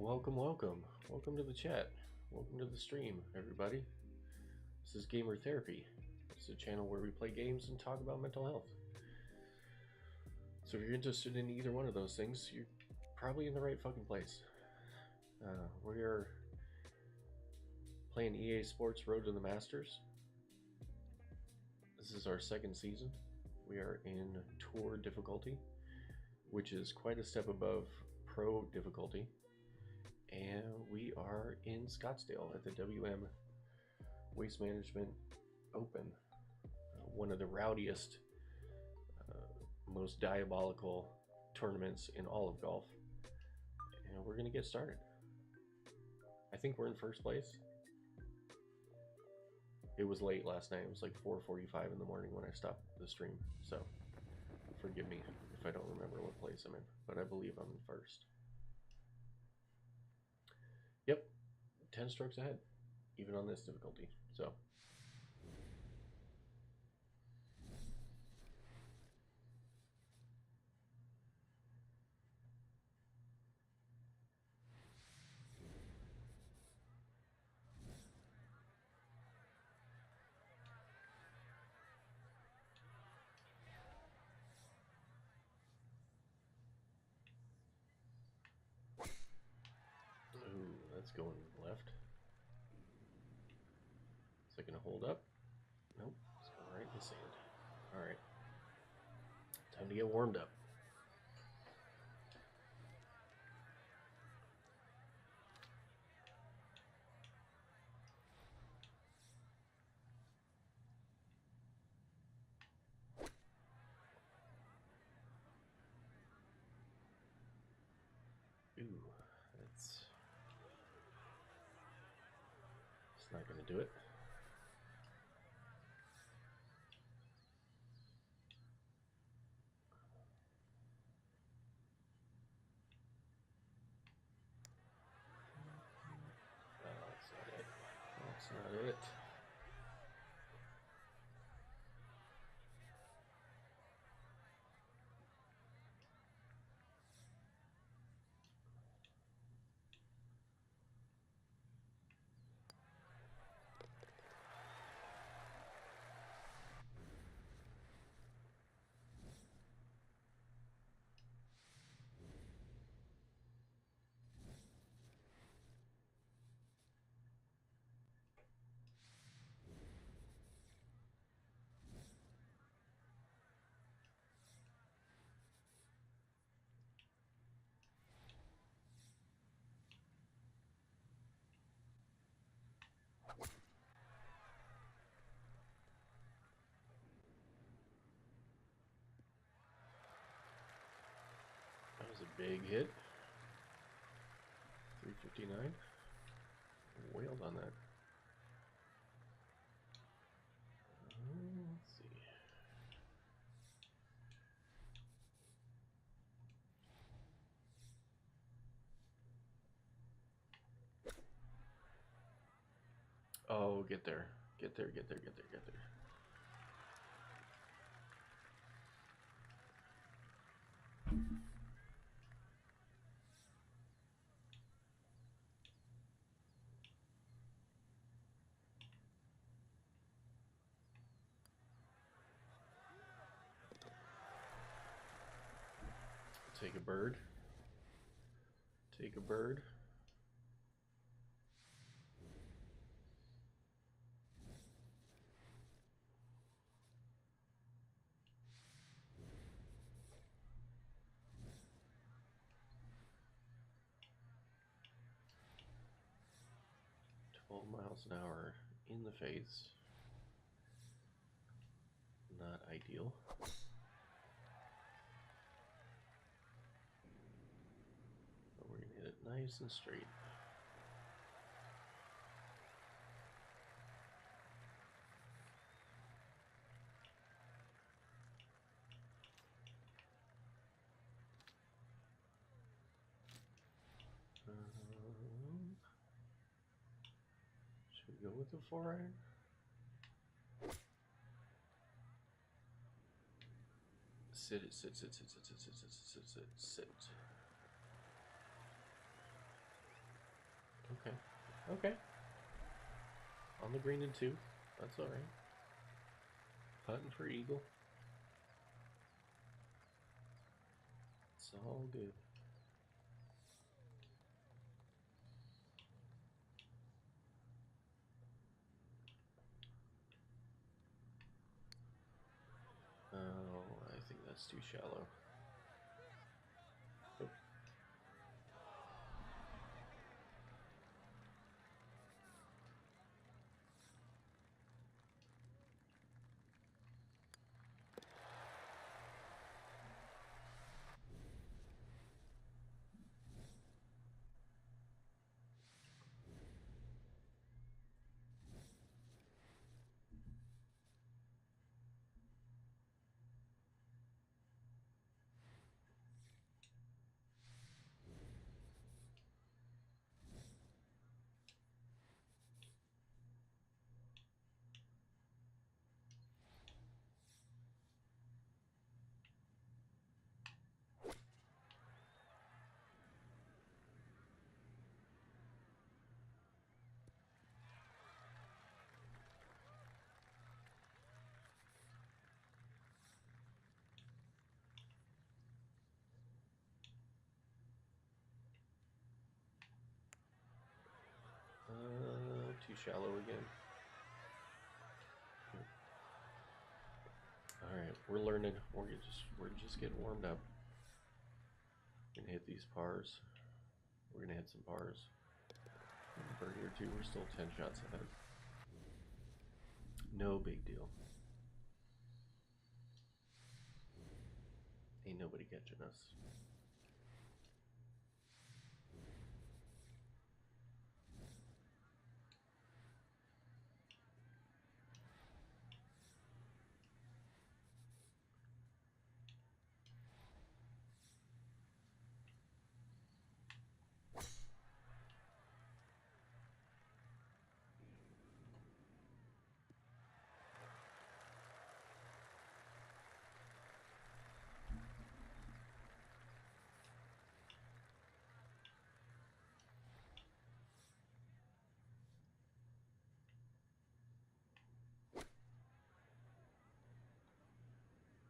Welcome to the chat. Welcome to the stream, everybody. This is Gamer Therapy. It's a channel where we play games and talk about mental health. So if you're interested in either one of those things, you're probably in the right fucking place. We are playing EA Sports Road to the Masters. This is our second season. We are in Tour difficulty, which is quite a step above Pro difficulty. And we are in Scottsdale at the WM Waste Management Open, one of the rowdiest, most diabolical tournaments in all of golf. And we're going to get started. I think we're in first place. It was late last night. It was like 4:45 in the morning when I stopped the stream. So forgive me if I don't remember what place I'm in, but I believe I'm in first. Yep, 10 strokes ahead, even on this difficulty. So that's going left. Is it going to hold up? Nope, it's going right in the sand. All right, time to get warmed up. Ooh, that's not going to do it. That's not it. That's not it. That was a big hit. 359. Wailed on that. Let's see. Oh, get there. Get there, get there, get there, get there. Take a bird. Take a bird. Miles an hour in the face. Not ideal. But we're gonna hit it nice and straight. Should we go with the 4-iron? Sit it, sit. Okay. Okay. On the green in 2. That's all right. Putting for eagle. It's all good. Oh, I think that's too shallow. Nope. Too shallow again. All right, we're learning. We're just getting warmed up. We're gonna hit these pars. We're gonna hit some pars. Birdie or two. We're still 10 shots ahead. No big deal. Ain't nobody catching us.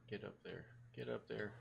Get up there. Get up there.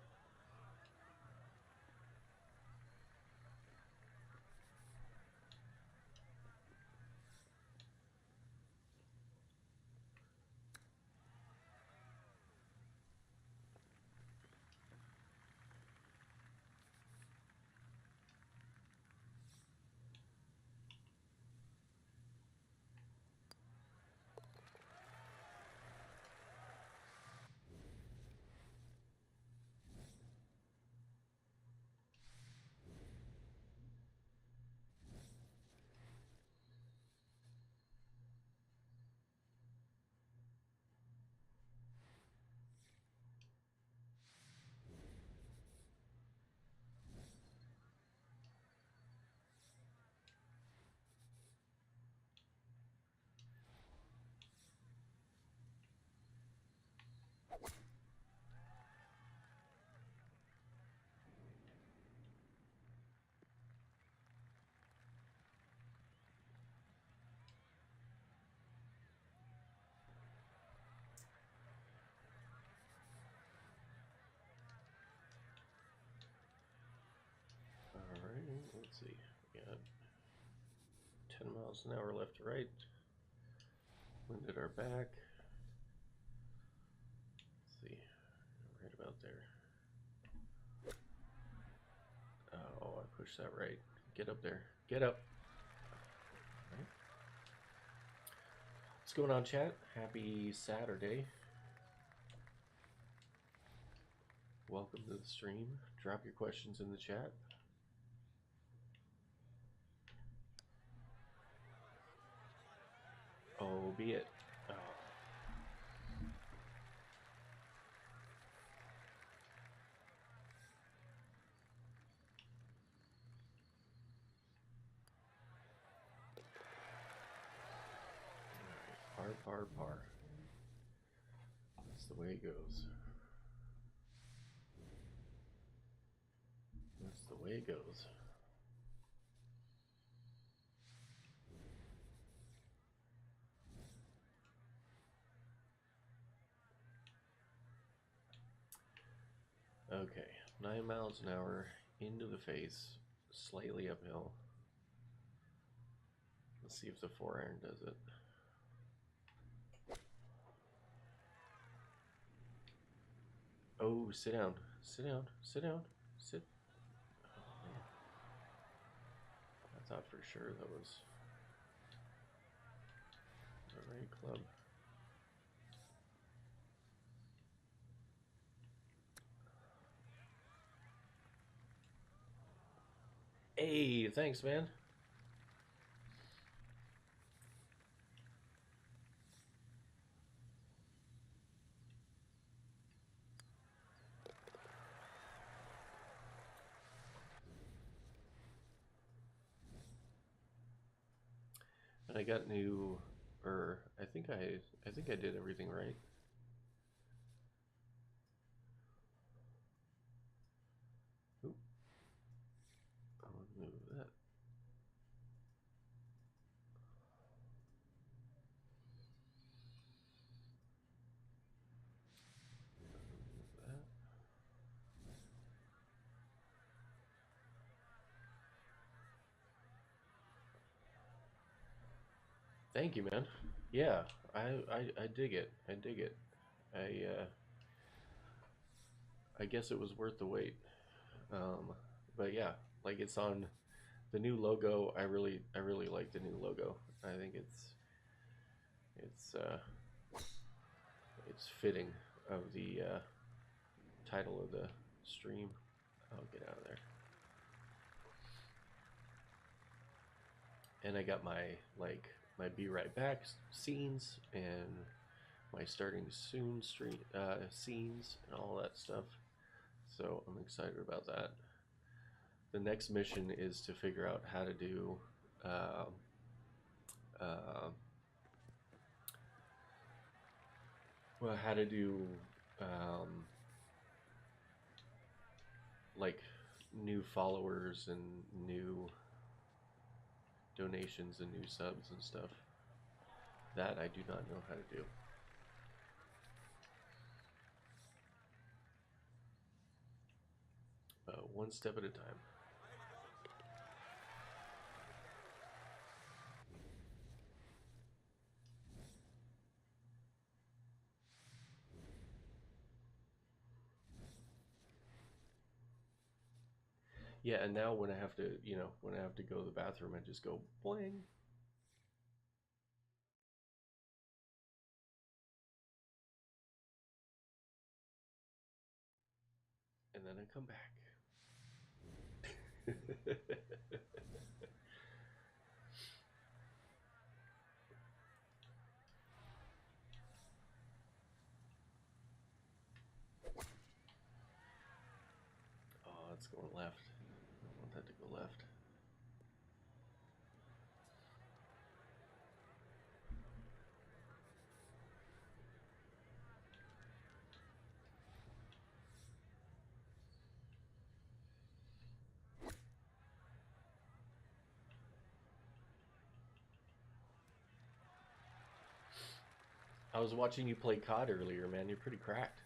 Alright, let's see. We got 10 miles an hour left to right. Wind at our back. Let's see. Right about there. Oh, I pushed that right. Get up there. Get up. Right. What's going on, chat? Happy Saturday. Welcome to the stream. Drop your questions in the chat. Oh, be it. Oh. Alright, par. That's the way it goes. That's the way it goes. Okay, 9 miles an hour into the face, slightly uphill. Let's see if the 4-iron does it. Oh, sit down, sit down, sit down, sit. Oh man, I thought for sure that was the right club. Hey, thanks, man. And I got new, or I think I did everything right. Oop, I'll move that. Move that. Thank you, man. Yeah, I dig it. I dig it. I I guess it was worth the wait. Um, but yeah, like it's on the new logo. I really like the new logo. I think it's uh, it's fitting of the title of the stream. I'll get out of there. And I got my my be right back scenes and my starting soon scenes and all that stuff. So I'm excited about that. The next mission is to figure out how to do uh, uh, well, how to do um, like new followers and new donations and new subs and stuff. That I do not know how to do. One step at a time. Yeah, and now when I have to, when I have to go to the bathroom, I just go boing. And then I come back. Oh, it's going left. I don't want that to go left. I was watching you play COD earlier, man. You're pretty cracked.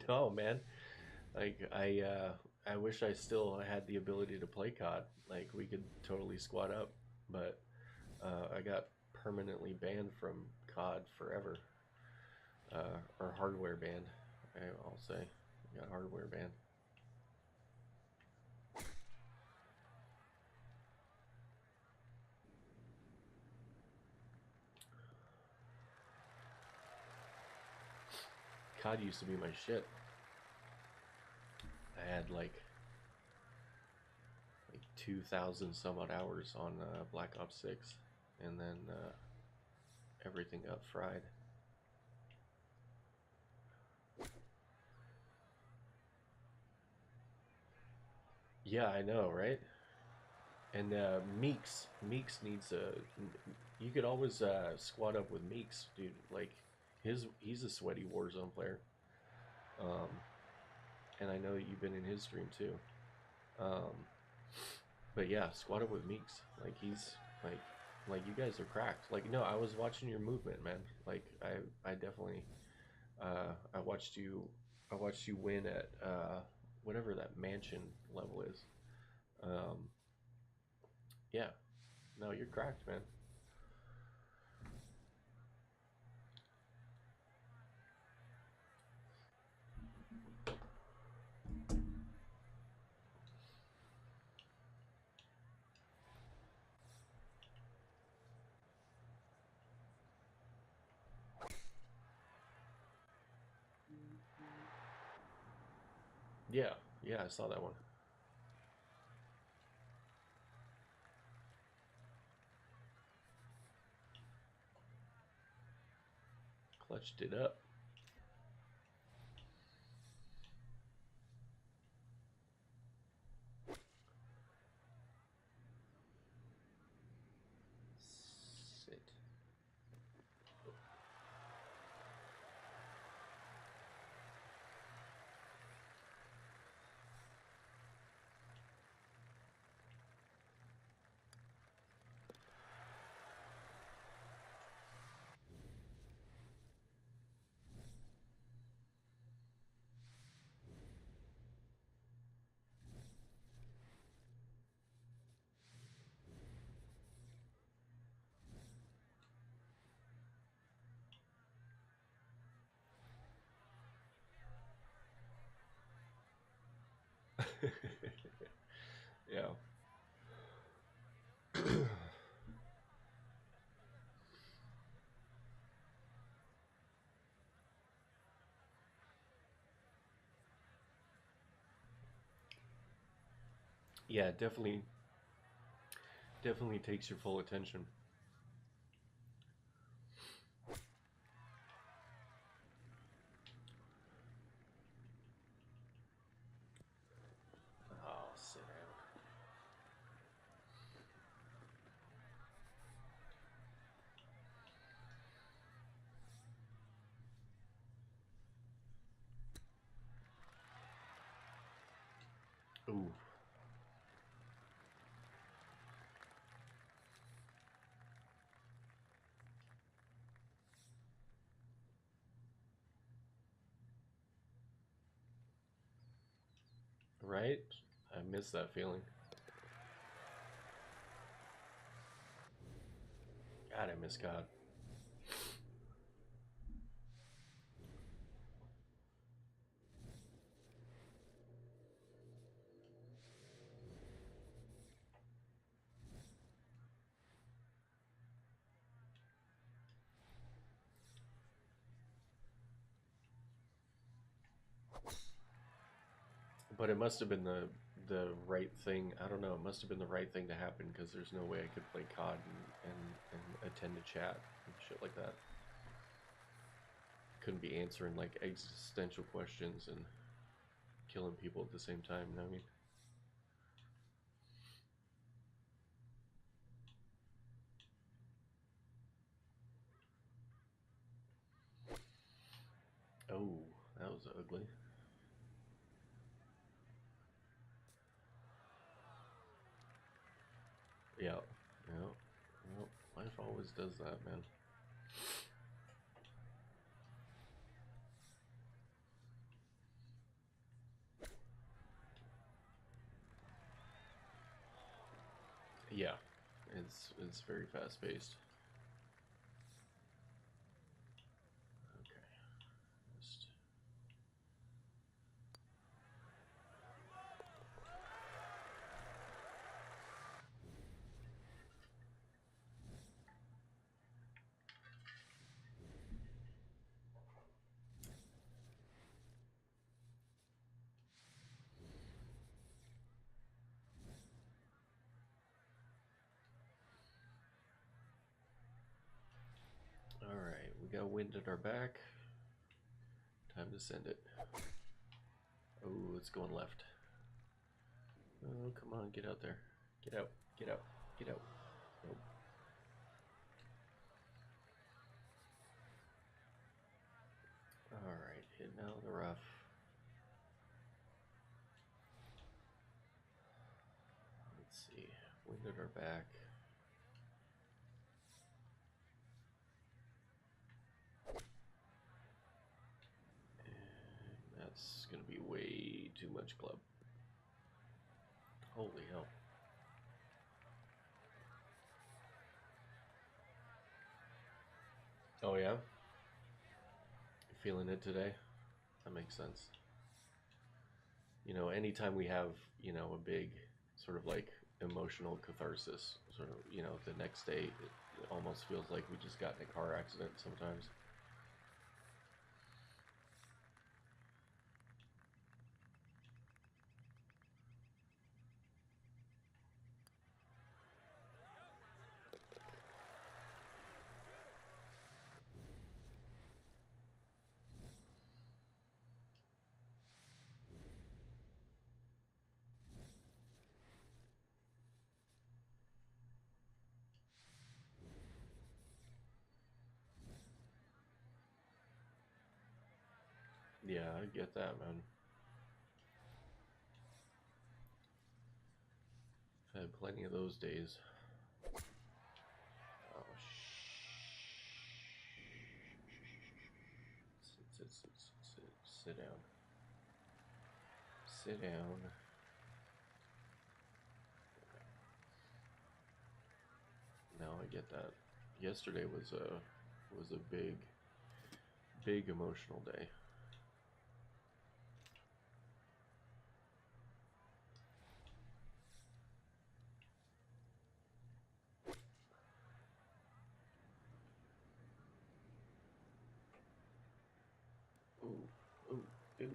No, man. Like I wish I still had the ability to play COD. Like we could totally squad up, but I got permanently banned from COD forever, or hardware banned. I'll say, I got hardware banned. COD used to be my shit. I had like 2,000 some odd hours on Black Ops 6, and then everything got fried. Yeah, I know, right? And Meeks needs a. You could always squad up with Meeks, dude. Like he's a sweaty Warzone player. Um, and I know that you've been in his stream too. Um, but yeah, squad up with Meeks. Like he's like like you guys are cracked. Like no, I was watching your movement, man. Like I definitely I watched you win at whatever that mansion level is. Um, yeah, no, you're cracked, man. Yeah, yeah, I saw that one. Clutched it up. Sit. Yeah. Yeah, definitely takes your full attention. Oh, sit down. Ooh, right? I miss that feeling. God, I miss God. But it must have been the right thing. I don't know. It must have been the right thing to happen because there's no way I could play COD and attend a chat and shit like that. Couldn't be answering like existential questions and killing people at the same time. You know what I mean? Oh, that was ugly. Yeah, yeah, yeah. Life always does that, man. Yeah, it's very fast paced. Okay, just all right. We got wind at our back. Time to send it. Oh, it's going left. Oh, come on, get out there. Get out, get out, get out. Nope. Alright, hitting out of the rough. Let's see. Wind at our back. And that's gonna be way too much club. Holy hell. Oh yeah? Feeling it today? That makes sense. You know, anytime we have, you know, a big sort of like emotional catharsis, sort of, you know, the next day it almost feels like we just got in a car accident sometimes. Yeah, I get that, man. I've had plenty of those days. Oh, sit down. Sit down. No, I get that. Yesterday was a big emotional day. Ooh, ooh, ooh,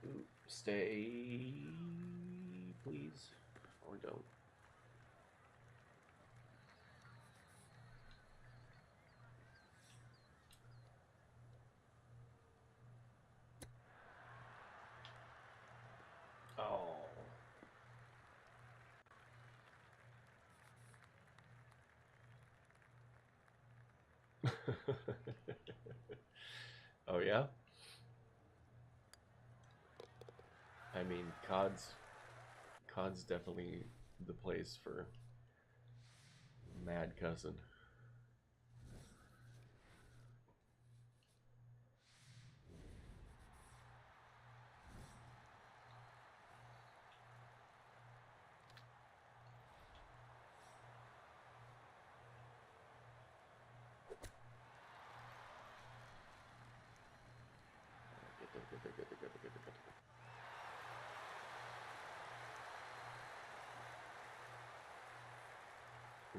ooh. Stay, please, or don't. Oh. Oh yeah? I mean, COD's definitely the place for mad cussing. Get there, get there, get there, get there, get there, get there.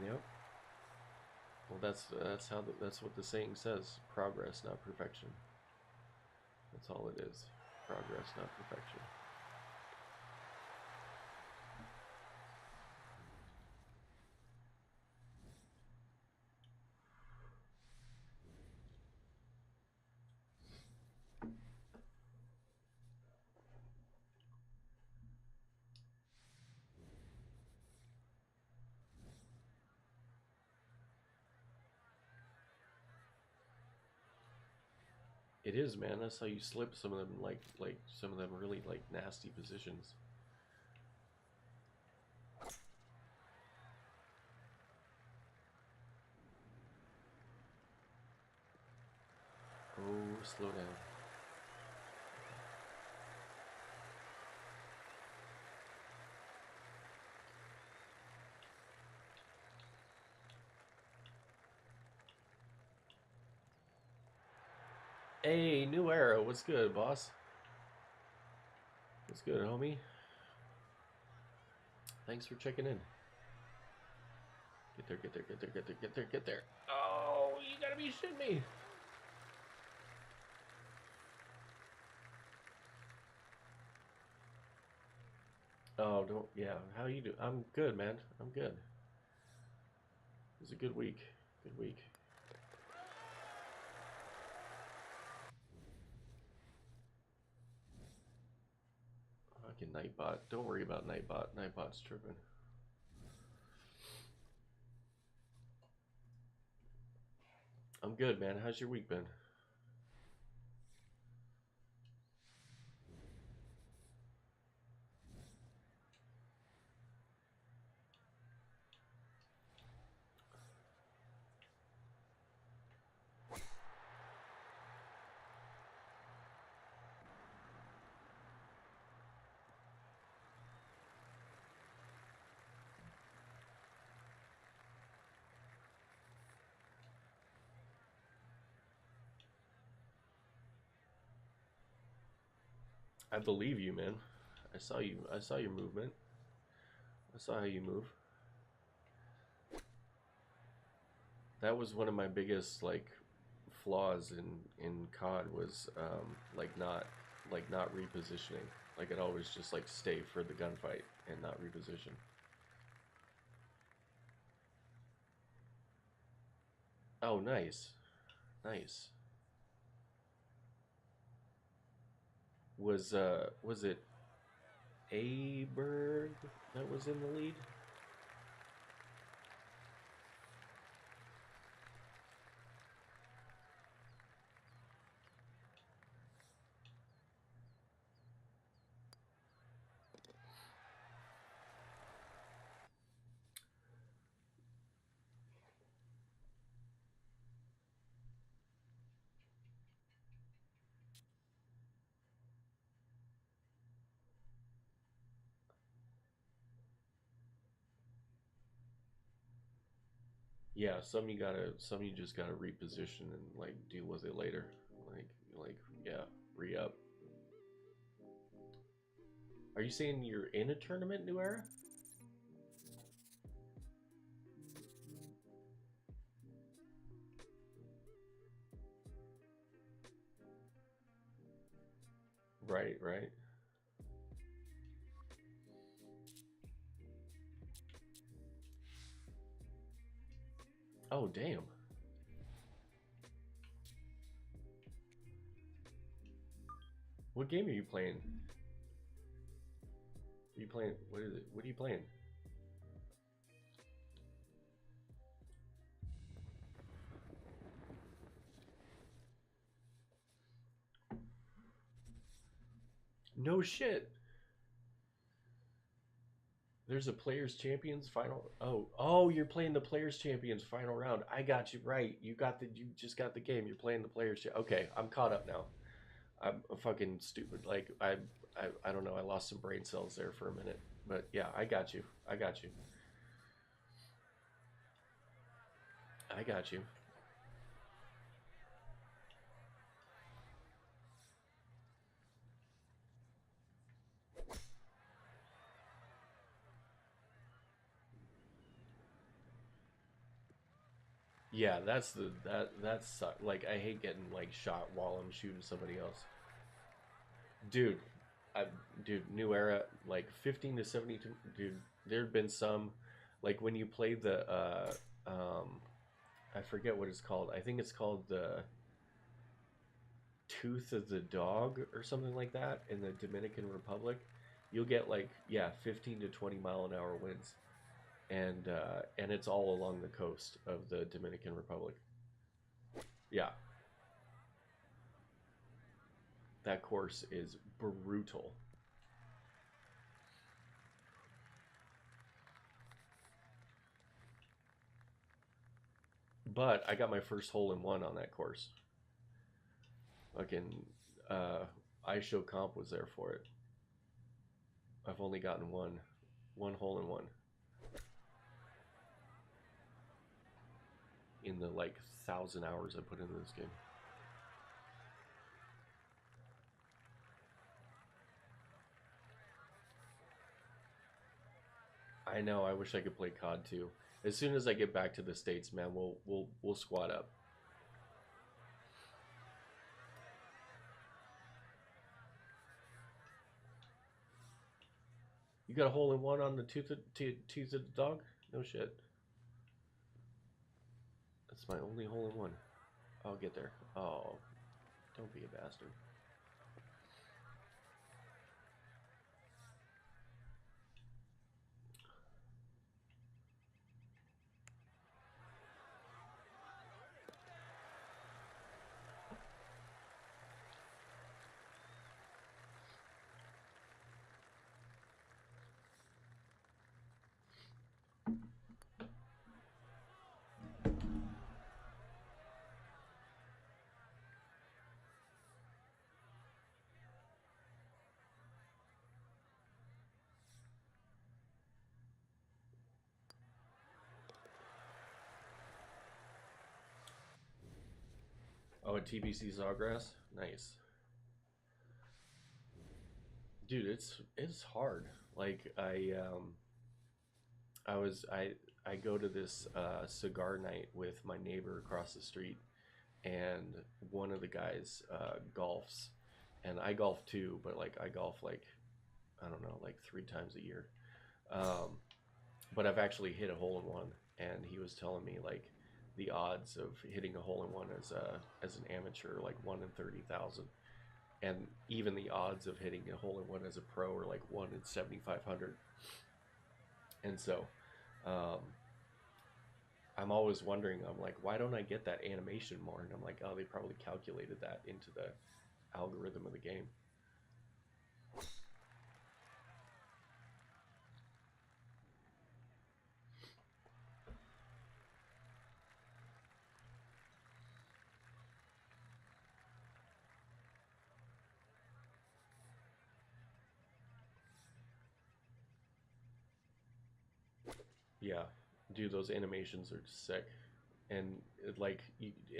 Yep. Well, that's what the saying says. Progress, not perfection. That's all it is. Progress, not perfection. It is, man. That's how you slip some of them, like some of them really like nasty positions. Oh, slow down. Hey, new era. What's good, boss? What's good, homie? Thanks for checking in. Get there, get there, get there, get there, get there, get there. Oh, you gotta be shitting me. Oh, don't. Yeah, how you do? I'm good, man. I'm good. It was a good week. Good week. Fucking Nightbot. Don't worry about Nightbot. Nightbot's tripping. I'm good, man. How's your week been? I believe you, man. I saw you. I saw your movement. I saw how you move. That was one of my biggest like flaws in COD was not repositioning. Like I'd always just like stay for the gunfight and not reposition. Oh, nice, nice. Was it Aberg that was in the lead? Yeah, some you just gotta reposition and like deal with it later. Like yeah, re up. Are you saying you're in a tournament, New Era? Right, right. Oh, damn. What game are you playing? Are you playing? What is it? What are you playing? No shit. There's a Players Champions final. Oh, you're playing the Players Champions final round. I got you right. You just got the game. You're playing the Okay, I'm caught up now. I'm fucking stupid. Like I don't know. I lost some brain cells there for a minute. But yeah, I got you. I got you. I got you. Yeah, that's like I hate getting like shot while I'm shooting somebody else. Dude, I dude, new era like 15 to 72, dude. There'd been some like when you play the I forget what it's called. I think it's called the Tooth of the Dog or something like that in the Dominican Republic. You'll get like yeah, 15 to 20-mile-an-hour winds. And it's all along the coast of the Dominican Republic. Yeah, that course is brutal. But I got my first hole in one on that course. Fucking uh, iShow Comp was there for it. I've only gotten one hole in one in the like 1,000 hours I put into this game. I know. I wish I could play COD too. As soon as I get back to the states, man, we'll squad up. You got a hole in one on the tooth of the dog? No shit. That's my only hole in one. I'll get there. Oh, don't be a bastard. Oh, at TBC Sawgrass? Nice. Dude, it's hard. Like I go to this cigar night with my neighbor across the street, and one of the guys golfs, and I golf too, but like I golf like I don't know, like 3 times a year. Um, but I've actually hit a hole in one, and he was telling me like the odds of hitting a hole in one as an amateur like 1 in 30,000, and even the odds of hitting a hole in one as a pro are like 1 in 7,500. And so, um, I'm always wondering, I'm like, why don't I get that animation more? And I'm like, oh, they probably calculated that into the algorithm of the game. Yeah, dude, those animations are sick, and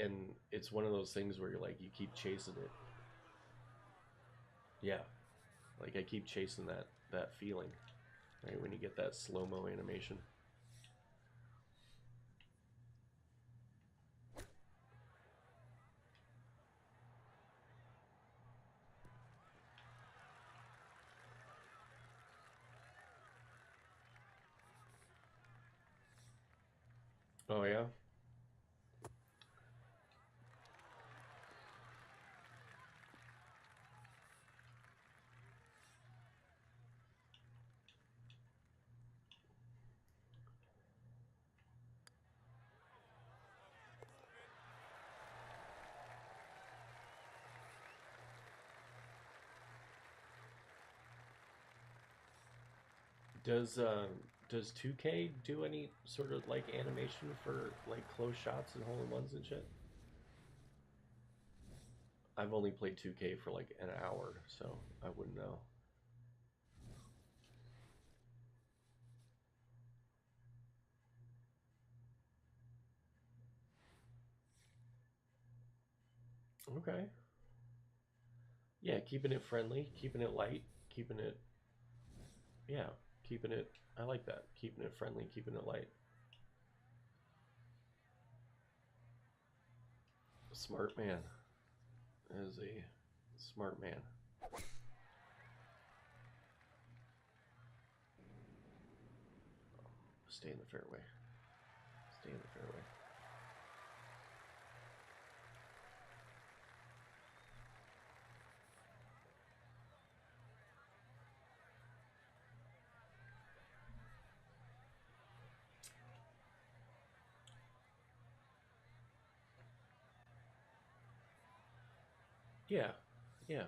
and it's one of those things where you're like, you keep chasing it. Yeah, like I keep chasing that feeling, right? When you get that slow mo animation. Oh yeah, does um, does 2K do any sort of like animation for like close shots and hole in ones and shit? I've only played 2K for like an hour, so I wouldn't know. Okay. Yeah, keeping it friendly, keeping it light, keeping it, yeah, keeping it, I like that. Keeping it friendly, keeping it light. Smart man is a smart man. Stay in the fairway. Stay in the fairway. Yeah, yeah.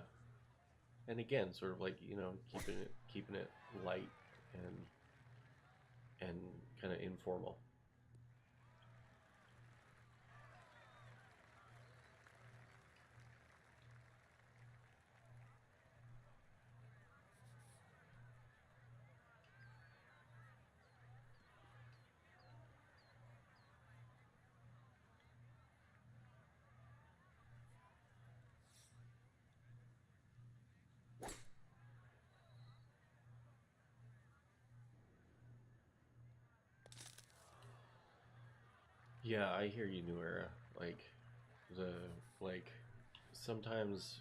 And again, sort of like keeping it light and kind of informal. Yeah, I hear you, New Era. Like the like sometimes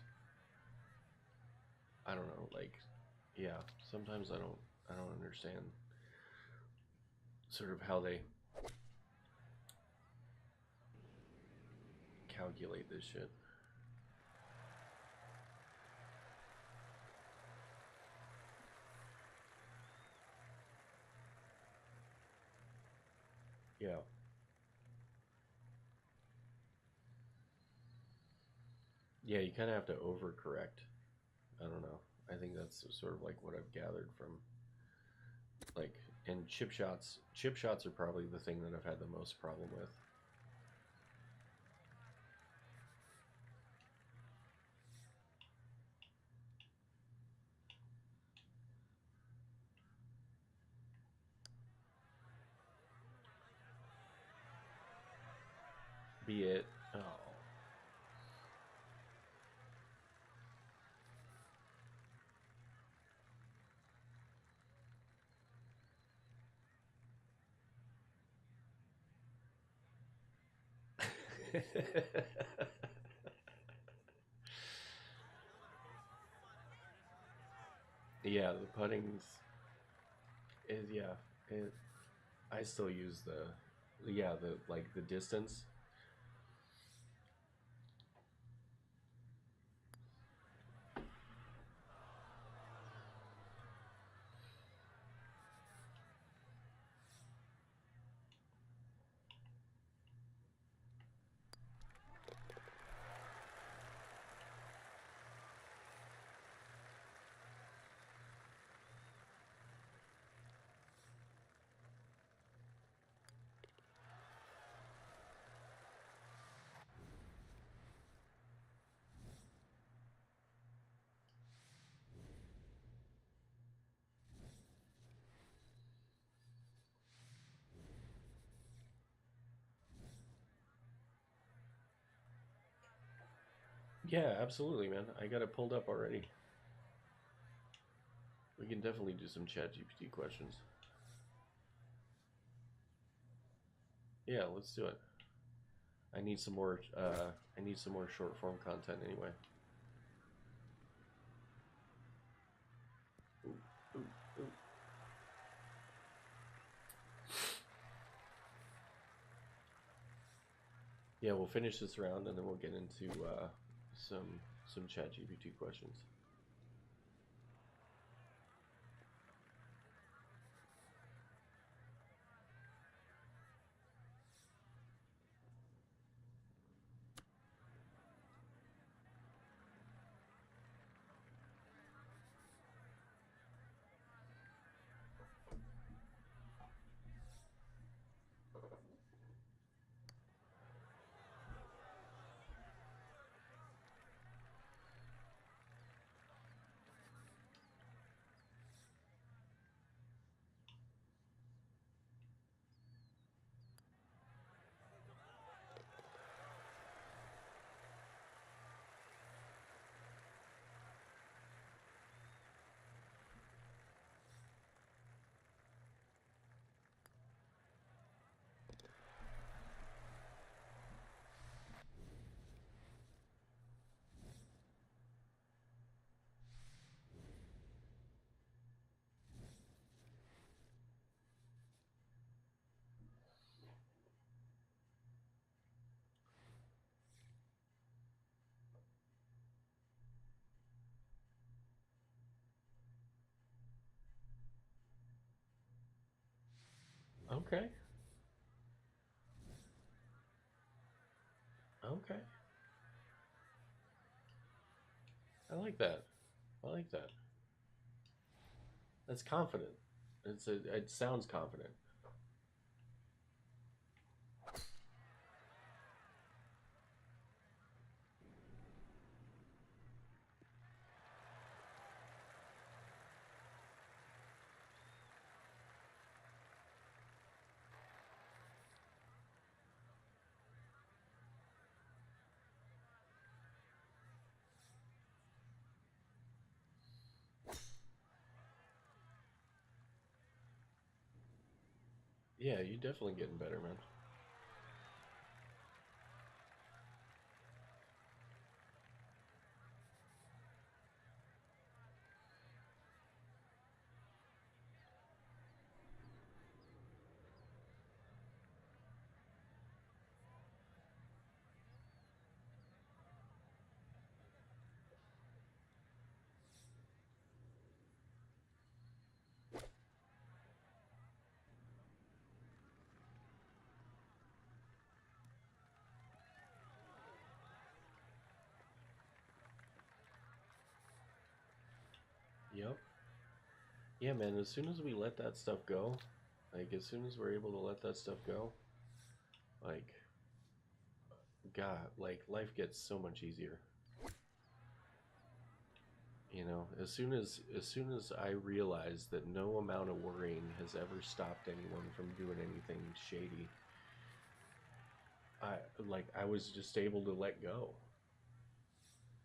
I don't know, like yeah, sometimes I don't understand sort of how they calculate this shit. Yeah. Yeah, you kind of have to overcorrect. I don't know. I think that's sort of like what I've gathered from like and chip shots. Chip shots are probably the thing that I've had the most problem with. Be it oh Yeah, the putting's is yeah. It, I still use the like the distance. Yeah, absolutely, man. I got it pulled up already. We can definitely do some chat GPT questions. Yeah, let's do it. I need some more I need some more short form content anyway. Ooh, ooh, ooh. Yeah, we'll finish this round and then we'll get into some chat GPT questions. Okay. Okay. I like that. I like that. That's confident. It sounds confident. Yeah, you're definitely getting better, man. Yep. Yeah, man, as soon as we let that stuff go, like as soon as we're able to let that stuff go, like God, like life gets so much easier. You know, as soon as I realized that no amount of worrying has ever stopped anyone from doing anything shady, I like I was just able to let go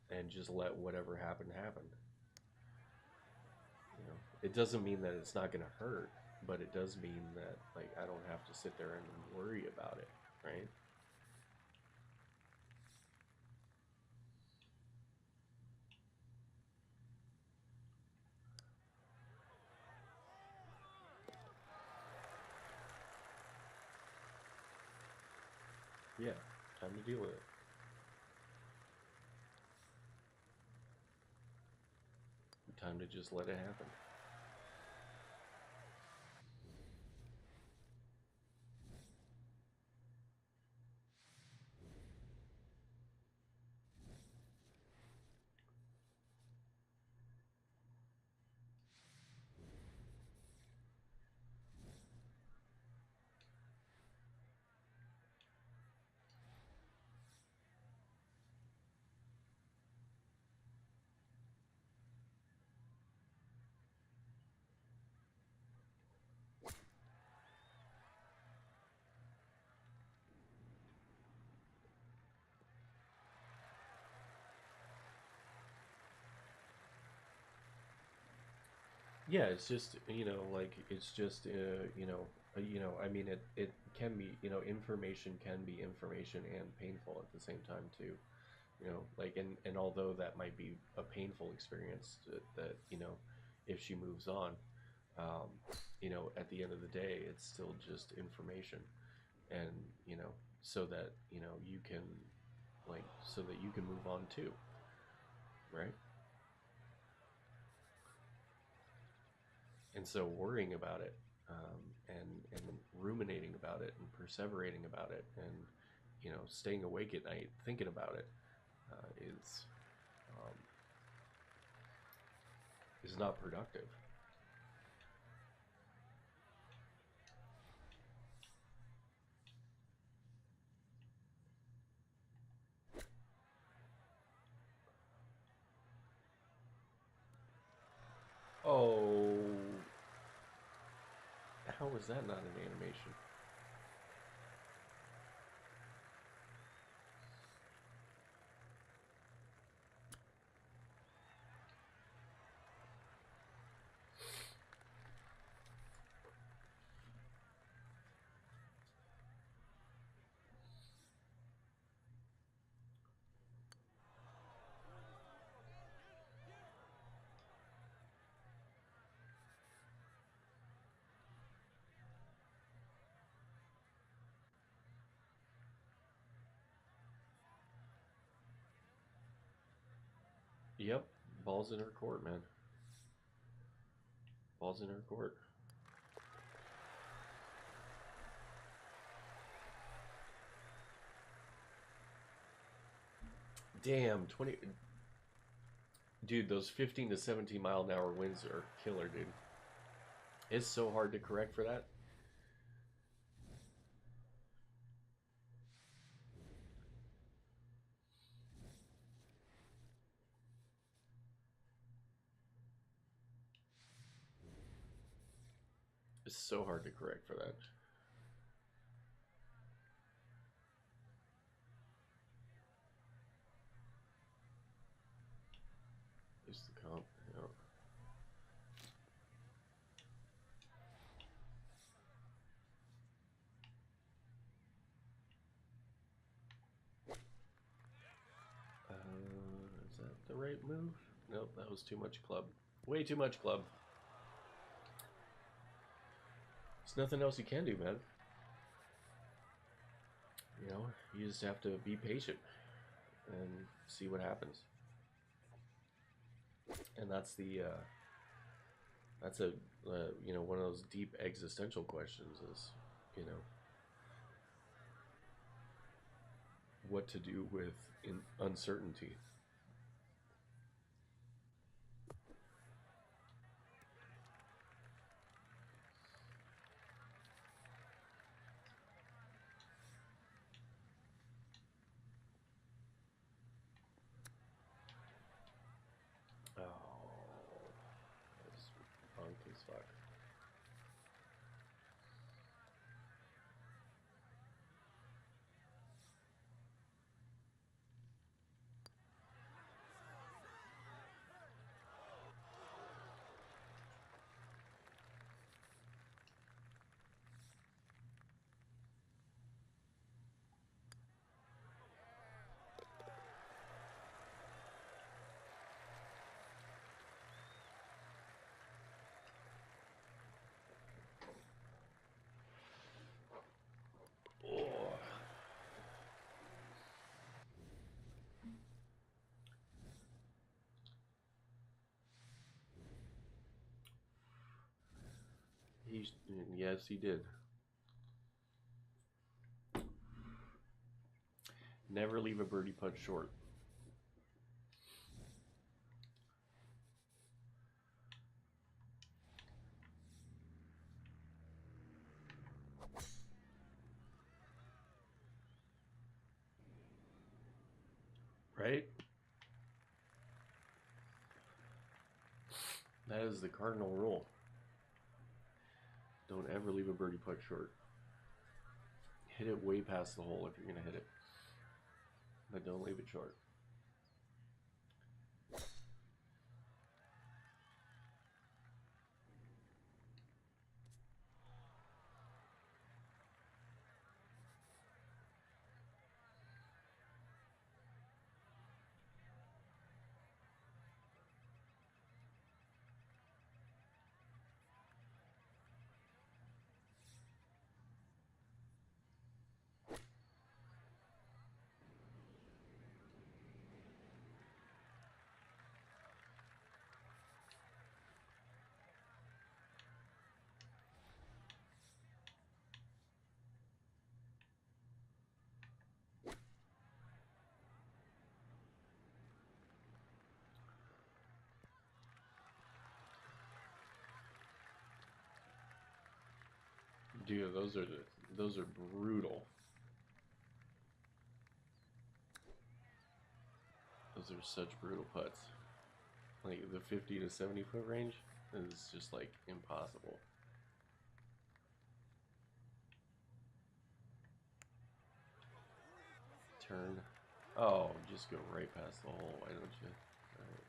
and just let whatever happened happen. You know, it doesn't mean that it's not going to hurt, but it does mean that like I don't have to sit there and worry about it, right? Yeah, time to deal with it. Time to just let it happen. Yeah, it's just like it's just I mean it can be information can be information and painful at the same time too. Like and although that might be a painful experience that if she moves on, um, at the end of the day, it's still just information, and so that you can so that you can move on too, right? And so worrying about it, and ruminating about it and perseverating about it and staying awake at night thinking about it um, is not productive. Oh, how was that not an animation? Yep, ball's in her court, man. Ball's in her court. Damn, 20. Dude, those 15 to 17 mile an hour winds are killer, dude. It's so hard to correct for that. It's so hard to correct for that. Is the comp. Yeah. Is that the right move? Nope, that was too much club. Way too much club. There's nothing else you can do, man. You just have to be patient and see what happens. And that's a one of those deep existential questions is you know what to do with uncertainty. Oh, that's punk as fuck. Yes, he did. Never leave a birdie putt short. Right? That is the cardinal rule. Don't ever leave a birdie putt short. Hit it way past the hole if you're going to hit it. But don't leave it short. Dude, those are brutal. Those are such brutal putts. Like the 50 to 70 foot range is just like impossible. Turn. Oh, just go right past the hole. Why don't you? All right.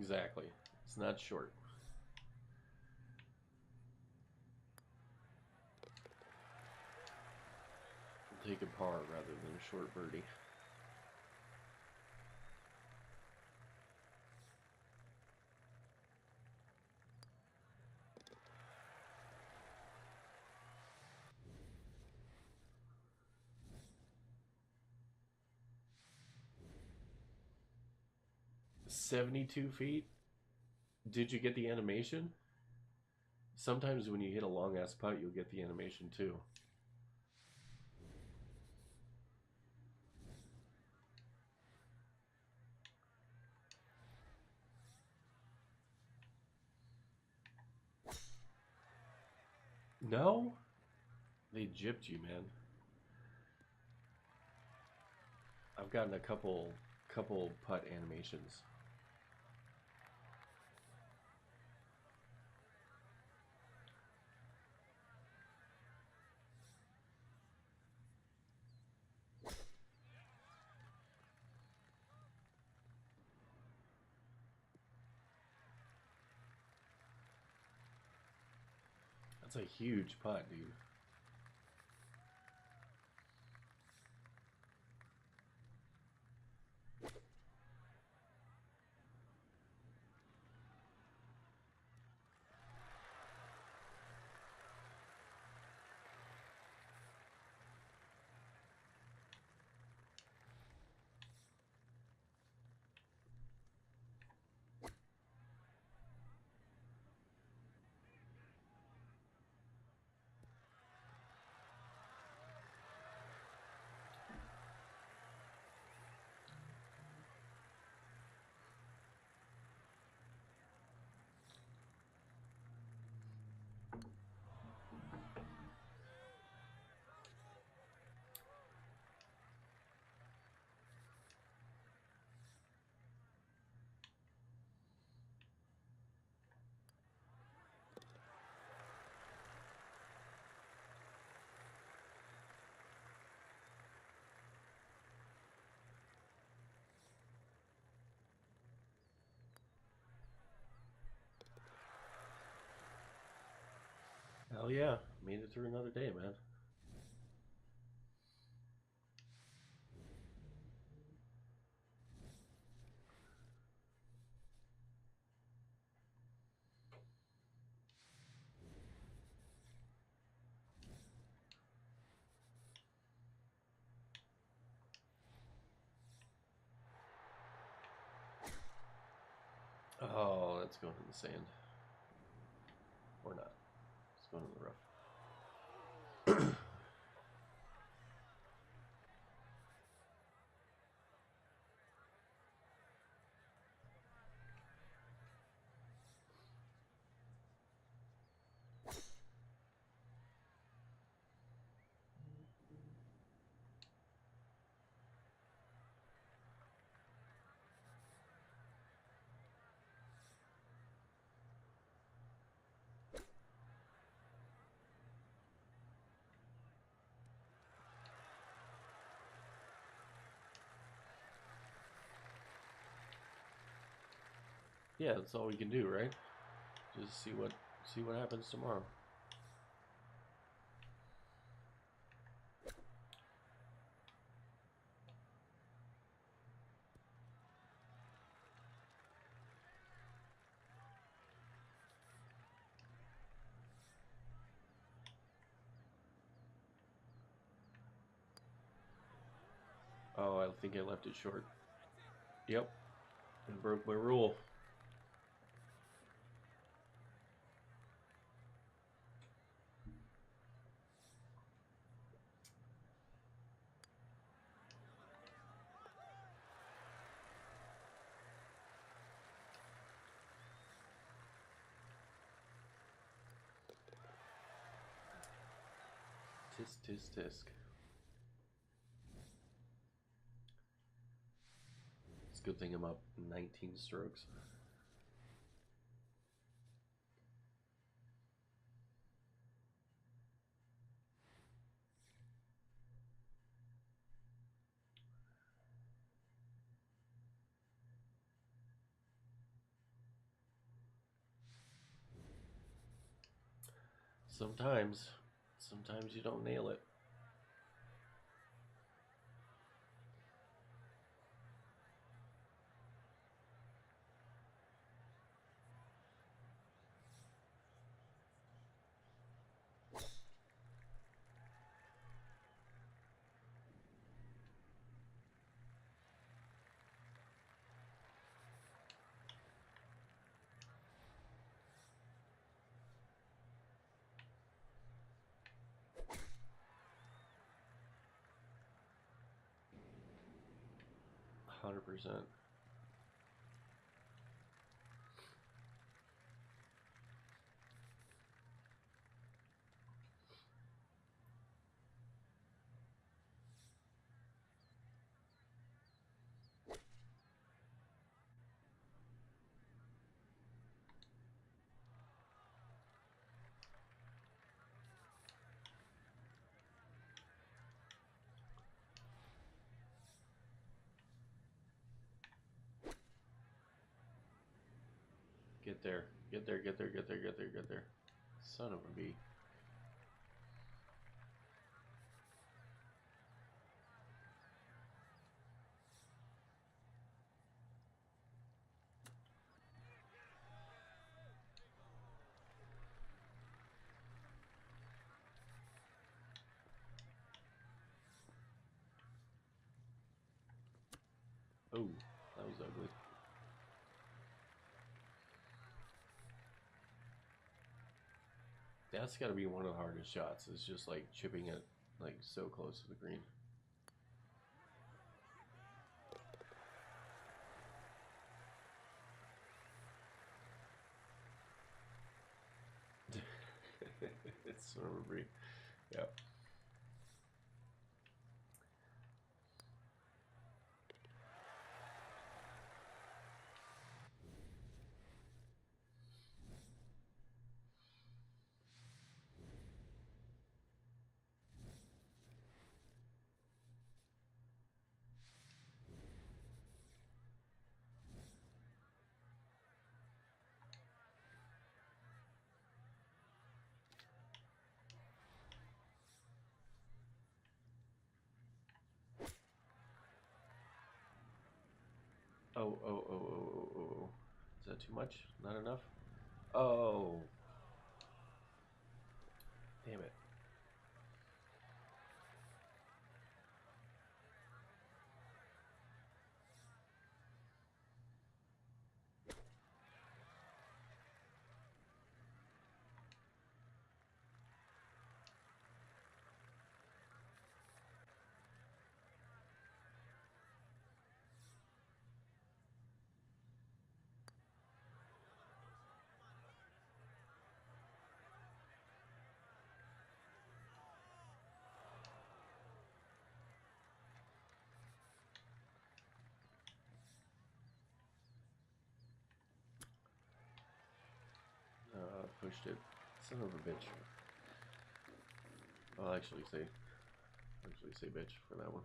Exactly. It's not short. Take a par rather than a short birdie. $72 feet? Did you get the animation? Sometimes when you hit a long ass putt, you'll get the animation too. No? They gypped you, man. I've gotten a couple putt animations. That's a huge putt, dude. Hell yeah. Made it through another day, man. it's going in the sand. Or not. It's going in the rough. Yeah, that's all we can do, right? Just see what happens tomorrow. Oh, I think I left it short. Yep. I broke my rule. Tisk, tisk, tisk. It's a good thing I'm up 19 strokes. Sometimes you don't nail it. %. Get there. Get there, get there, get there, get there, get there. Son of a bee. Oh, that was ugly. That's got to be one of the hardest shots. It's just like chipping it like so close to the green. It's sort of a break. Yep. Oh. Is that too much? Not enough? Oh. Damn it. pushed it. Son of a bitch. I'll actually say bitch for that one.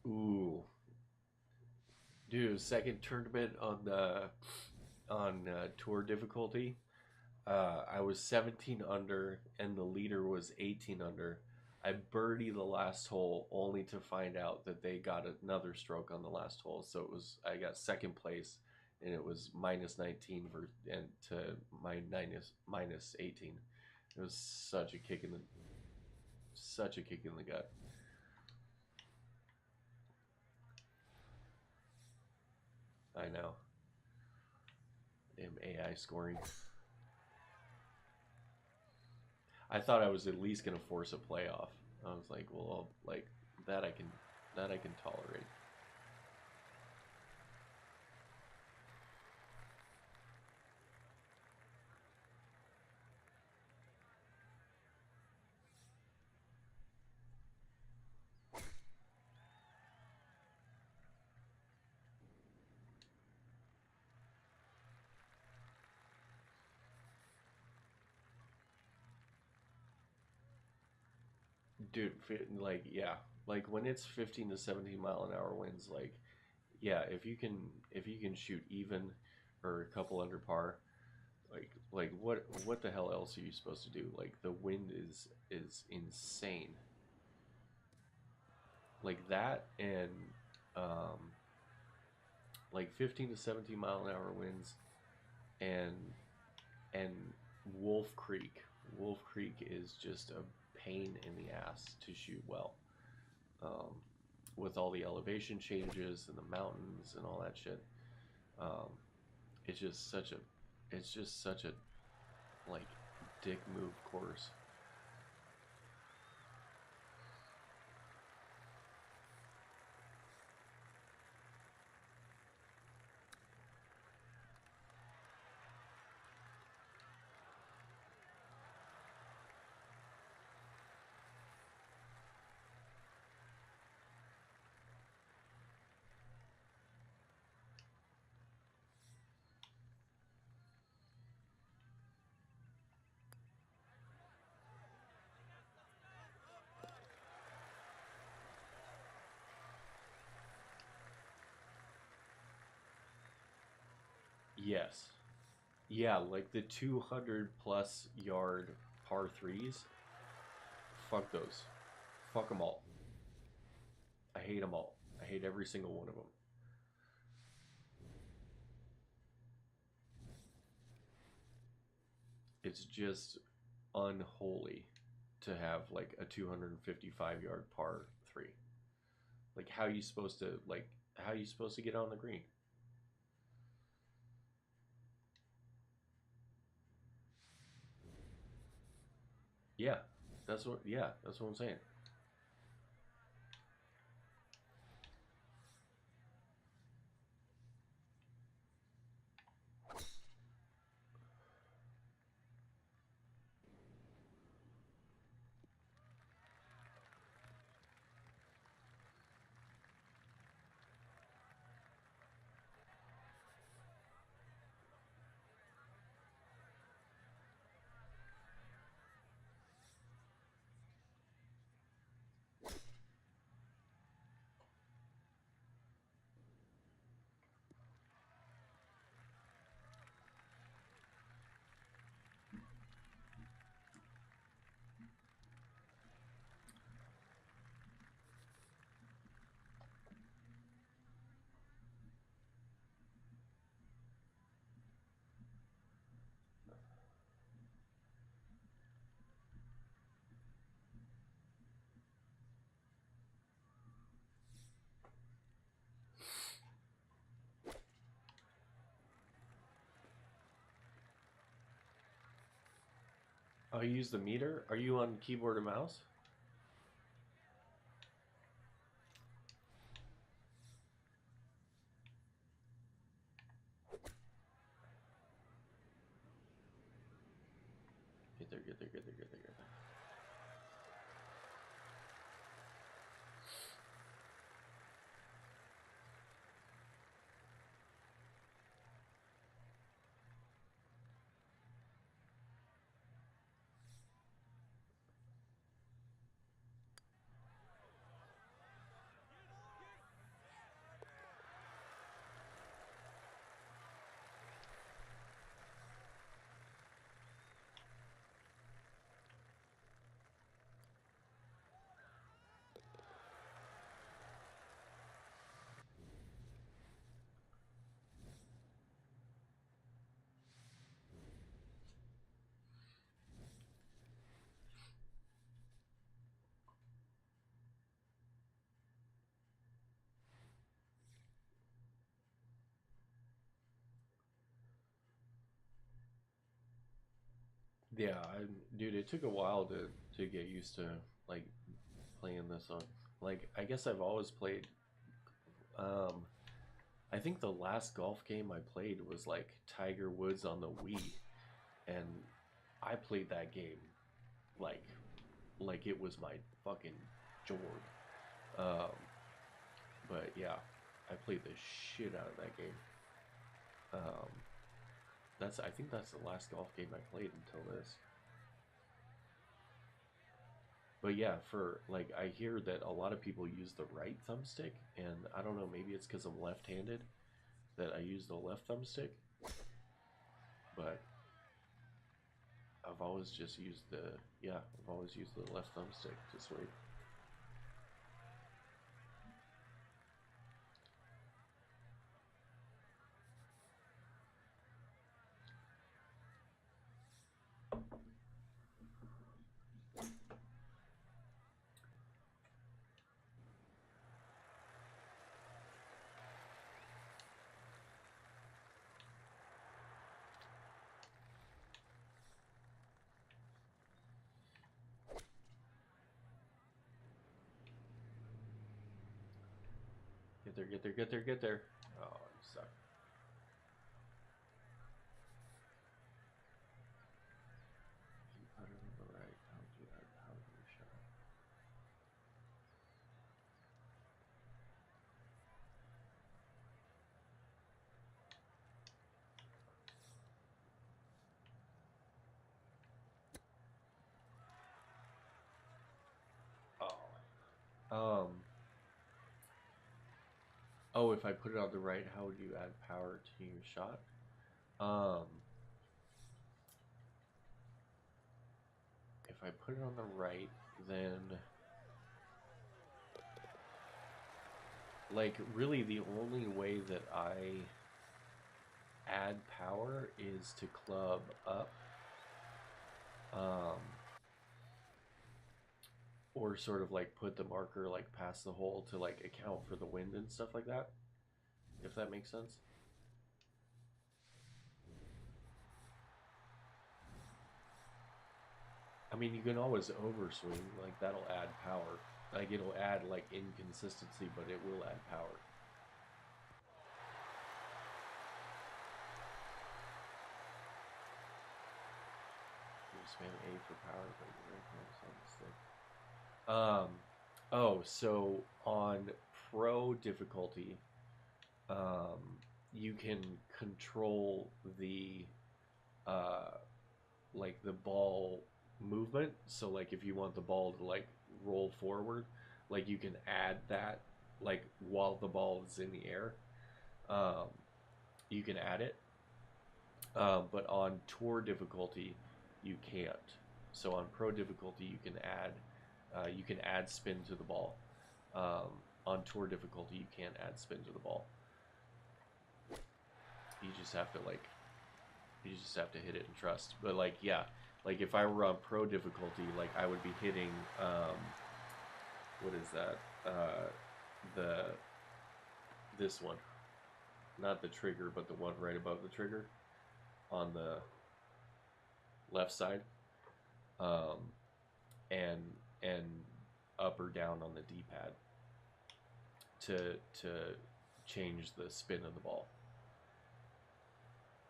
Ooh, dude, second tournament on the tour difficulty. I was 17 under, and the leader was 18 under. I birdied the last hole, only to find out that they got another stroke on the last hole. So I got second place, and it was minus 19 and to minus 18. It was such a kick in the gut. I know. Damn AI scoring. I thought I was at least gonna force a playoff. I was like, well, like that I can tolerate. Dude, like yeah, like when it's 15 to 17 mile an hour winds, like yeah, if you can shoot even or a couple under par, like what the hell else are you supposed to do? Like the wind is insane. Like that and um like 15 to 17 mile an hour winds and and Wolf Creek. Wolf Creek is just a pain in the ass to shoot well. Um, with all the elevation changes and the mountains and all that shit. Um, it's just such a like dick move course. Yes. Yeah, like the 200 plus yard par threes. Fuck those. Fuck them all. I hate them all. I hate every single one of them. It's just unholy to have like a 255-yard par three. Like how are you supposed to get on the green? Yeah, that's what I'm saying. Oh, you use the meter? Are you on keyboard and mouse? Get there, get there, get there, get there, get there. Yeah, dude, it took a while to get used to like playing this on. Like, I guess I've always played. Um, I think the last golf game I played was like Tiger Woods on the Wii, and I played that game like like it was my fucking Jord. Um, but yeah, I played the shit out of that game. Um, I think that's the last golf game I played until this. But yeah, for like I hear that a lot of people use the right thumbstick, and I don't know, maybe it's because I'm left-handed that I use the left thumbstick, but I've always just used I've always used the left thumbstick to sweep. Get there, get there, get there, get there. Oh, you suck. You put it on the right. How would you add power to your shot? Oh. Oh, if I put it on the right, how would you add power to your shot? Um, if I put it on the right, then like really the only way that I add power is to club up, um, or sort of like put the marker like past the hole to like account for the wind and stuff like that, if that makes sense. I mean, you can always overswing, like that'll add power. Like it'll add like inconsistency, but it will add power. You spam A for power, but you right stick. Oh, so on pro difficulty, um, you can control the uh, like the ball movement. So like if you want the ball to like roll forward, like you can add that like while the ball is in the air. Um, you can add it, but on tour difficulty, you can't. So on pro difficulty, you can add spin to the ball. On tour difficulty, you can't add spin to the ball. You just have to like you just have to hit it and trust. But like yeah, like if I were on pro difficulty, like I would be hitting what is that? The this one, not the trigger, but the one right above the trigger on the left side, um, and and up or down on the D-pad to change the spin of the ball.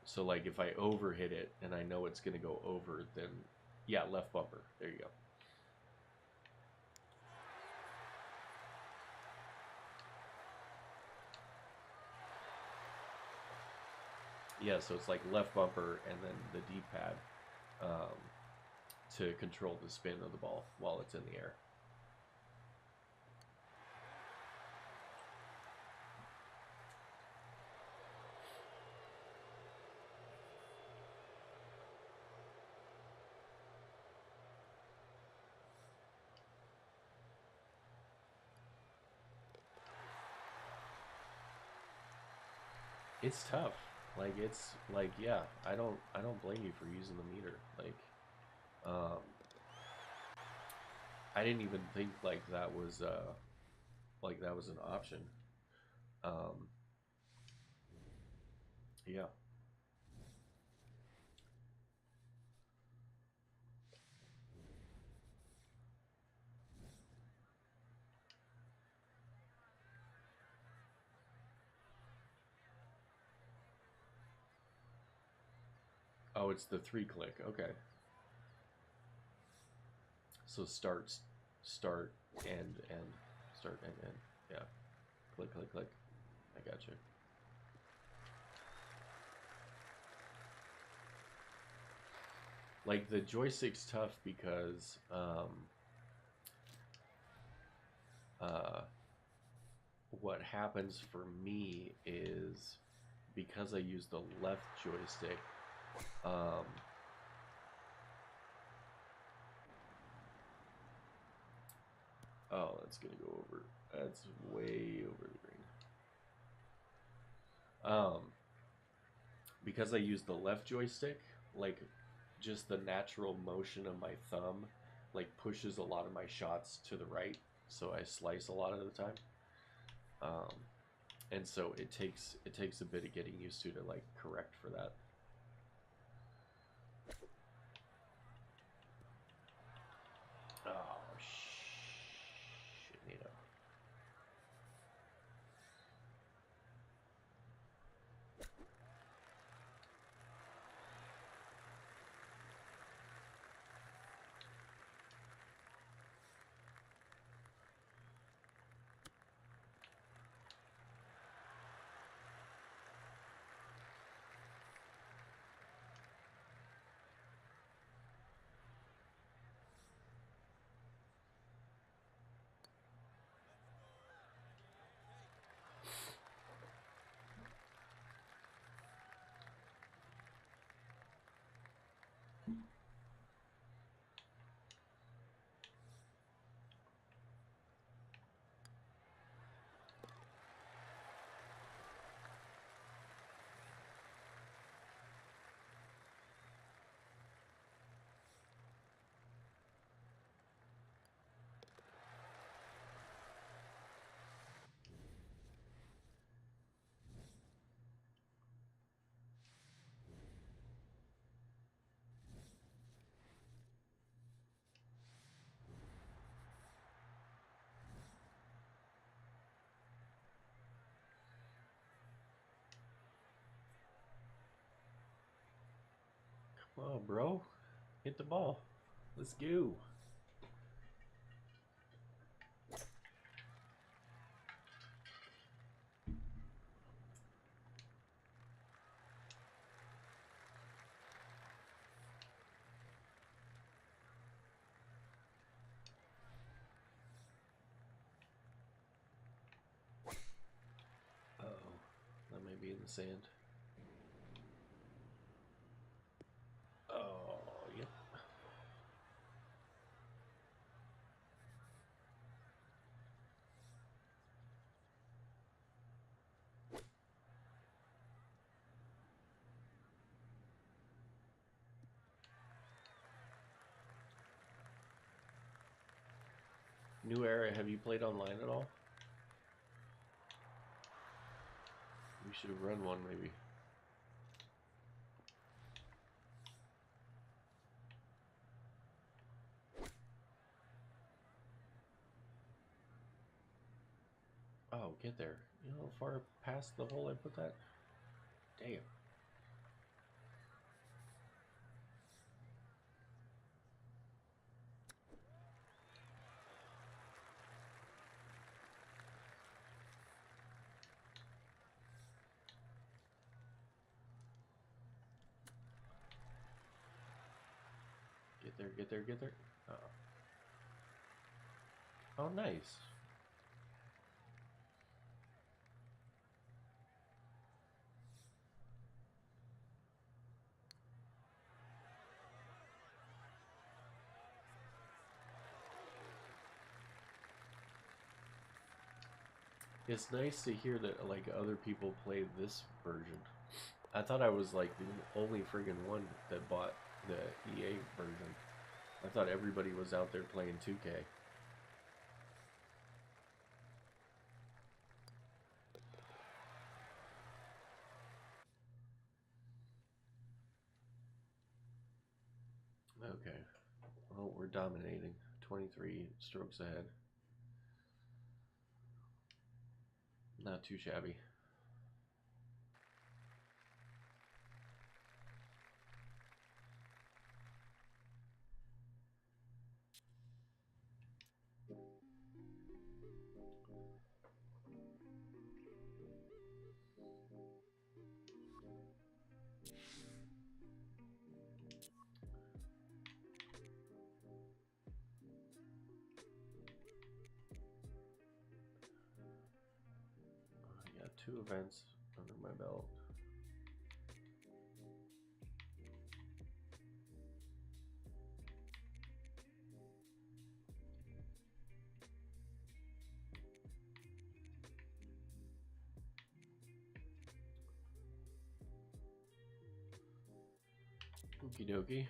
So like if I overhit it and I know it's gonna go over, then Yeah, left bumper. There you go. Yeah, so it's like left bumper and then the D-pad um, to control the spin of the ball while it's in the air. It's tough. Like it's like yeah, I don't blame you for using the meter. Um I didn't even think like that was an option. Um yeah. Oh, it's the 3 click. Okay. So start end start end. Yeah. Click click click. I got you. Like the joystick's tough because uh what happens for me is because I use the left joystick, um, oh, that's gonna go over. That's way over the green. Because I use the left joystick, like just the natural motion of my thumb, like pushes a lot of my shots to the right, so I slice a lot of the time. Um, and so it takes a bit of getting used to like correct for that. Oh shit, Nito. Come on, bro, hit the ball. Let's go. Uh-oh. That may be in the sand. Oh, yep. New Era, have you played online at all? We should have run one, maybe. Oh, get there. You know how far past the hole I put that? Damn. there, get there, get there. Oh, nice. It's nice to hear that like other people play this version. I thought I was like the only friggin' one that bought the EA version. I thought everybody was out there playing 2K. Okay. Well, we're dominating. 23 strokes ahead. Not too shabby. I got 2 events under my belt. Okie dokie.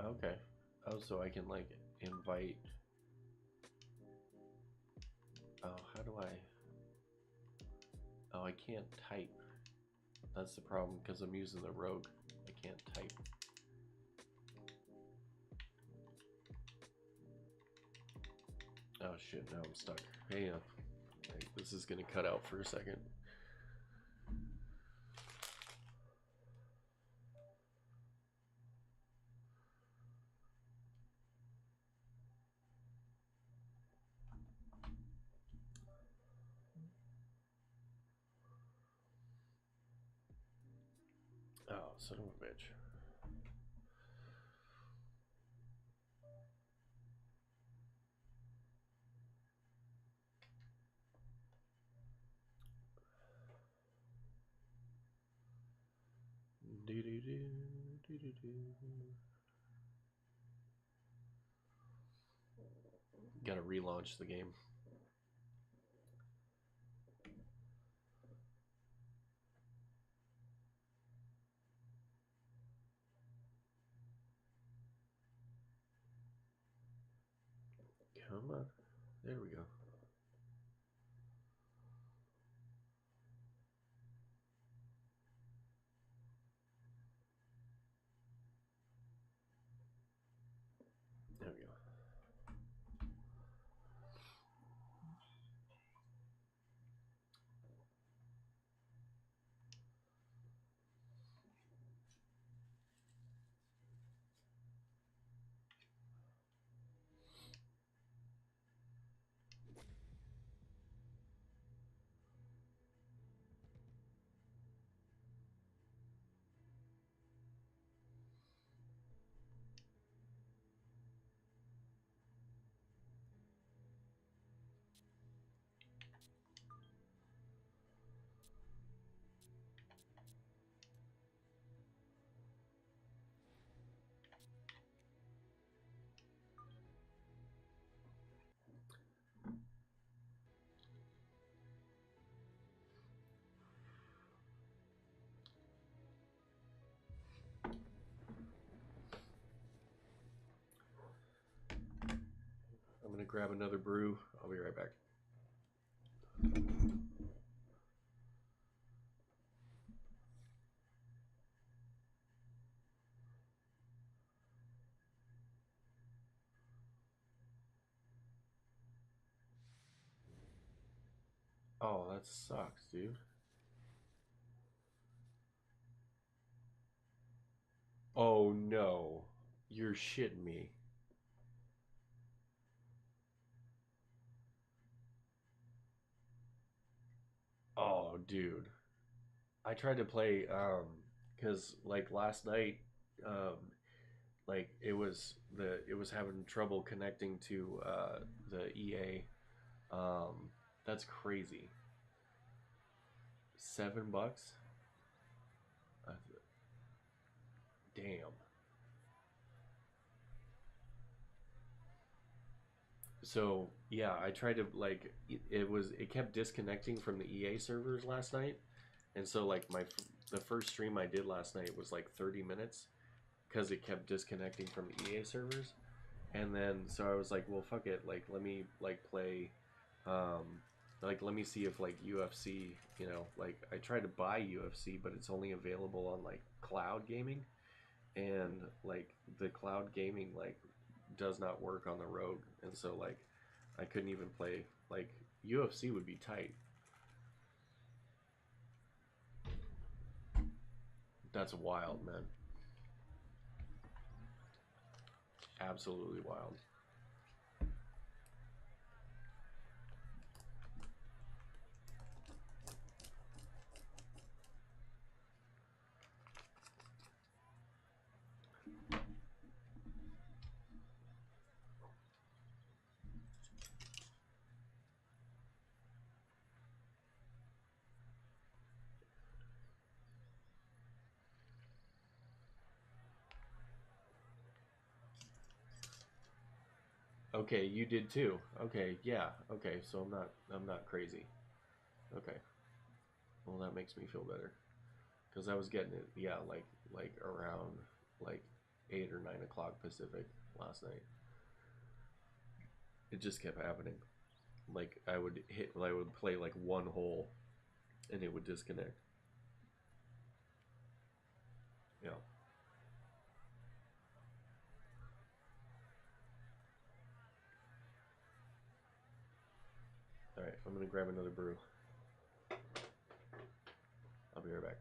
Okay. Oh, so I can like invite. Oh, how do I? Oh, I can't type. That's the problem because I'm using the Rogue. I can't type. Oh shit, now I'm stuck. Hang on. This is gonna cut out for a second. Oh, son of a bitch. Do do do do do do. Gotta relaunch the game. Come on. There we go. There we go. grab another brew. I'll be right back. Oh, that sucks, dude. Oh no. You're shitting me. Oh, dude. I tried to play cuz like last night um like it was having trouble connecting to the EA. That's crazy. $7? Uh, Damn. So yeah, I tried to like it kept disconnecting from the EA servers last night, and so like the first stream I did last night was like 30 minutes because it kept disconnecting from the EA servers, and then so I was like, well, fuck it, like let me like play, um, like let me see if like UFC, like I tried to buy UFC, but it's only available on like cloud gaming, and like the cloud gaming like does not work on the Rogue, and so like I couldn't even play. Like UFC would be tight. That's wild, man. Absolutely wild. Okay, you did too. Okay, yeah. Okay, so I'm not crazy. Okay. Well, that makes me feel better because I was getting it. Yeah, like around like 8 or 9 o'clock Pacific last night. It just kept happening. Like I would play like one hole, and it would disconnect. Yeah. All right, I'm gonna grab another brew. I'll be right back.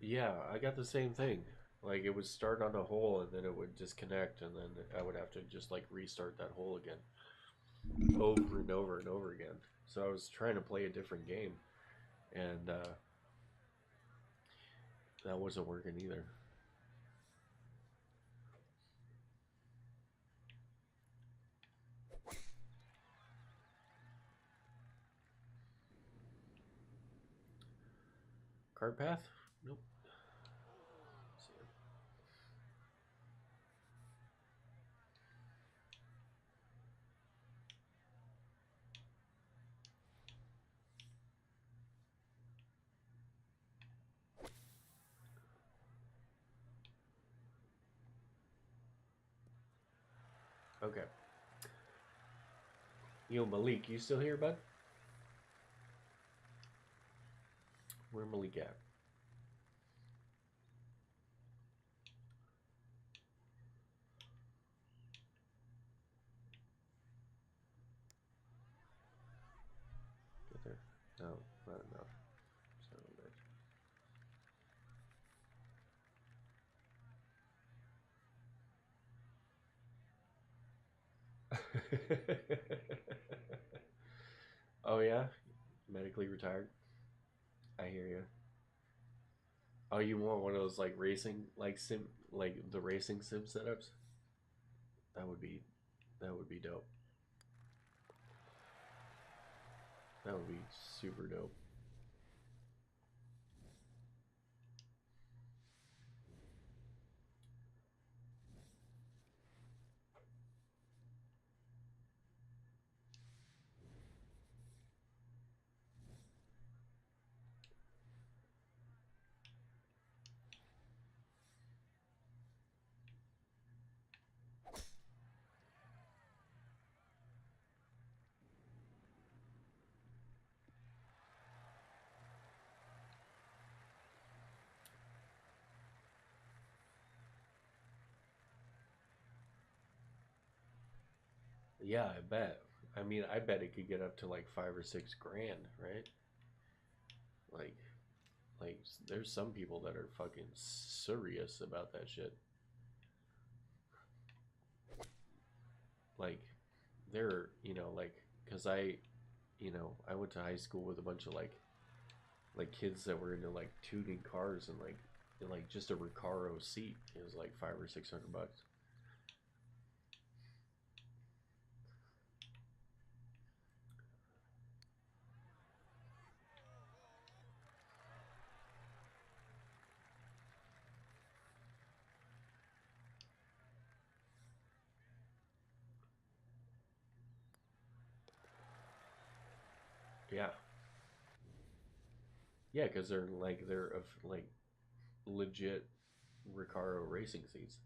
Yeah, I got the same thing. Like it would start on a hole and then it would disconnect and then I would have to just like restart that hole again over and over and over again. So I was trying to play a different game and that wasn't working either. Card path? Nope. Okay. Yo, Malik, you still here, bud? Where Malik at? Get there. No, not enough. Son of a bitch. Oh yeah, medically retired. I hear you. Oh, you want one of those like racing, like sim, like the racing sim setups? That would be, that would be dope. That would be super dope. Yeah, I bet. I mean, I bet it could get up to like 5 or 6 grand, right? Like, there's some people that are fucking serious about that shit. Like, they're, like, cause I went to high school with a bunch of like kids that were into like tuning cars and like just a Recaro seat is like 5 or 600 bucks. Yeah, yeah, because they're of like legit Recaro racing seats.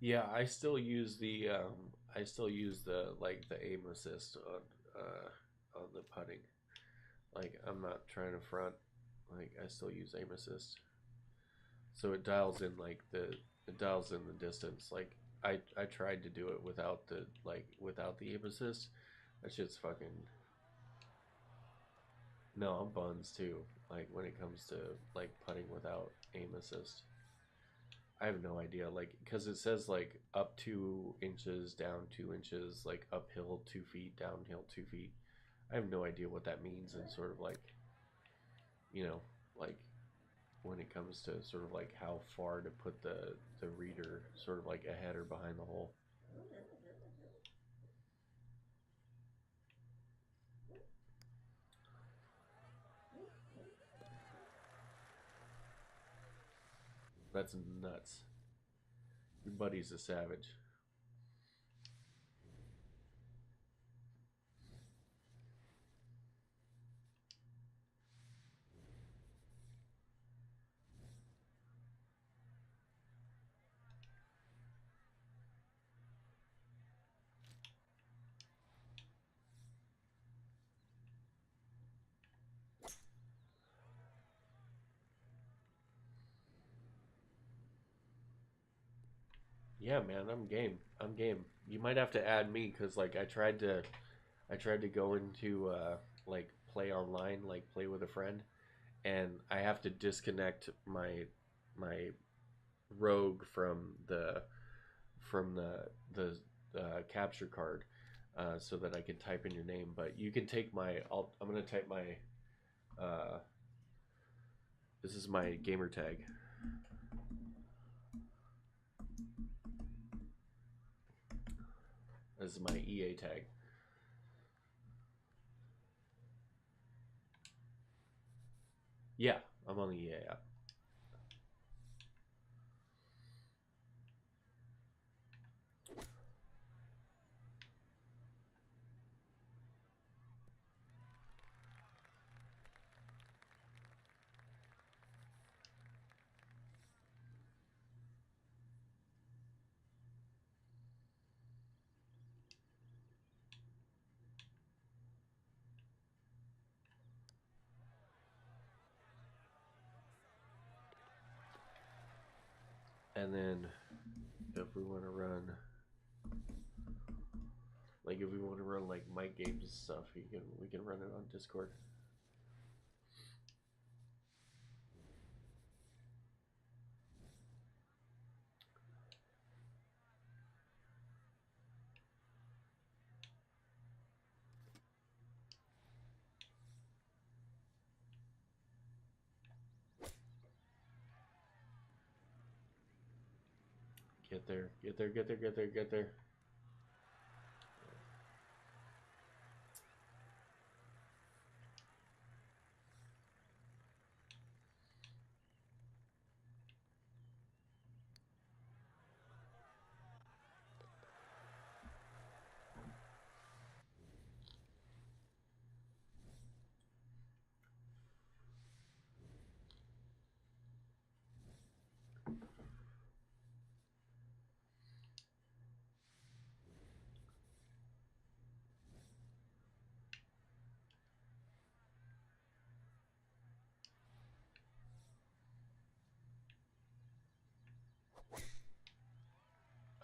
Yeah, I still use the like the aim assist on the putting. Like I'm not trying to front. Like I still use aim assist. So it dials in the distance. Like I tried to do it without the aim assist. That shit's fucking no, I'm buns too. Like when it comes to like putting without aim assist. I have no idea, like, because it says like up 2 inches, down 2 inches, like uphill 2 feet, downhill 2 feet. I have no idea what that means, and sort of like, you know, like when it comes to sort of like how far to put the reader sort of like ahead or behind the hole. That's nuts. Your buddy's a savage. Yeah, man, I'm game. I'm game. You might have to add me because like I tried to go into like play online, like play with a friend, and I have to disconnect my rogue from the capture card so that I can type in your name. But you can take my. I'm gonna type my. Uh, this is my gamer tag. This is my EA tag. Yeah, I'm on the EA app. And then if we want to run, like if we want to run like mic games and stuff, we can run it on Discord. Get there, get there, get there, get there, get there.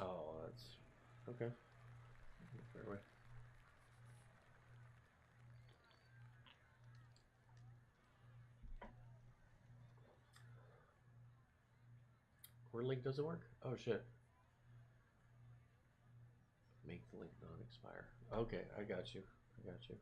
Oh, that's okay. Fairway. Where link doesn't work? Oh shit. Make the link non-expire. Okay, I got you. I got you.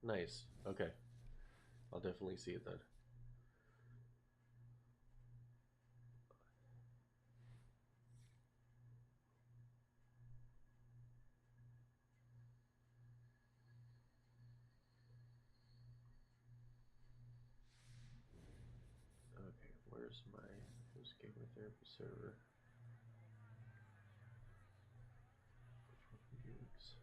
Nice. Okay. I'll definitely see it then. Okay, where's my who's gamer therapy server? Which one use?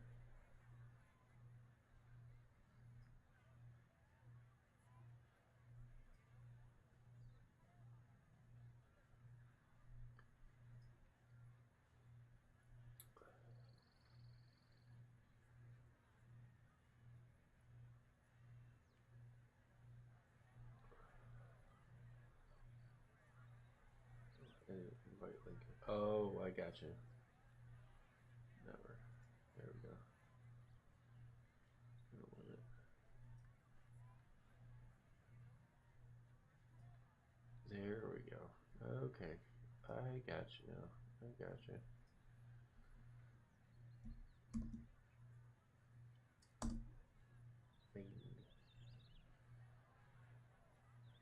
Invite link. Oh, I got you. Never. There we go. I don't want it. There we go. Okay. I got you now. I got you. Bing.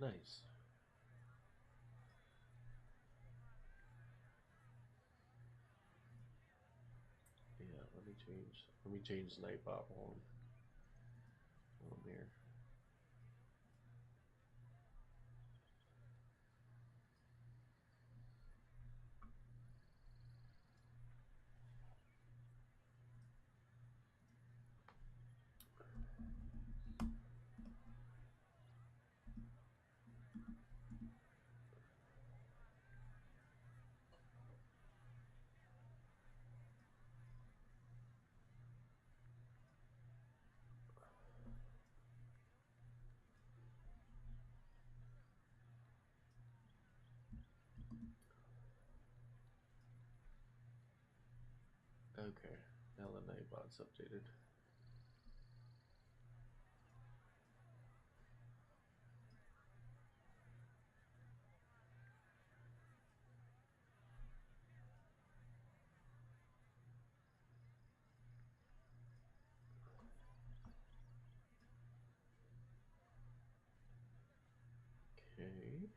Nice. Yeah, let me change. Let me change Nightbot one. Here. Okay. Now the Nightbot's updated. Okay.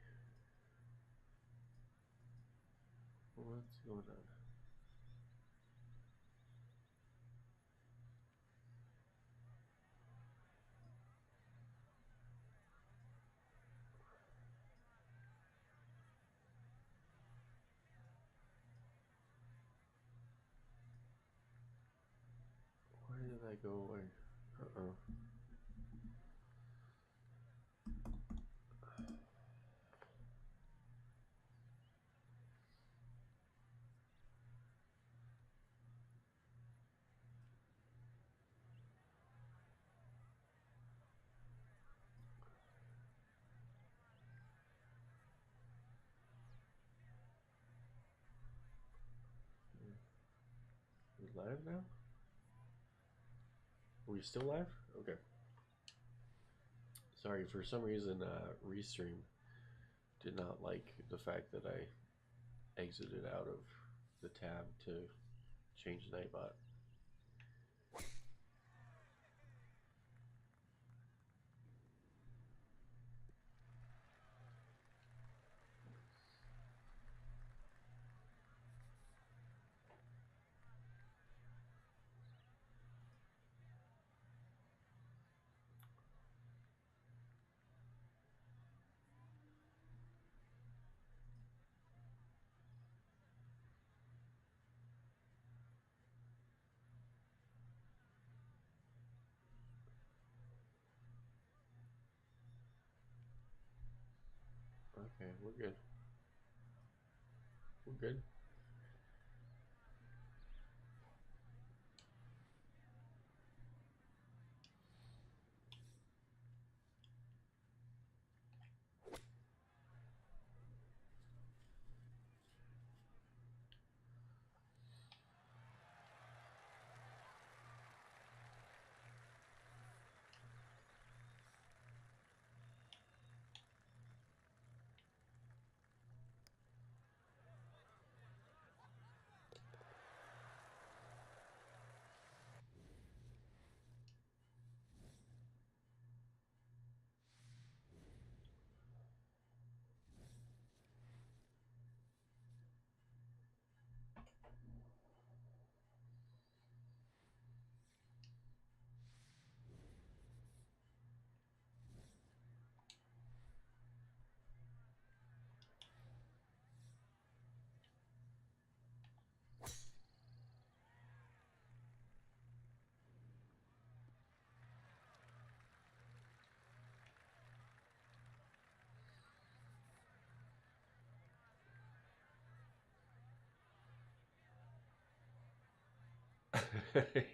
What's going on? Why did I go away? Uh-oh. We live now? Are we still live? Okay. Sorry, for some reason, Restream did not like the fact that I exited out of the tab to change Nightbot. Okay, we're good. We're good.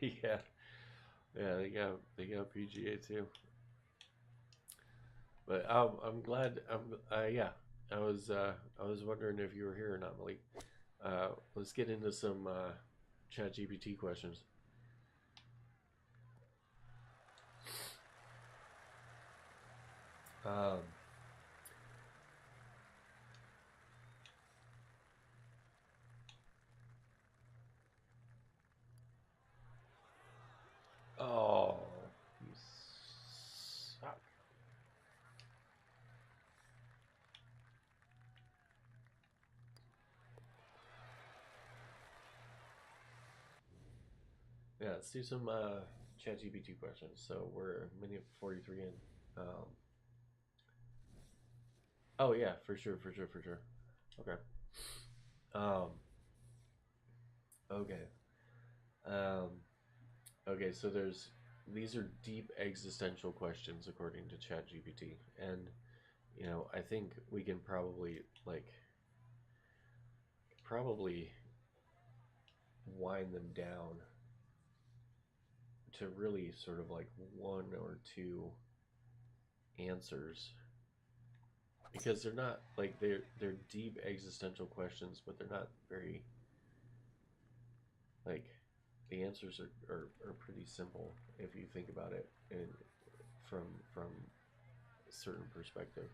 Yeah, yeah, they got PGA too. But I'm glad. Yeah, I was wondering if you were here or not, Malik. Let's get into some Chat GPT questions. Um, oh, you suck. Yeah, let's do some Chat GPT questions. So we're a minute 43 in. Um, oh yeah, for sure, for sure, for sure. Okay. Um, okay. Um, okay. So there's these are deep existential questions according to ChatGPT, and I think we can probably wind them down to really sort of like one or two answers because they're not like they're deep existential questions, but they're not very like the answers are pretty simple if you think about it and from a certain perspective.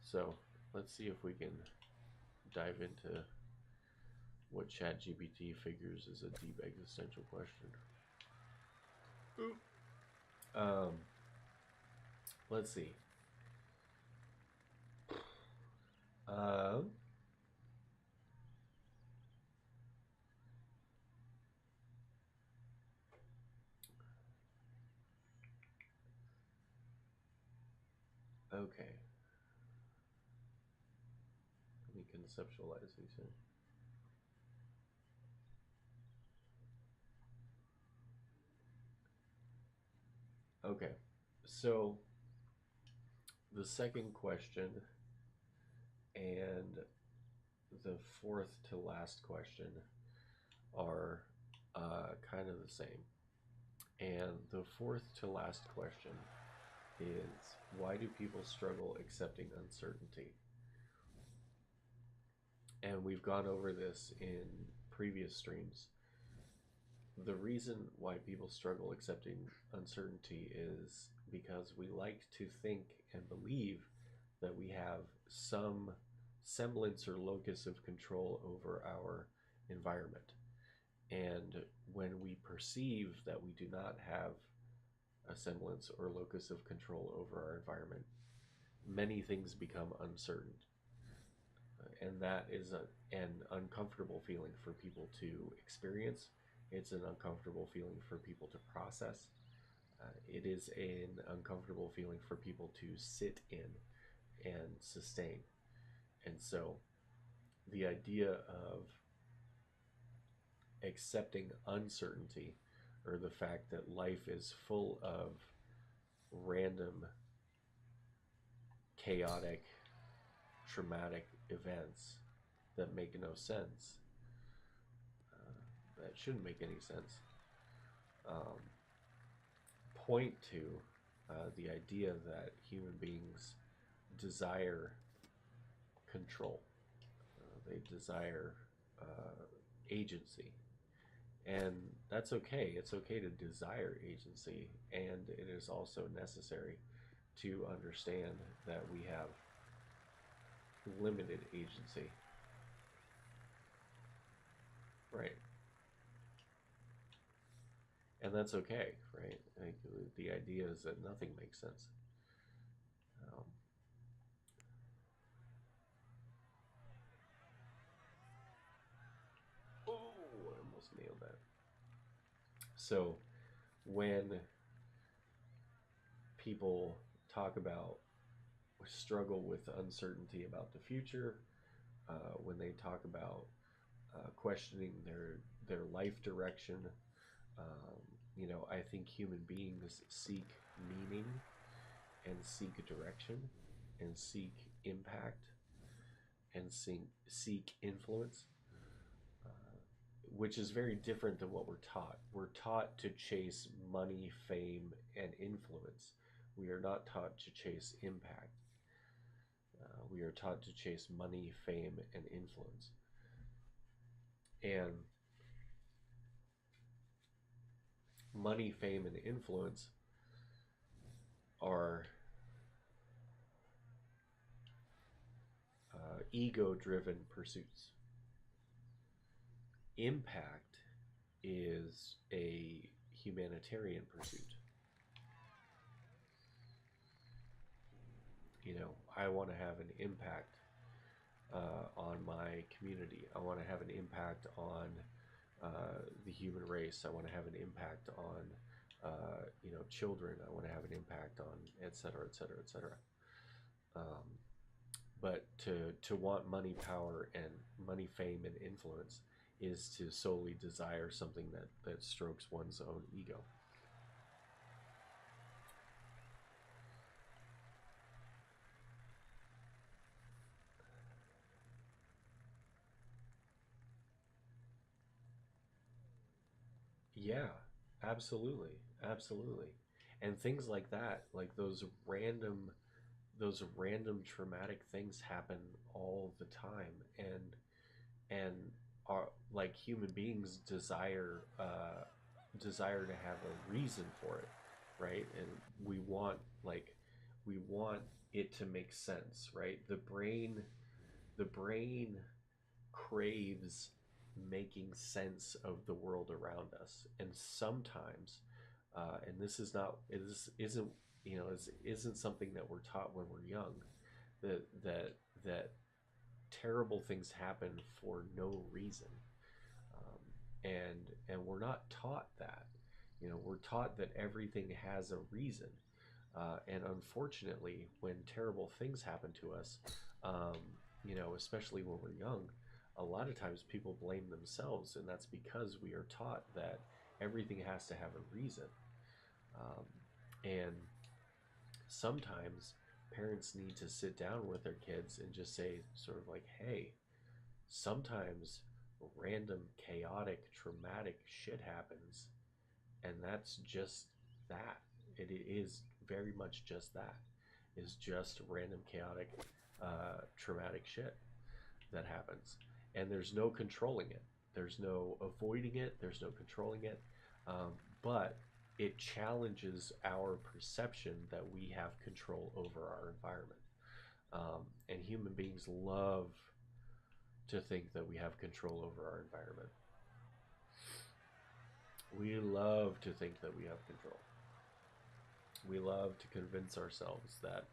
So let's see if we can dive into what ChatGPT figures is a deep existential question. Um, let's see. Um, okay. Let me conceptualize these here. Okay. So the second question and the fourth to last question are kind of the same. And the fourth to last question is why do people struggle accepting uncertainty? And we've gone over this in previous streams. The reason why people struggle accepting uncertainty is because we like to think and believe that we have some semblance or locus of control over our environment. And when we perceive that we do not have a semblance or locus of control over our environment, many things become uncertain. And that is an uncomfortable feeling for people to experience. It's an uncomfortable feeling for people to process. It is an uncomfortable feeling for people to sit in and sustain. And so the idea of accepting uncertainty or the fact that life is full of random, chaotic, traumatic events that make no sense, that shouldn't make any sense, um, point to the idea that human beings desire control. They desire agency. And that's okay. It's okay to desire agency. And it is also necessary to understand that we have limited agency. Right. And that's okay, right? Like, the idea is that nothing makes sense. Um, oh, I almost nailed that. So when people talk about struggle with uncertainty about the future, when they talk about questioning their life direction, um, I think human beings seek meaning and seek direction and seek impact and seek influence. which is very different than what we're taught. We're taught to chase money, fame, and influence. We are not taught to chase impact. We are taught to chase money, fame, and influence. And money, fame, and influence are ego driven pursuits. Impact is a humanitarian pursuit. You know, I want to have an impact on my community. I want to have an impact on the human race. I want to have an impact on children. I want to have an impact on et cetera, et cetera, et cetera. But to want money, power, and money, fame, and influence is to solely desire something that strokes one's own ego. Yeah, absolutely, absolutely. And things like that, like those random traumatic things happen all the time, and are like human beings desire to have a reason for it, right? And we want like we want it to make sense, right? The brain craves making sense of the world around us, and sometimes, and this is not this isn't this isn't something that we're taught when we're young, that terrible things happen for no reason, and we're not taught that. We're taught that everything has a reason, and unfortunately, when terrible things happen to us, especially when we're young, a lot of times people blame themselves, and that's because we are taught that everything has to have a reason. And sometimes parents need to sit down with their kids and just say, sort of like, hey, sometimes random, chaotic, traumatic shit happens, and that's just that. It is very much just that. Is just random, chaotic, traumatic shit that happens, and there's no controlling it. There's no avoiding it. There's no controlling it. But it challenges our perception that we have control over our environment. And human beings love to think that we have control over our environment. We love to think that we have control. We love to convince ourselves that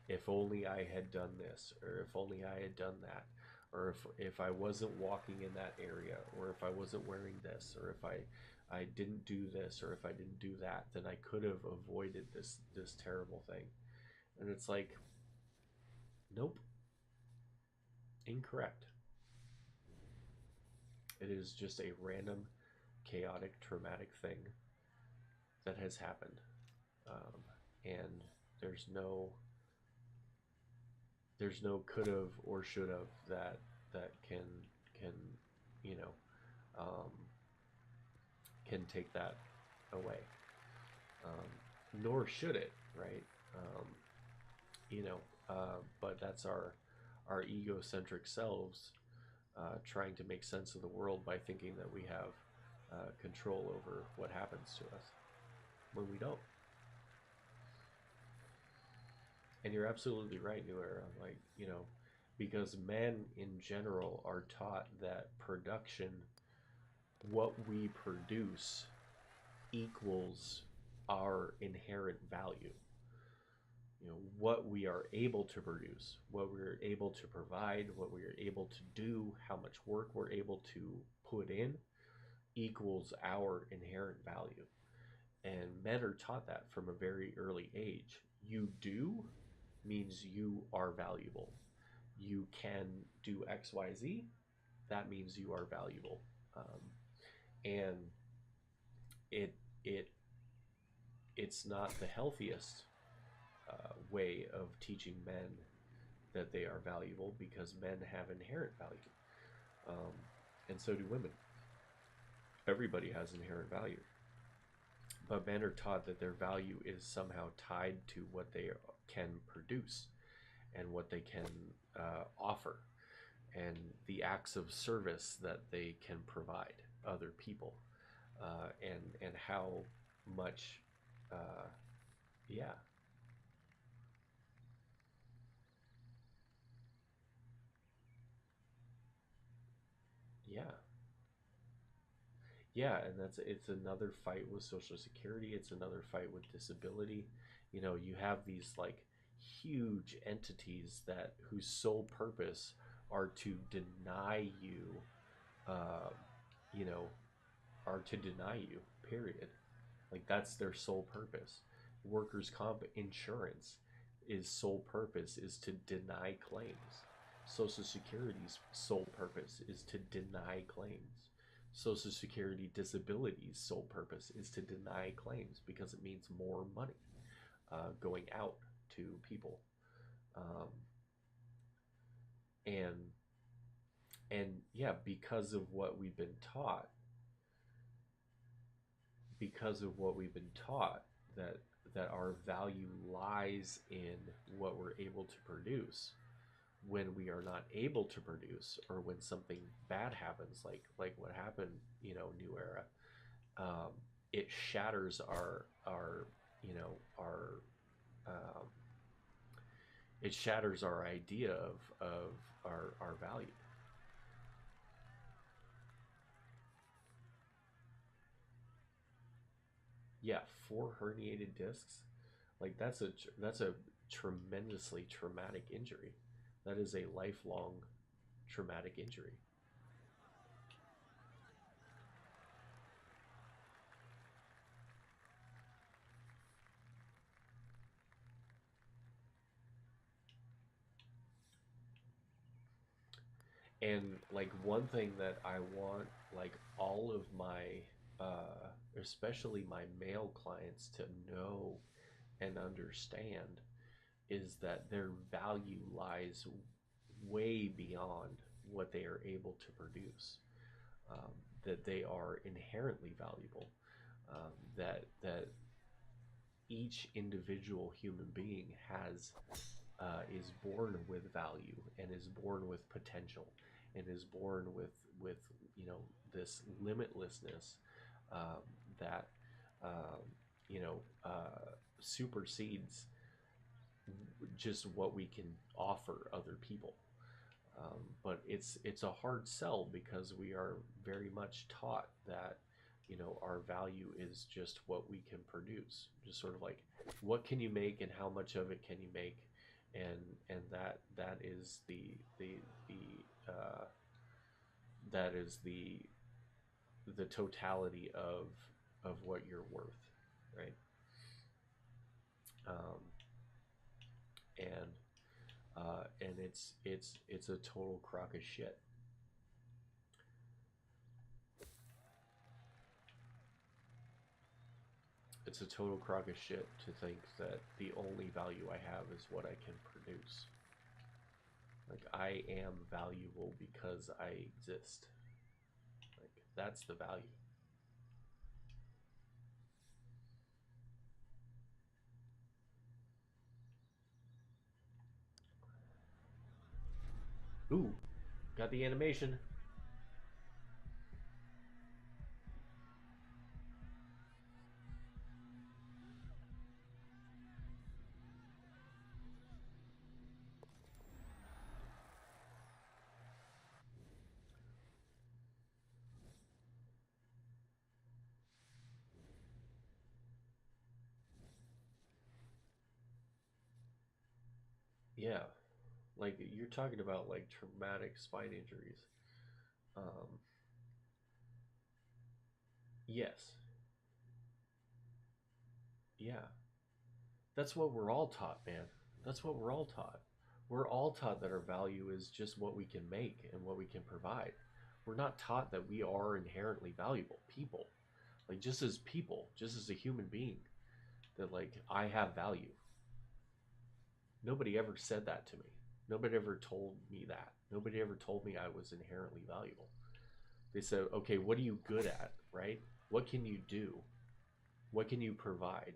if only I had done this, or if only I had done that, or if I wasn't walking in that area, or if I wasn't wearing this, or if I didn't do this, or if I didn't do that, then I could have avoided this terrible thing. And it's like, nope, incorrect. It is just a random, chaotic, traumatic thing that has happened, and there's no could have or should have that can you know um, can take that away, nor should it, right? um, you know but that's our egocentric selves trying to make sense of the world by thinking that we have control over what happens to us when we don't. And you're absolutely right, New Era. Like, because men in general are taught that production, what we produce, equals our inherent value. What we are able to produce, what we're able to provide, what we're able to do, how much work we're able to put in, equals our inherent value. And men are taught that from a very early age. You do means you are valuable. You can do XYZ, that means you are valuable. And it it it's not the healthiest way of teaching men that they are valuable, because men have inherent value, and so do women. Everybody has inherent value, but men are taught that their value is somehow tied to what they can produce and what they can offer, and the acts of service that they can provide other people, and how much, uh, yeah, yeah, yeah, and it's another fight with Social Security. It's another fight with disability. You know, you have these like huge entities that whose sole purpose are to deny you, uh, you know, are to deny you. Period. Like that's their sole purpose. Workers' comp insurance is sole purpose is to deny claims. Social Security's sole purpose is to deny claims. Social Security disability's sole purpose is to deny claims because it means more money going out to people. Um, and yeah, because of what we've been taught that our value lies in what we're able to produce. When we are not able to produce, or when something bad happens, like what happened, New Era, um, it shatters our you know um, it shatters our idea of our value. Yeah, four herniated discs. Like that's a tremendously traumatic injury. That is a lifelong traumatic injury. And like one thing that I want like all of my especially my male clients to know and understand is that their value lies way beyond what they are able to produce. Um, that they are inherently valuable. That each individual human being has is born with value and is born with potential and is born with this limitlessness, um, that um, supersedes just what we can offer other people. But it's a hard sell because we are very much taught that our value is just what we can produce, just sort of like what can you make and how much of it can you make, and that is the that is the totality of what you're worth, right? Um, and and it's a total crock of shit. It's a total crock of shit to think that the only value I have is what I can produce. Like, I am valuable because I exist. Like, that's the value. Ooh, got the animation. Yeah, like, you're talking about, like, traumatic spine injuries. Um, yes. Yeah. That's what we're all taught, man. That's what we're all taught. We're all taught that our value is just what we can make and what we can provide. We're not taught that we are inherently valuable people. Like, just as people, just as a human being, that like I have value. Nobody ever said that to me. Nobody ever told me that. Nobody ever told me I was inherently valuable. They said, okay, what are you good at, right? What can you do? What can you provide?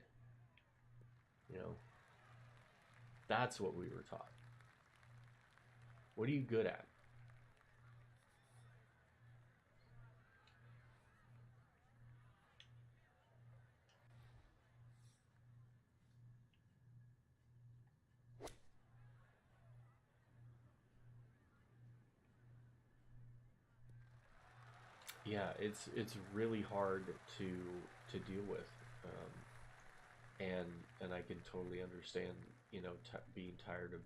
You know, that's what we were taught. What are you good at? Yeah, it's really hard to deal with, and and I can totally understand, being tired of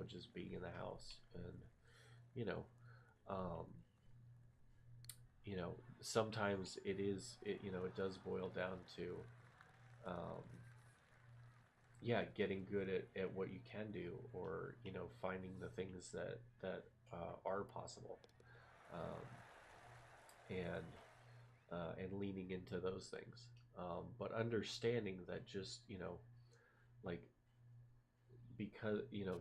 just being in the house, and you know, um, sometimes it does boil down to, um, yeah, getting good at what you can do, or finding the things that are possible, um, and and leaning into those things, but understanding that just like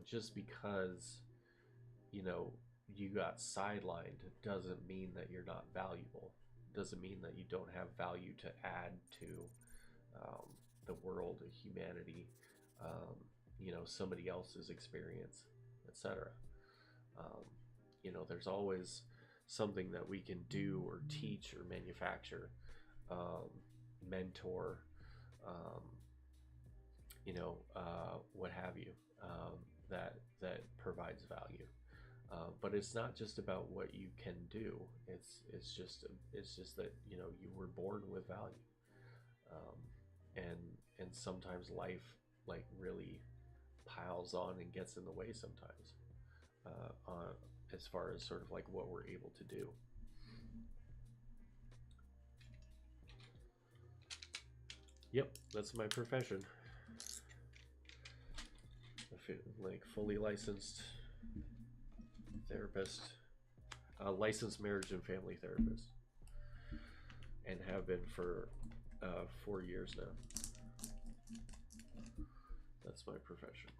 just because you know you got sidelined doesn't mean that you're not valuable, doesn't mean that you don't have value to add to, um, the world, humanity, somebody else's experience, etc. um, there's always something that we can do or teach or manufacture, um, mentor, um, what have you, that provides value. But it's not just about what you can do. It's just that you were born with value, um, and and sometimes life like really piles on and gets in the way sometimes, as far as sort of like what we're able to do. Yep, that's my profession. Like fully licensed therapist, licensed marriage and family therapist, and have been for 4 years now. That's my profession.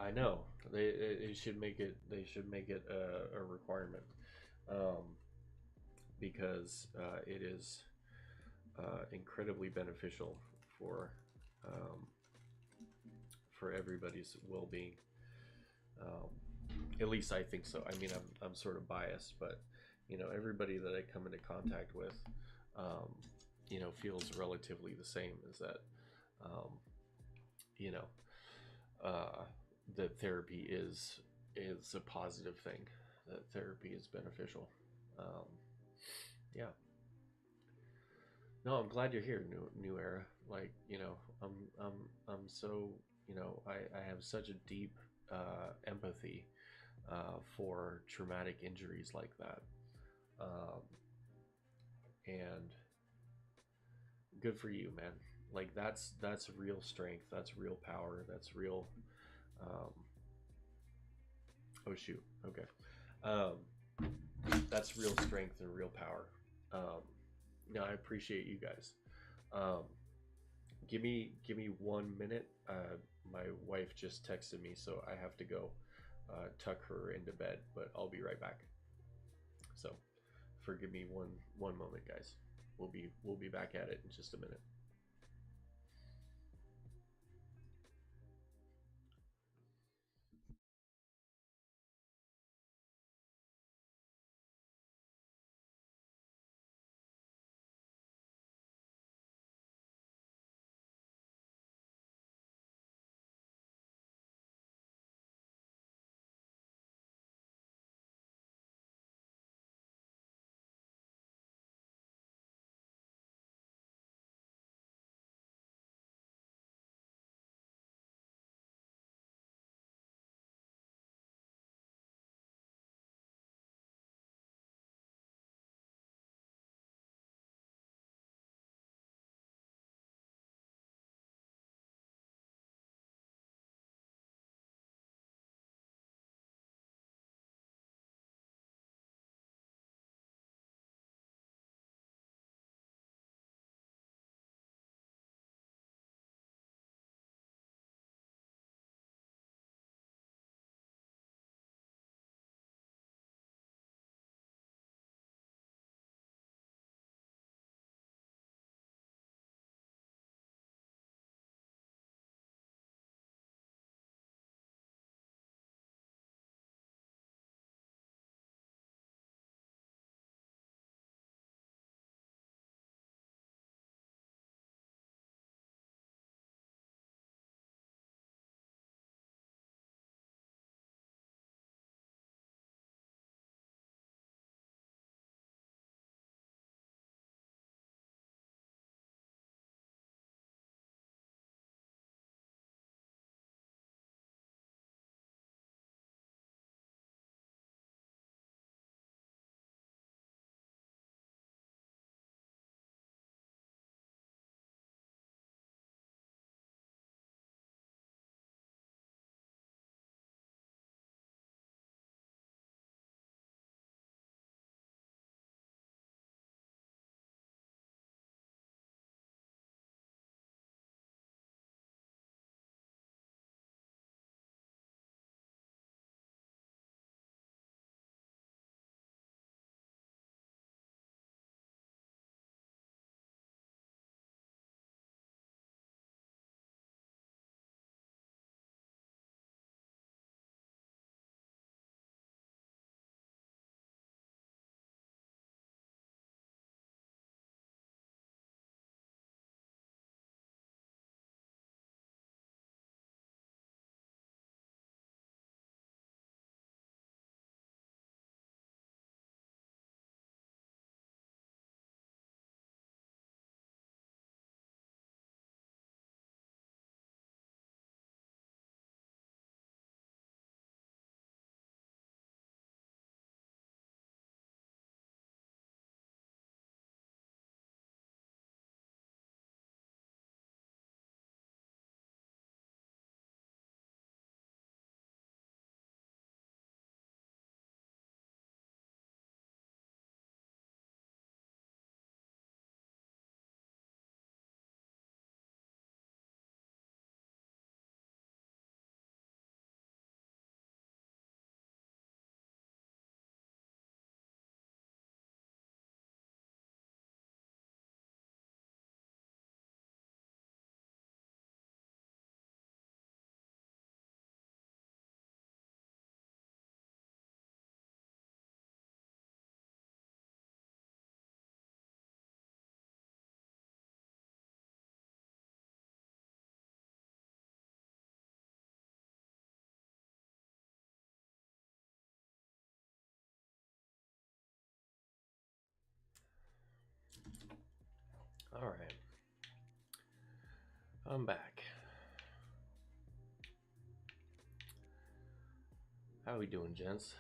I know they should make it. They should make it a requirement, um, because it is incredibly beneficial for, um, for everybody's well-being. Um, at least I think so. I mean, I'm sort of biased, but everybody that I come into contact with, um, feels relatively the same. Is that, um, you know, uh, that therapy is a positive thing. That therapy is beneficial. Um, yeah. No, I'm glad you're here, new era. Like I'm so I have such a deep empathy for traumatic injuries like that, um, and good for you, man. Like that's real strength. That's real power. That's real. Um, oh shoot. Okay. Um, that's real strength and real power. Um, no, I appreciate you guys. Um, give me 1 minute. My wife just texted me, so I have to go tuck her into bed. But I'll be right back. So, forgive me one moment, guys. We'll be back at it in just a minute. All right, I'm back. How we doing, gents?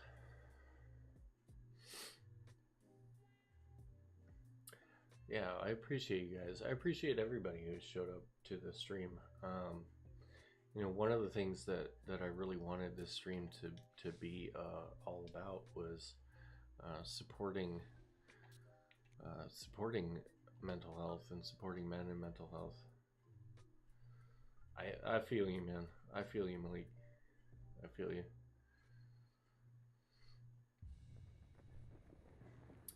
Yeah, I appreciate you guys. I appreciate everybody who showed up to the stream. One of the things that I really wanted this stream to be all about was supporting supporting mental health and supporting men in mental health. I feel you, man. I feel you, Malik. I feel you.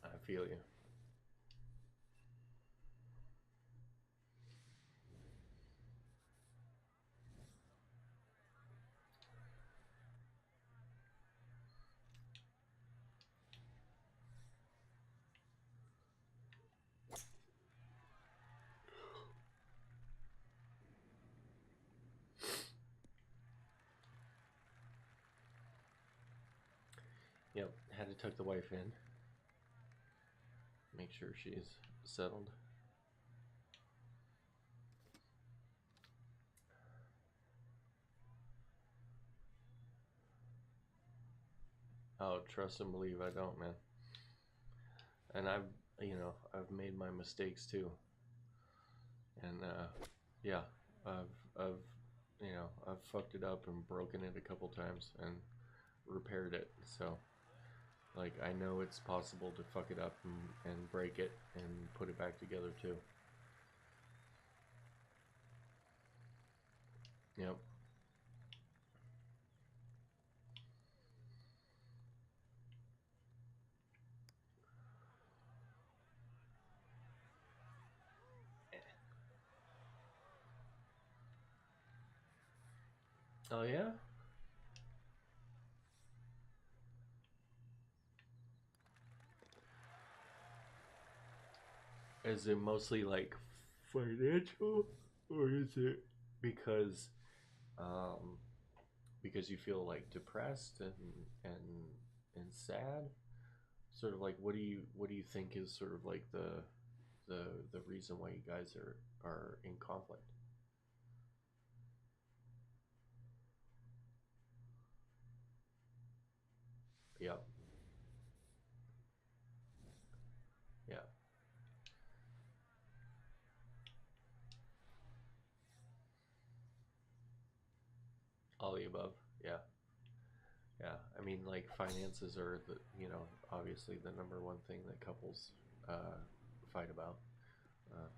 I feel you. Yep, had to tuck the wife in. Make sure she's settled. Oh, trust and believe I don't, man. And I've made my mistakes too. And yeah, I've I've fucked it up and broken it a couple times and repaired it. So like I know it's possible to fuck it up and break it and put it back together too. Yep. Oh yeah? Is it mostly like financial, or is it because um because you feel like depressed and and sad? Sort of like what do you think is sort of like the reason why you guys are in conflict? Yeah, yeah, all the above. Yeah, yeah. I mean, like finances are obviously the number one thing that couples uh, fight about. Uh,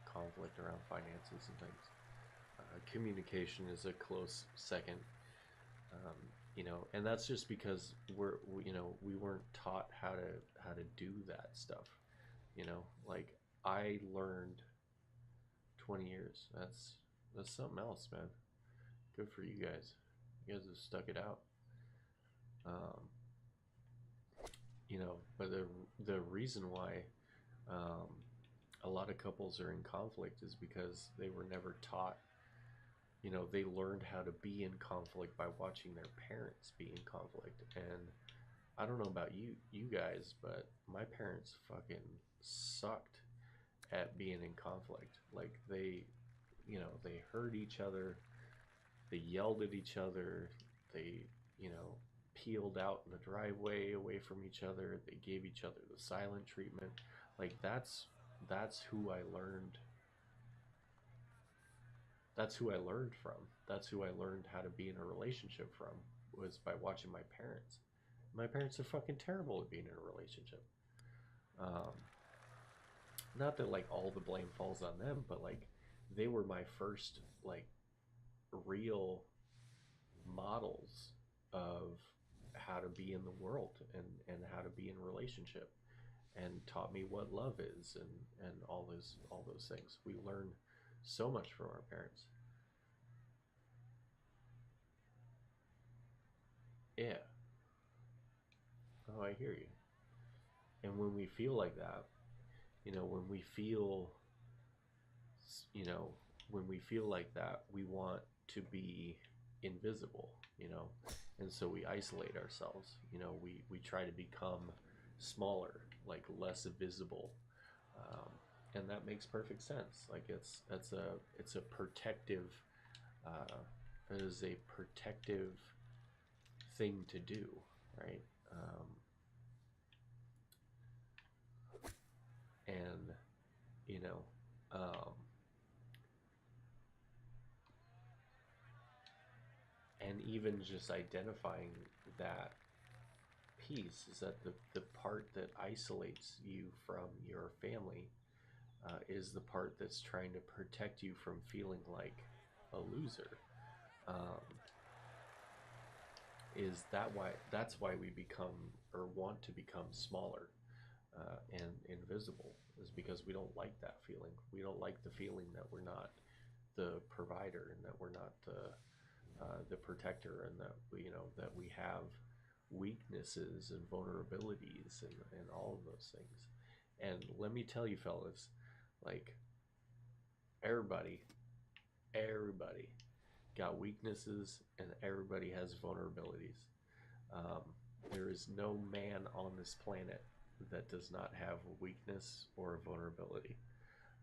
conflict around finances and things. Communication is a close second. Um, and that's just because we weren't taught how to do that stuff. Like I learned 20 years. That's something else, man. Good for you guys. You guys have stuck it out. Um, but the reason why um, a lot of couples are in conflict is because they were never taught. They learned how to be in conflict by watching their parents be in conflict. And I don't know about you guys, but my parents fucking sucked at being in conflict. Like they hurt each other, they yelled at each other, they, peeled out in the driveway away from each other, they gave each other the silent treatment. Like that's who I learned that's who I learned from. That's who I learned how to be in a relationship from, was by watching my parents. My parents are fucking terrible at being in a relationship. Um, Not that like all the blame falls on them, but like they were my first like real models of how to be in the world and how to be in a relationship, and taught me what love is and all those things. We learn so much from our parents. Yeah. Oh, I hear you. And when we feel like that, when we feel you know, when we feel like that, we want to be invisible, and so we isolate ourselves. We try to become smaller, like less visible, um, and that makes perfect sense. Like it's a protective, uh, it is a protective thing to do, right? Um, and you know, um, and even just identifying that piece is that the part that isolates you from your family is the part that's trying to protect you from feeling like a loser. Um, is that why that's why we become or want to become smaller and invisible is because we don't like that feeling. We don't like the feeling that we're not the provider and that we're not the protector and that that we have weaknesses and vulnerabilities and all of those things. And let me tell you, fellas, like everybody, everybody got weaknesses and everybody has vulnerabilities. Um, there is no man on this planet that does not have a weakness or a vulnerability.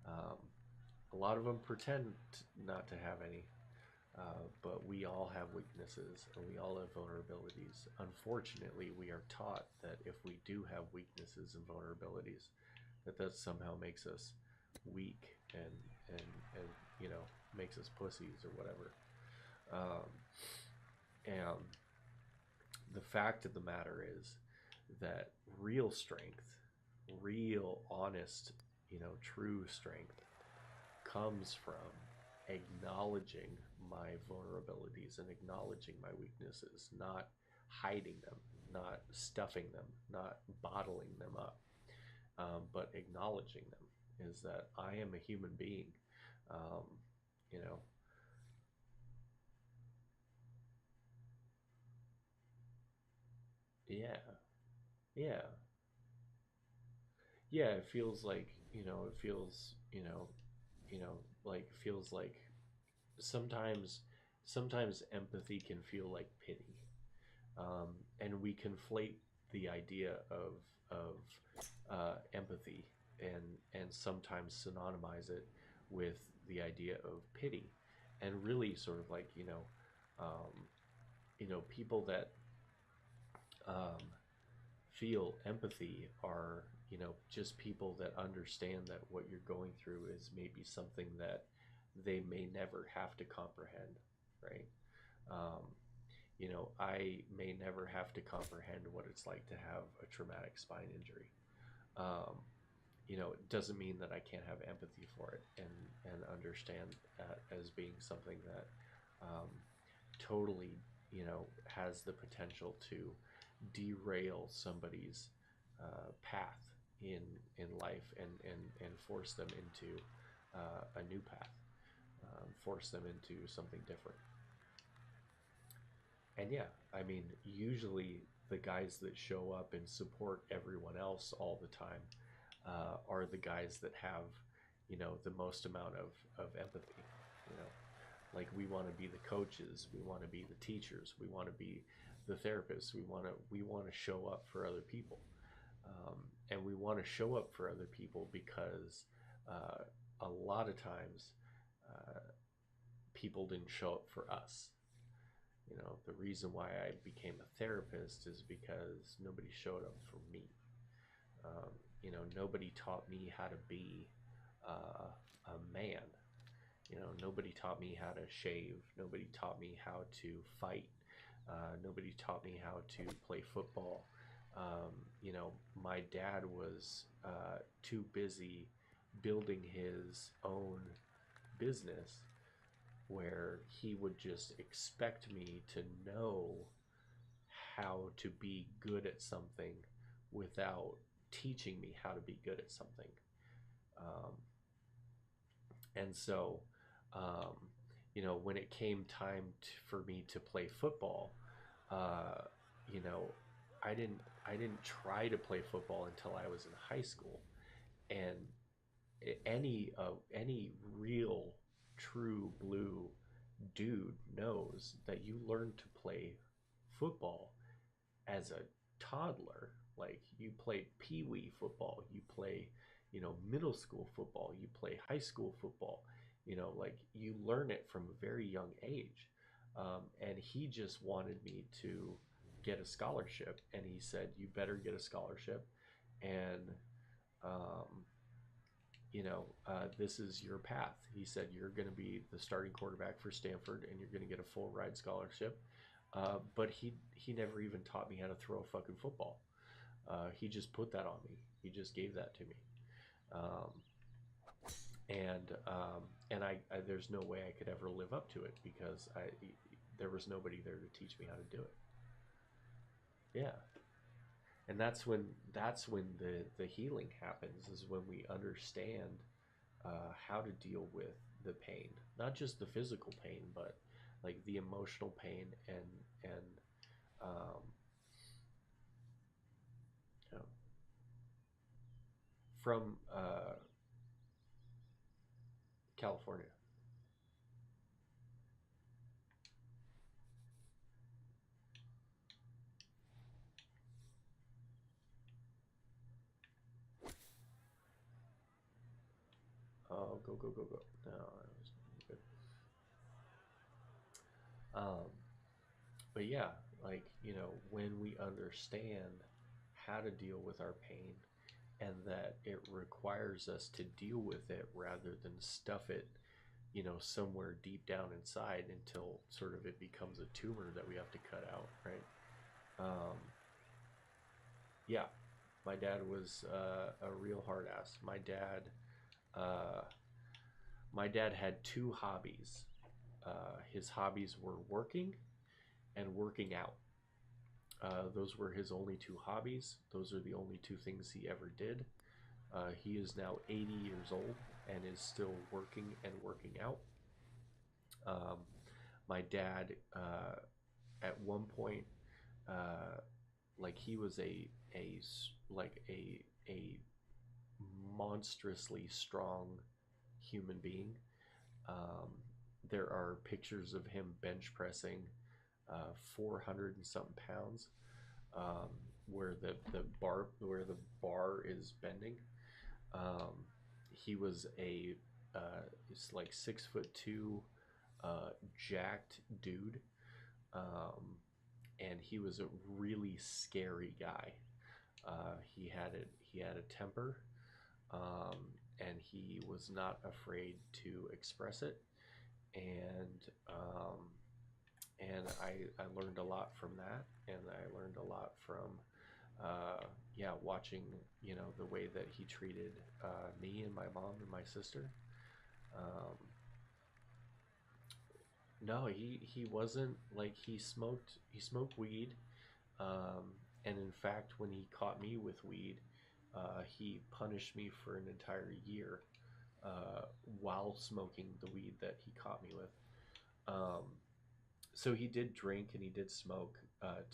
Um, a lot of them pretend not to have any, but we all have weaknesses and we all have vulnerabilities. Unfortunately, we are taught that if we do have weaknesses and vulnerabilities, that somehow makes us weak and makes us pussies or whatever. Um, and the fact of the matter is that real strength, real honest, true strength comes from acknowledging my vulnerabilities and acknowledging my weaknesses, not hiding them, not stuffing them, not bottling them up, but acknowledging them is that I am a human being. Um, you know, yeah, yeah, yeah. It feels like it feels like feels like sometimes sometimes empathy can feel like pity, and we conflate the idea of empathy and sometimes synonymize it with the idea of pity, and really sort of like um, people that um, feel empathy are just people that understand that what you're going through is maybe something that they may never have to comprehend, right? um, I may never have to comprehend what it's like to have a traumatic spine injury. um, it doesn't mean that I can't have empathy for it and understand that as being something that um, totally has the potential to derail somebody's path in life and force them into a new path, force them into something different. And yeah, I mean, usually the guys that show up and support everyone else all the time are the guys that have the most amount of empathy. you know like we want to be the coaches, we want to be the teachers, we want to be the therapists, we want to show up for other people, um, and we want to show up for other people because uh, a lot of times uh, people didn't show up for us. The reason why I became a therapist is because nobody showed up for me. Nobody taught me how to be a man. Nobody taught me how to shave. Nobody taught me how to fight. Nobody taught me how to play football. My dad was too busy building his own business where he would just expect me to know how to be good at something without teaching me how to be good at something. Um, and so, um, when it came time for me to play football, uh, you know, I didn't try to play football until I was in high school, and any real true blue dude knows that you learn to play football as a toddler. Like you play pee wee football, you play middle school football, you play high school football, like you learn it from a very young age. And he just wanted me to get a scholarship, and he said, "You better get a scholarship, and um, this is your path." He said, "You're going to be the starting quarterback for Stanford, and you're going to get a full ride scholarship." But he never even taught me how to throw a fucking football. He just put that on me. He just gave that to me. Um, and there's no way I could ever live up to it because there was nobody there to teach me how to do it. Yeah, and that's when the healing happens, is when we understand how to deal with the pain, not just the physical pain, but like the emotional pain, and um, you know, from California. Oh, go go go go! No, I was good. Um, but yeah, like when we understand how to deal with our pain, and that it requires us to deal with it rather than stuff it, somewhere deep down inside until sort of it becomes a tumor that we have to cut out, right? Um, yeah, my dad was a real hard ass. Uh, my dad had two hobbies. His hobbies were working and working out. Those were his only two hobbies. Those are the only two things he ever did. He is now 80 years old and is still working and working out. Um, my dad, at one point, uh, like he was a monstrously strong human being. Um, there are pictures of him bench pressing 400 and something pounds, um, where the bar is bending. Um, he was it's like 6'2", jacked dude, um, and he was a really scary guy. He had a temper, um, and he was not afraid to express it, and I learned a lot from that, and I learned a lot from yeah, watching the way that he treated me and my mom and my sister. Um, no, he wasn't like he smoked weed, um, and in fact, when he caught me with weed, he punished me for an entire year uh, while smoking the weed that he caught me with. Um, so he did drink and he did smoke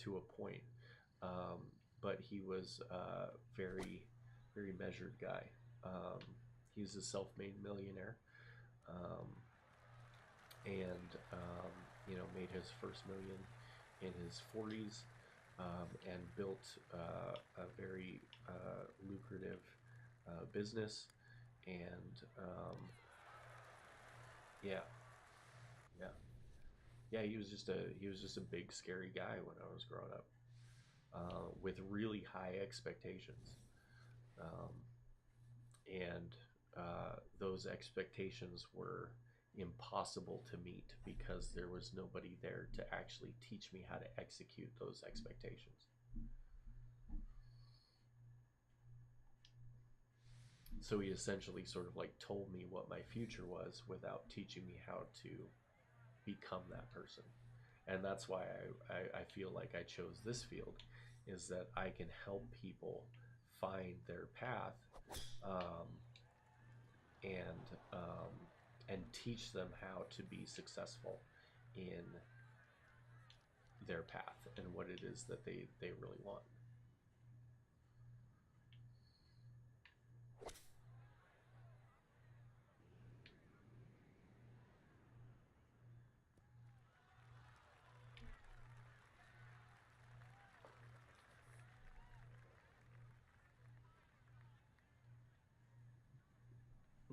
to a point, um, but he was a very, very measured guy. Um, he's a self-made millionaire, um, and made his first million in his 40s, and built a very lucrative business. And yeah, yeah, yeah. He was just a big scary guy when I was growing up, with really high expectations, um, and those expectations were impossible to meet because there was nobody there to actually teach me how to execute those expectations. So he essentially sort of like told me what my future was without teaching me how to become that person. And that's why I feel like I chose this field, is that I can help people find their path, um, and and teach them how to be successful in their path and what it is that they really want.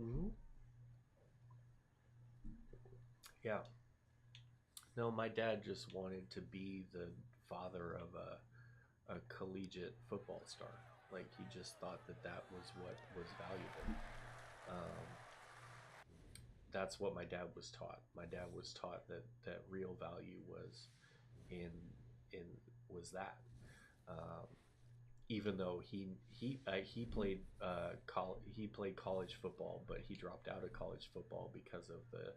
Hmm. Yeah. No, my dad just wanted to be the father of a collegiate football star. Like he just thought that that was what was valuable. Um, that's what my dad was taught. My dad was taught that real value was in in was that. Um, Even though he played college football, but he dropped out of college football because of the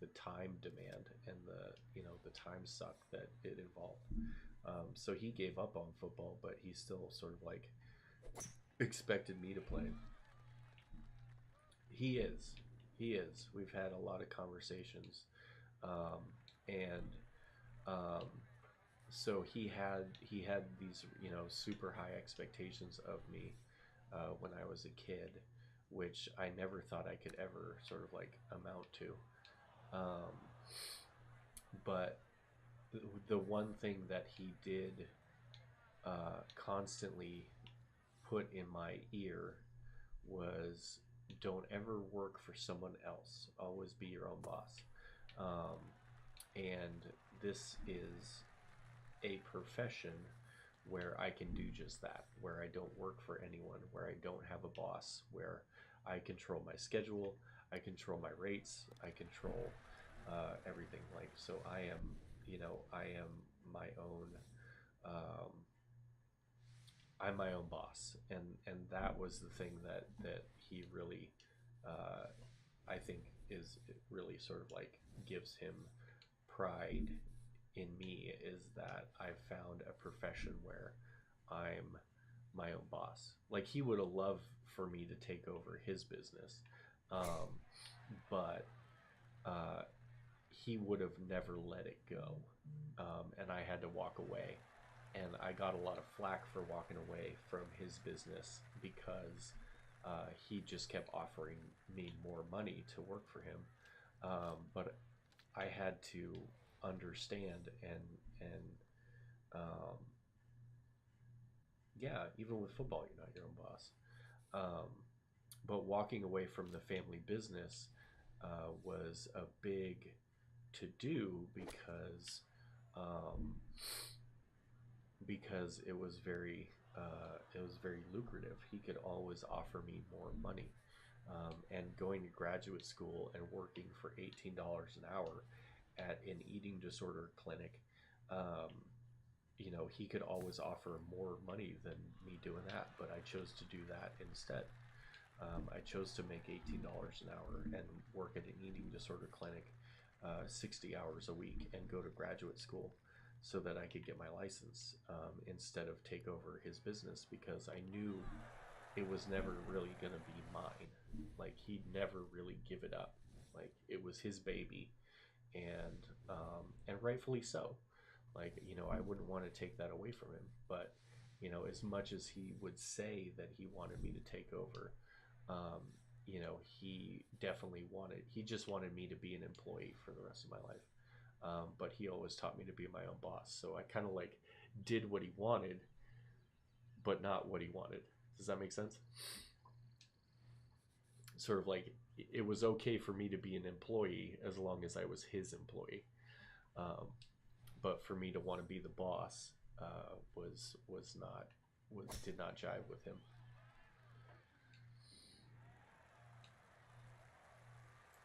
time demand and the time suck that it involved. So he gave up on football, but he still sort of like expected me to play. He is. He is. We've had a lot of conversations, um, and um, so he had these super high expectations of me when I was a kid, which I never thought I could ever sort of like amount to. Um, but the one thing that he did constantly put in my ear was don't ever work for someone else. Always be your own boss. Um, and this is a profession where I can do just that, where I don't work for anyone, where I don't have a boss, where I control my schedule, I control my rates, I control everything. Like, so I am my own, um, I'm my own boss, and that was the thing that he really, uh, I think, is really sort of like gives him pride in me is that I've found a profession where I'm my own boss. Like he would have loved for me to take over his business, um, but uh, he would have never let it go, and I had to walk away. And I got a lot of flack for walking away from his business because he just kept offering me more money to work for him. But I had to understand and um, yeah, even with football, you're not your own boss. Um, but walking away from the family business was a big to do um, because it was very lucrative. He could always offer me more money. And going to graduate school and working for $18 an hour at an eating disorder clinic, um, he could always offer more money than me doing that, but I chose to do that instead. I chose to make $18 an hour and work at an eating disorder clinic 60 hours a week and go to graduate school so that I could get my license instead of take over his business because I knew it was never really going to be mine. Like, he'd never really give it up. Like, it was his baby, and rightfully so. Like, I wouldn't want to take that away from him, but as much as he would say that he wanted me to take over, um, he just wanted me to be an employee for the rest of my life. But he always taught me to be my own boss. So I kind of like did what he wanted, but not what he wanted. Does that make sense? Sort of like it was okay for me to be an employee as long as I was his employee. Um, but for me to want to be the boss was not did not jive with him.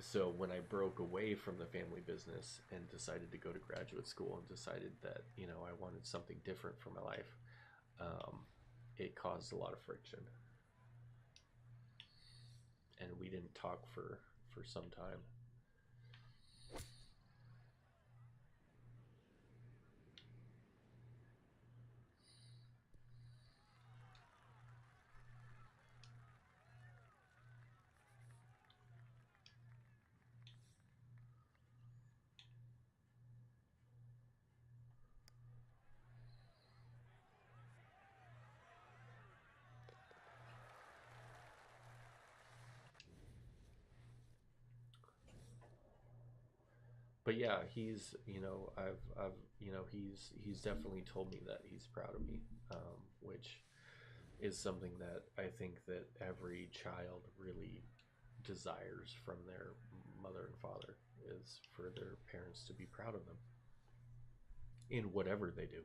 So when I broke away from the family business and decided to go to graduate school and decided that I wanted something different for my life, um, it caused a lot of friction, and we didn't talk for some time. But yeah, he's definitely told me that he's proud of me, which is something that I think that every child really desires from their mother and father is for their parents to be proud of them in whatever they do.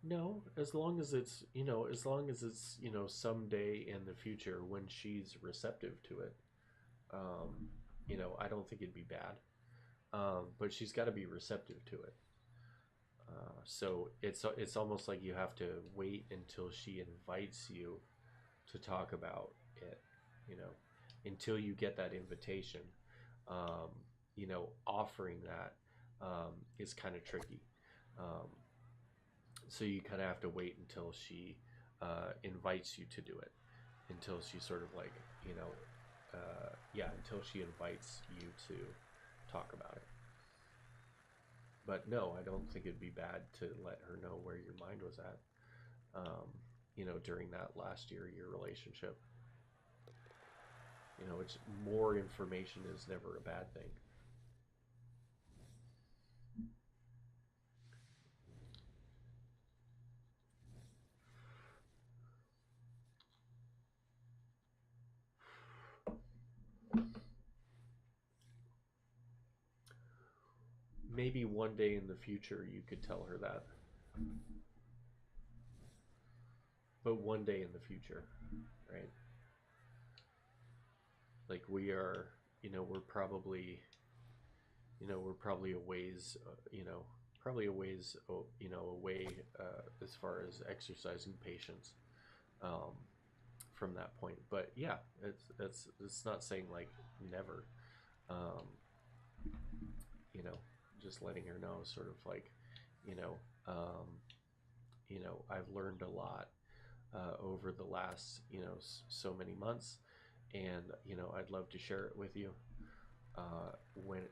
No, as long as it's, as long as it's, someday in the future when she's receptive to it, um, I don't think it'd be bad. But she's got to be receptive to it. So it's almost like you have to wait until she invites you to talk about it, you know, until you get that invitation. Um, Offering that is kind of tricky. Um, so you kind of have to wait until she invites you to do it, until she sort of like, yeah, until she invites you to talk about it. But no, I don't think it'd be bad to let her know where your mind was at, during that last year of your relationship. It's more information is never a bad thing. Maybe one day in the future you could tell her that, but one day in the future, right? Like we are, we're probably, we're probably a ways, probably a ways, away as far as exercising patience um, from that point. But yeah, it's not saying like never. Um, you know, just letting her know, sort of like, you know, um, I've learned a lot over the last, so many months, and I'd love to share it with you when,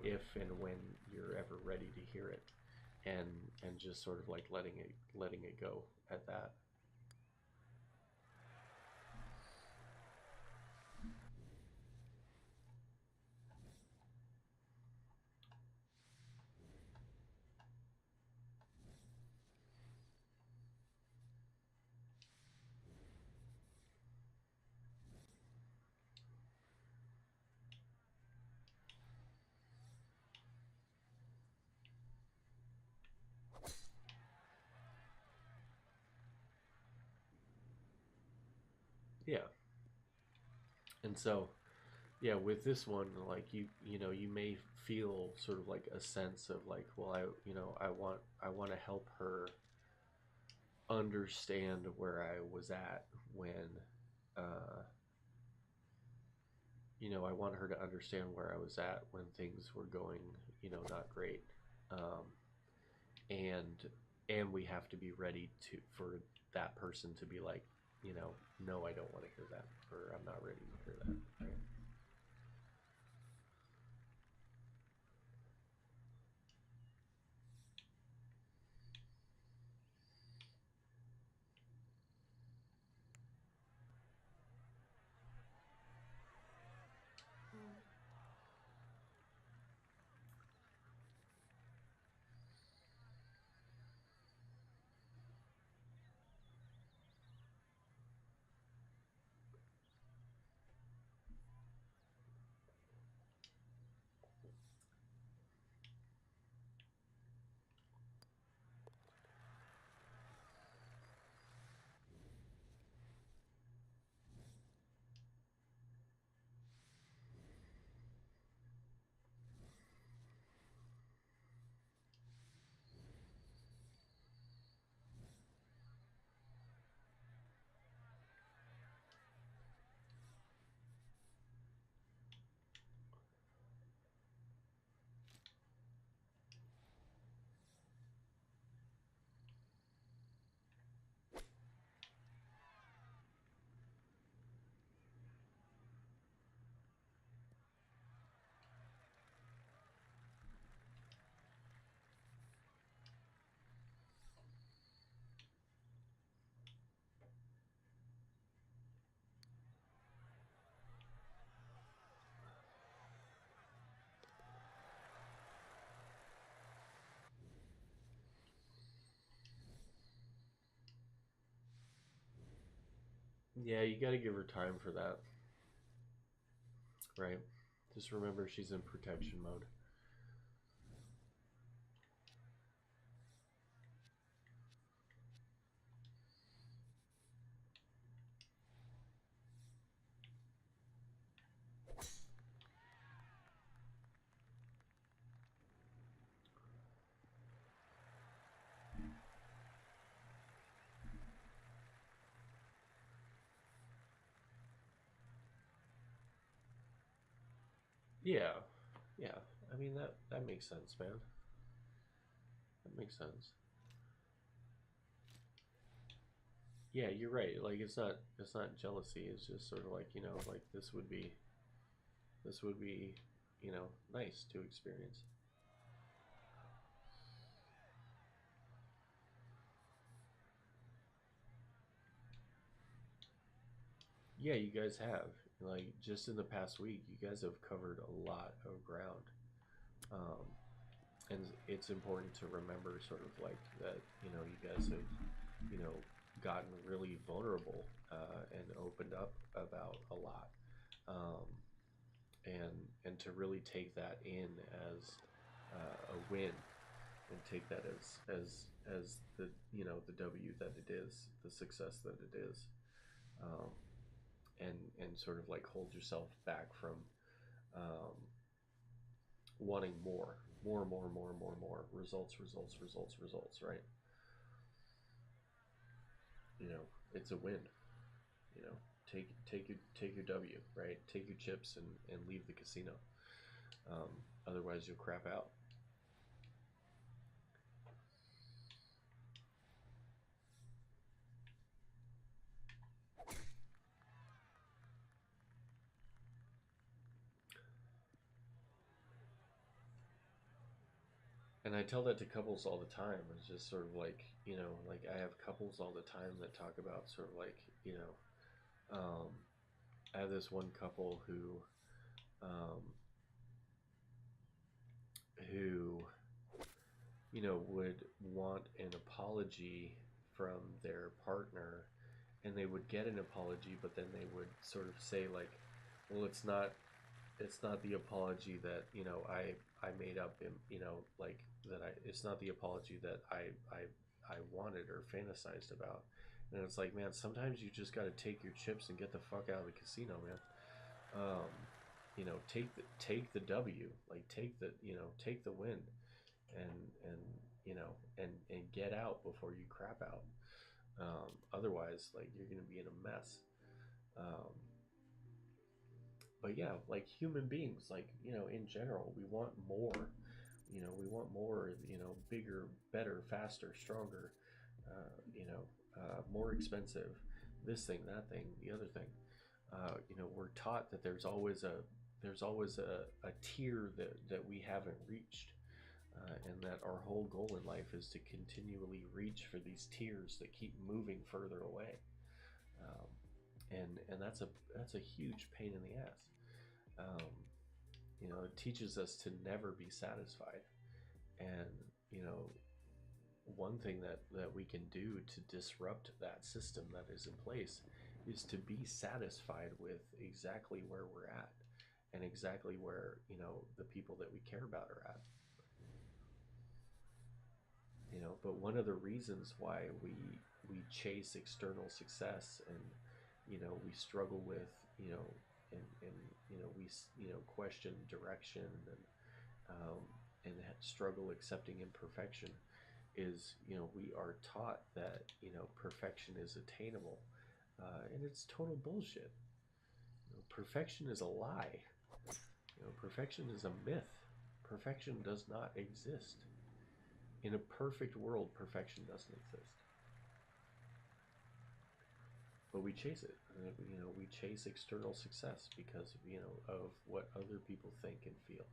if and when you're ever ready to hear it, and just sort of like letting it go at that. Yeah, and so yeah, with this one, like you may feel sort of like a sense of like, well, I want to help her understand where I was at when, uh, I want her to understand where I was at when things were going, not great, um, and we have to be ready to for that person to be like, no, I don't want to hear that, or I'm not ready to hear that, right? Yeah, you got to give her time for that, right? Just remember she's in protection mode. Yeah, yeah. I mean that makes sense, man. That makes sense. Yeah, you're right. Like it's not jealousy. It's just sort of like like this would be nice to experience. Yeah, you guys have like just in the past week, you guys have covered a lot of ground. Um, and it's important to remember sort of like that you guys have you know gotten really vulnerable and opened up about a lot, um, and to really take that in as a win and take that as the the W that it is, the success that it is, um, and sort of like hold yourself back from um, wanting more results, results, results, results, right? you know it's a win. you know take your W, right? Take your chips and leave the casino. um, Otherwise you'll crap out. And I tell that to couples all the time. It's just sort of like like I have couples all the time that talk about sort of like I have this one couple um, who would want an apology from their partner, and they would get an apology, but then they would sort of say like, well, it's not the apology that I made up in like that I it's not the apology that I wanted or fantasized about. And it's like, man, sometimes you just got to take your chips and get the fuck out of the casino, man. um take the W, like take the win, and and get out before you crap out. Otherwise, like, you're gonna be in a mess. um but yeah, like human beings, like in general, we want more. We want more, bigger, better, faster, stronger, more expensive, this thing, that thing, the other thing. We're taught that there's always a tier that we haven't reached, and that our whole goal in life is to continually reach for these tiers that keep moving further away. um, and that's a huge pain in the ass. um, it teaches us to never be satisfied. And you know one thing that we can do to disrupt that system that is in place is to be satisfied with exactly where we're at, and exactly where the people that we care about are at. But one of the reasons why we chase external success, and we struggle with and we question direction, um, and struggle accepting imperfection, is we are taught that perfection is attainable, and it's total bullshit. Perfection is a lie. Perfection is a myth. Perfection does not exist. In a perfect world, perfection doesn't exist. But we chase it. We chase external success because of what other people think and feel,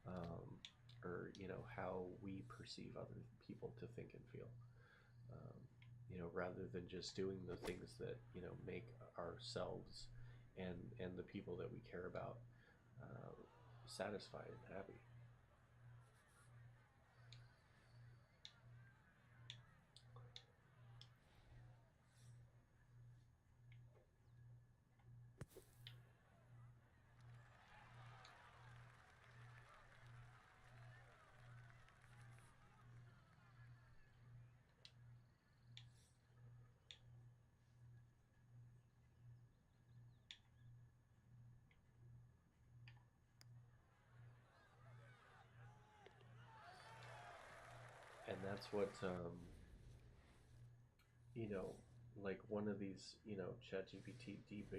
um, or how we perceive other people to think and feel. Um, rather than just doing the things that make ourselves and the people that we care about uh, satisfied and happy. that's what you know, like one of these, ChatGPT deep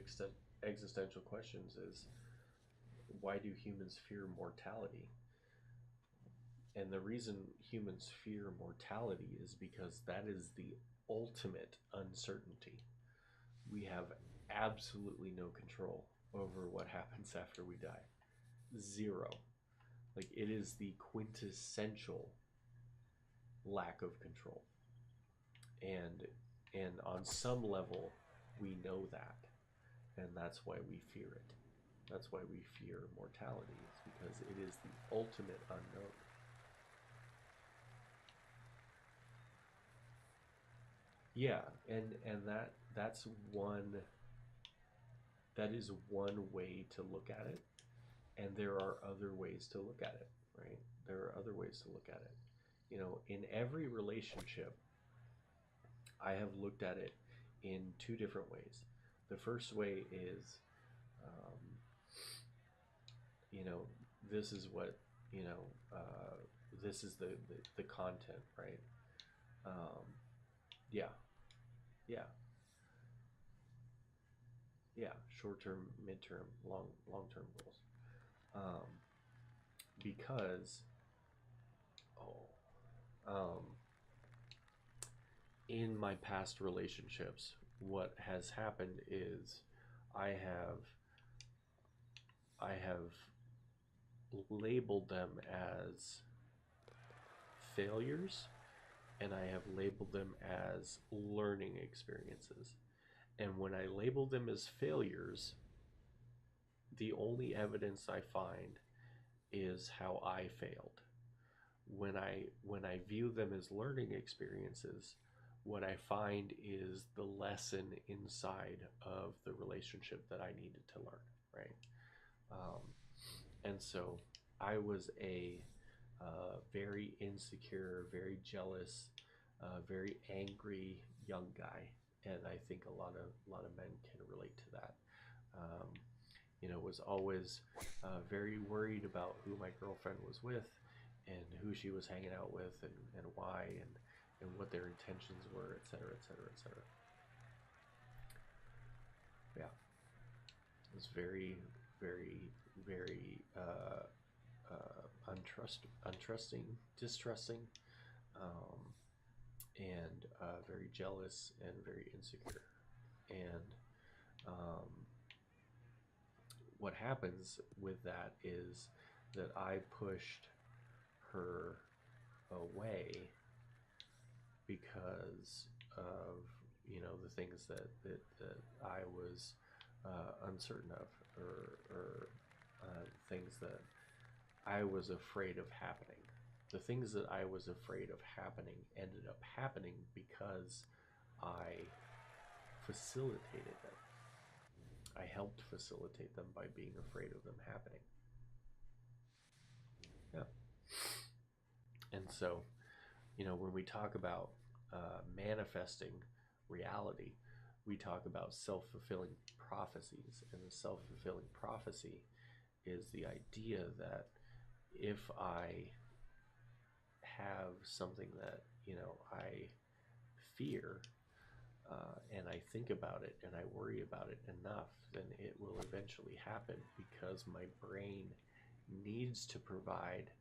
existential questions is, why do humans fear mortality? And the reason humans fear mortality is because that is the ultimate uncertainty. We have absolutely no control over what happens after we die. Zero. Like, it is the quintessential lack of control. And on some level we know that, and that's why we fear it. That's why we fear mortality. It's because it is the ultimate unknown. Yeah, and that's one that is one way to look at it, and there are other ways to look at it, right? There are other ways to look at it. In every relationship, I have looked at it in two different ways. The first way is, um, you know, this is what, you know, uh, this is the content, right? Um, yeah, yeah, yeah. Short term, midterm, long term goals. Um, because, oh, um, in my past relationships, what has happened is I have I have labeled them as failures, and I have labeled them as learning experiences. And when I label them as failures, the only evidence I find is how I failed. When I view them as learning experiences, what I find is the lesson inside of the relationship that I needed to learn, right? Um, and so I was a very insecure, very jealous, very angry young guy, and I think a lot of men can relate to that. Um, was always very worried about who my girlfriend was with, and who she was hanging out with, and why, and what their intentions were, et cetera, et cetera, et cetera. Yeah, it was very, very, very untrusting, distrusting, um, and very jealous and very insecure. And um, what happens with that is that I pushed her away because of the things that I was uncertain of, or things that I was afraid of happening. The things that I was afraid of happening ended up happening because I facilitated them. I helped facilitate them by being afraid of them happening. Yeah. And so, when we talk about manifesting reality, we talk about self fulfilling prophecies. And the self fulfilling prophecy is the idea that if I have something that, I fear, and I think about it and I worry about it enough, then it will eventually happen, because my brain needs to provide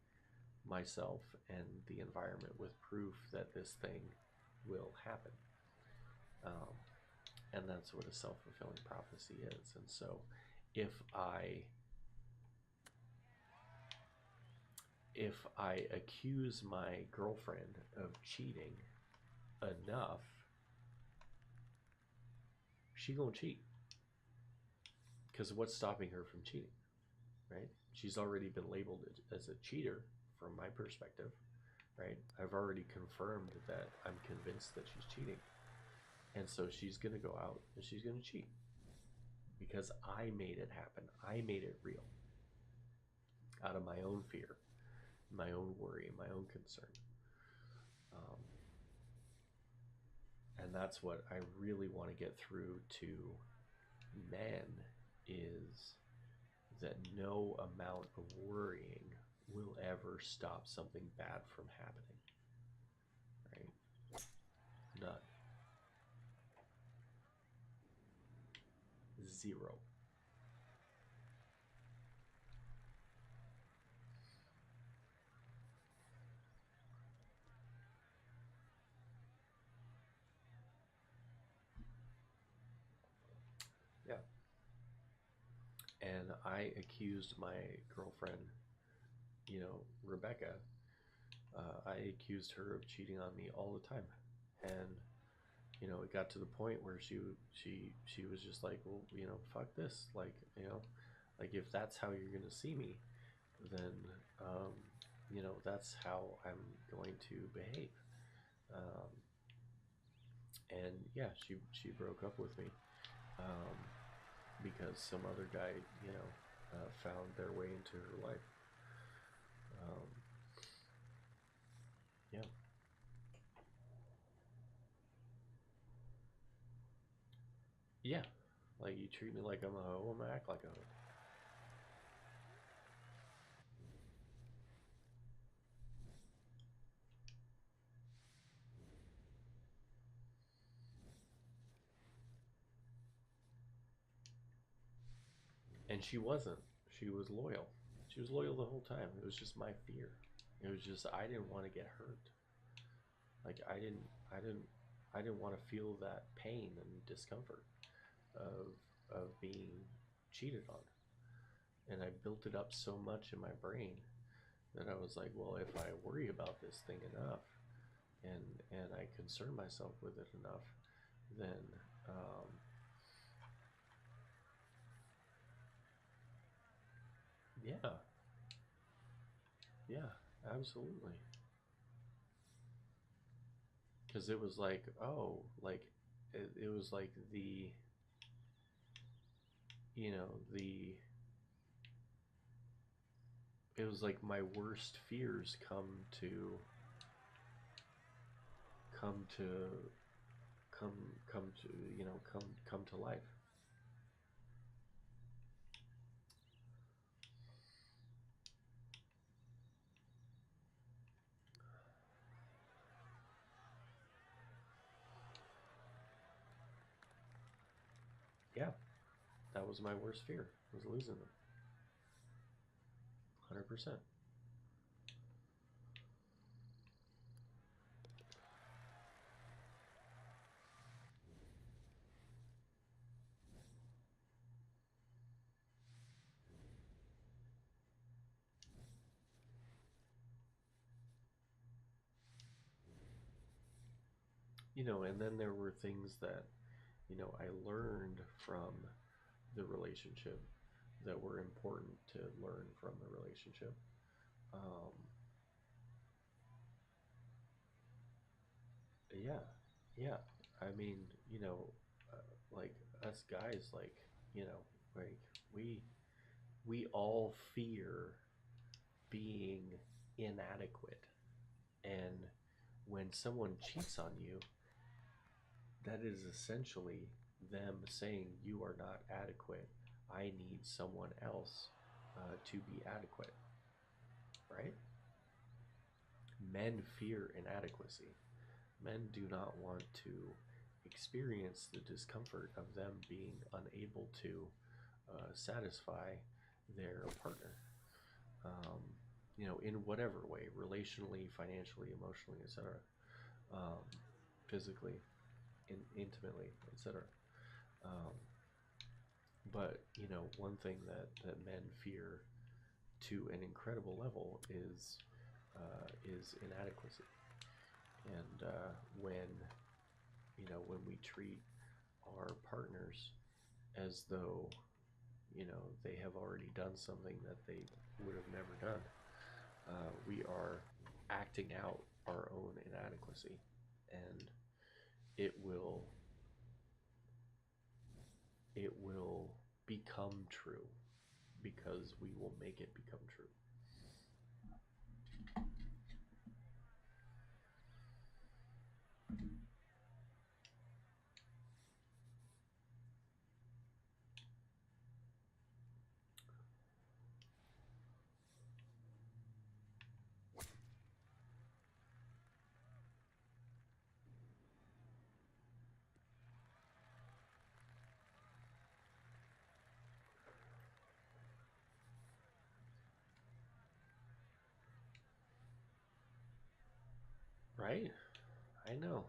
myself and the environment with proof that this thing will happen. Um, and that's what a self-fulfilling prophecy is. And so if I if I accuse my girlfriend of cheating enough, she gonna cheat, because what's stopping her from cheating, right? She's already been labeled as a cheater from my perspective, right? I've already confirmed that I'm convinced that she's cheating. And so she's going to go out and she's going to cheat, because I made it happen. I made it real out of my own fear, my own worry, my own concern. Um, and that's what I really want to get through to men, is that no amount of worrying will ever stop something bad from happening. None. Zero. Yeah. And I accused my girlfriend, Rebecca. I accused her of cheating on me all the time, and it got to the point where she was just like, well, fuck this, like, like if that's how you're gonna see me, then that's how I'm going to behave. Um, and yeah, she broke up with me um, because some other guy, found their way into her life. Um, yeah, yeah, like you treat me like I'm a hoe, I'm gonna act like a hoe. And she wasn't. She was loyal. She was loyal the whole time. It was just my fear. It was just I didn't want to get hurt. Like I didn't I didn't want to feel that pain and discomfort of being cheated on. And I built it up so much in my brain that I was like, well, if I worry about this thing enough and I concern myself with it enough, then yeah, yeah, absolutely. Because it was like, oh, like it was like you know, the it was like my worst fears come to come come to come to life. Yeah, that was my worst fear, was losing them. 100%. And then there were things that I learned from the relationship that were important to learn from the relationship. um, yeah, yeah. I mean, like us guys, like we we all fear being inadequate. And when someone cheats on you, that is essentially them saying, you are not adequate. I need someone else to be adequate, right? Men fear inadequacy. Men do not want to experience the discomfort of them being unable to satisfy their partner, um, in whatever way, relationally, financially, emotionally, etc., um, physically, intimately, etc. Um, but one thing that men fear to an incredible level is inadequacy. And when we treat our partners as though they have already done something that they would have never done, we are acting out our own inadequacy, and it will it will become true because we will make it become true. Right? I know.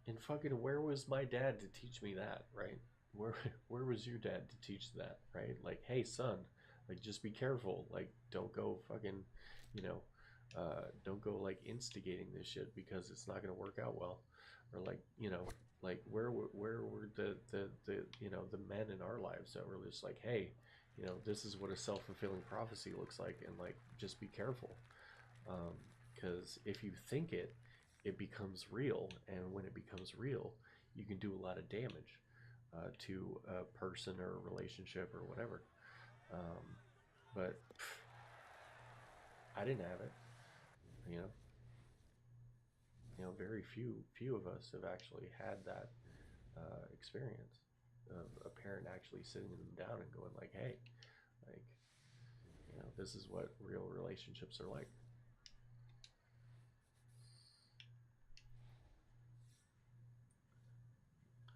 And fucking, where was my dad to teach me that, right? Where where was your dad to teach that, right? Like, hey son, like just be careful. Like, don't go fucking, you know, don't go like instigating this shit because it's not gonna work out well. Or like, like where were the the men in our lives that were just like, hey, this is what a self-fulfilling prophecy looks like, and like just be careful. Because if you think it, it becomes real, and when it becomes real, you can do a lot of damage to a person or a relationship or whatever. Um, but I didn't have it. You know, very few of us have actually had that experience of a parent actually sitting them down and going like, "Hey, like, this is what real relationships are like."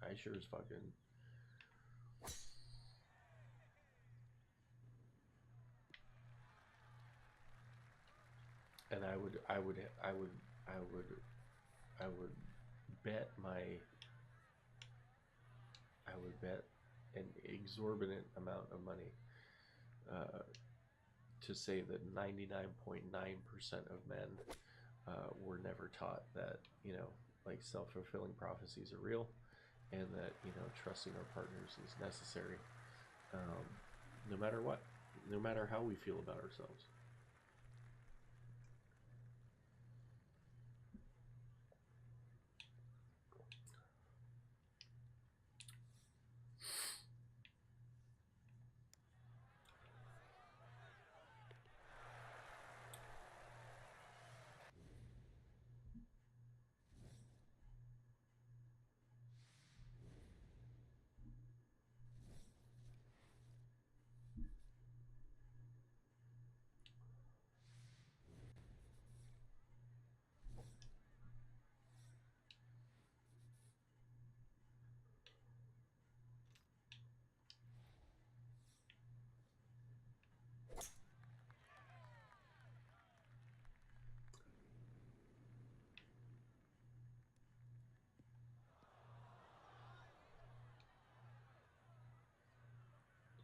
I sure as fucking. And I would bet my, I would bet an exorbitant amount of money uh, to say that 99.9% of men were never taught that, like self-fulfilling prophecies are real, and that, trusting our partners is necessary, um, no matter what, no matter how we feel about ourselves.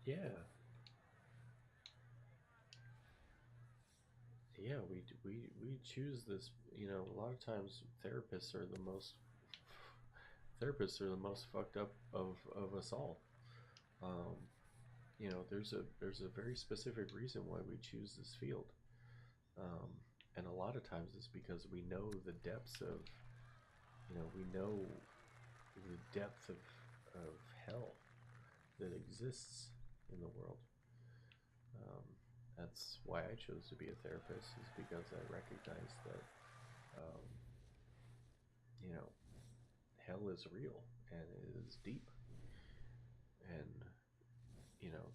Yeah, yeah, we choose this. A lot of times therapists are the most fucked up of us all. Um, there's a very specific reason why we choose this field, um, and a lot of times it's because we know the depths of, we know the depth of hell that exists in the world. Um, that's why I chose to be a therapist, is because I recognize that, um, you know, hell is real and it is deep. And,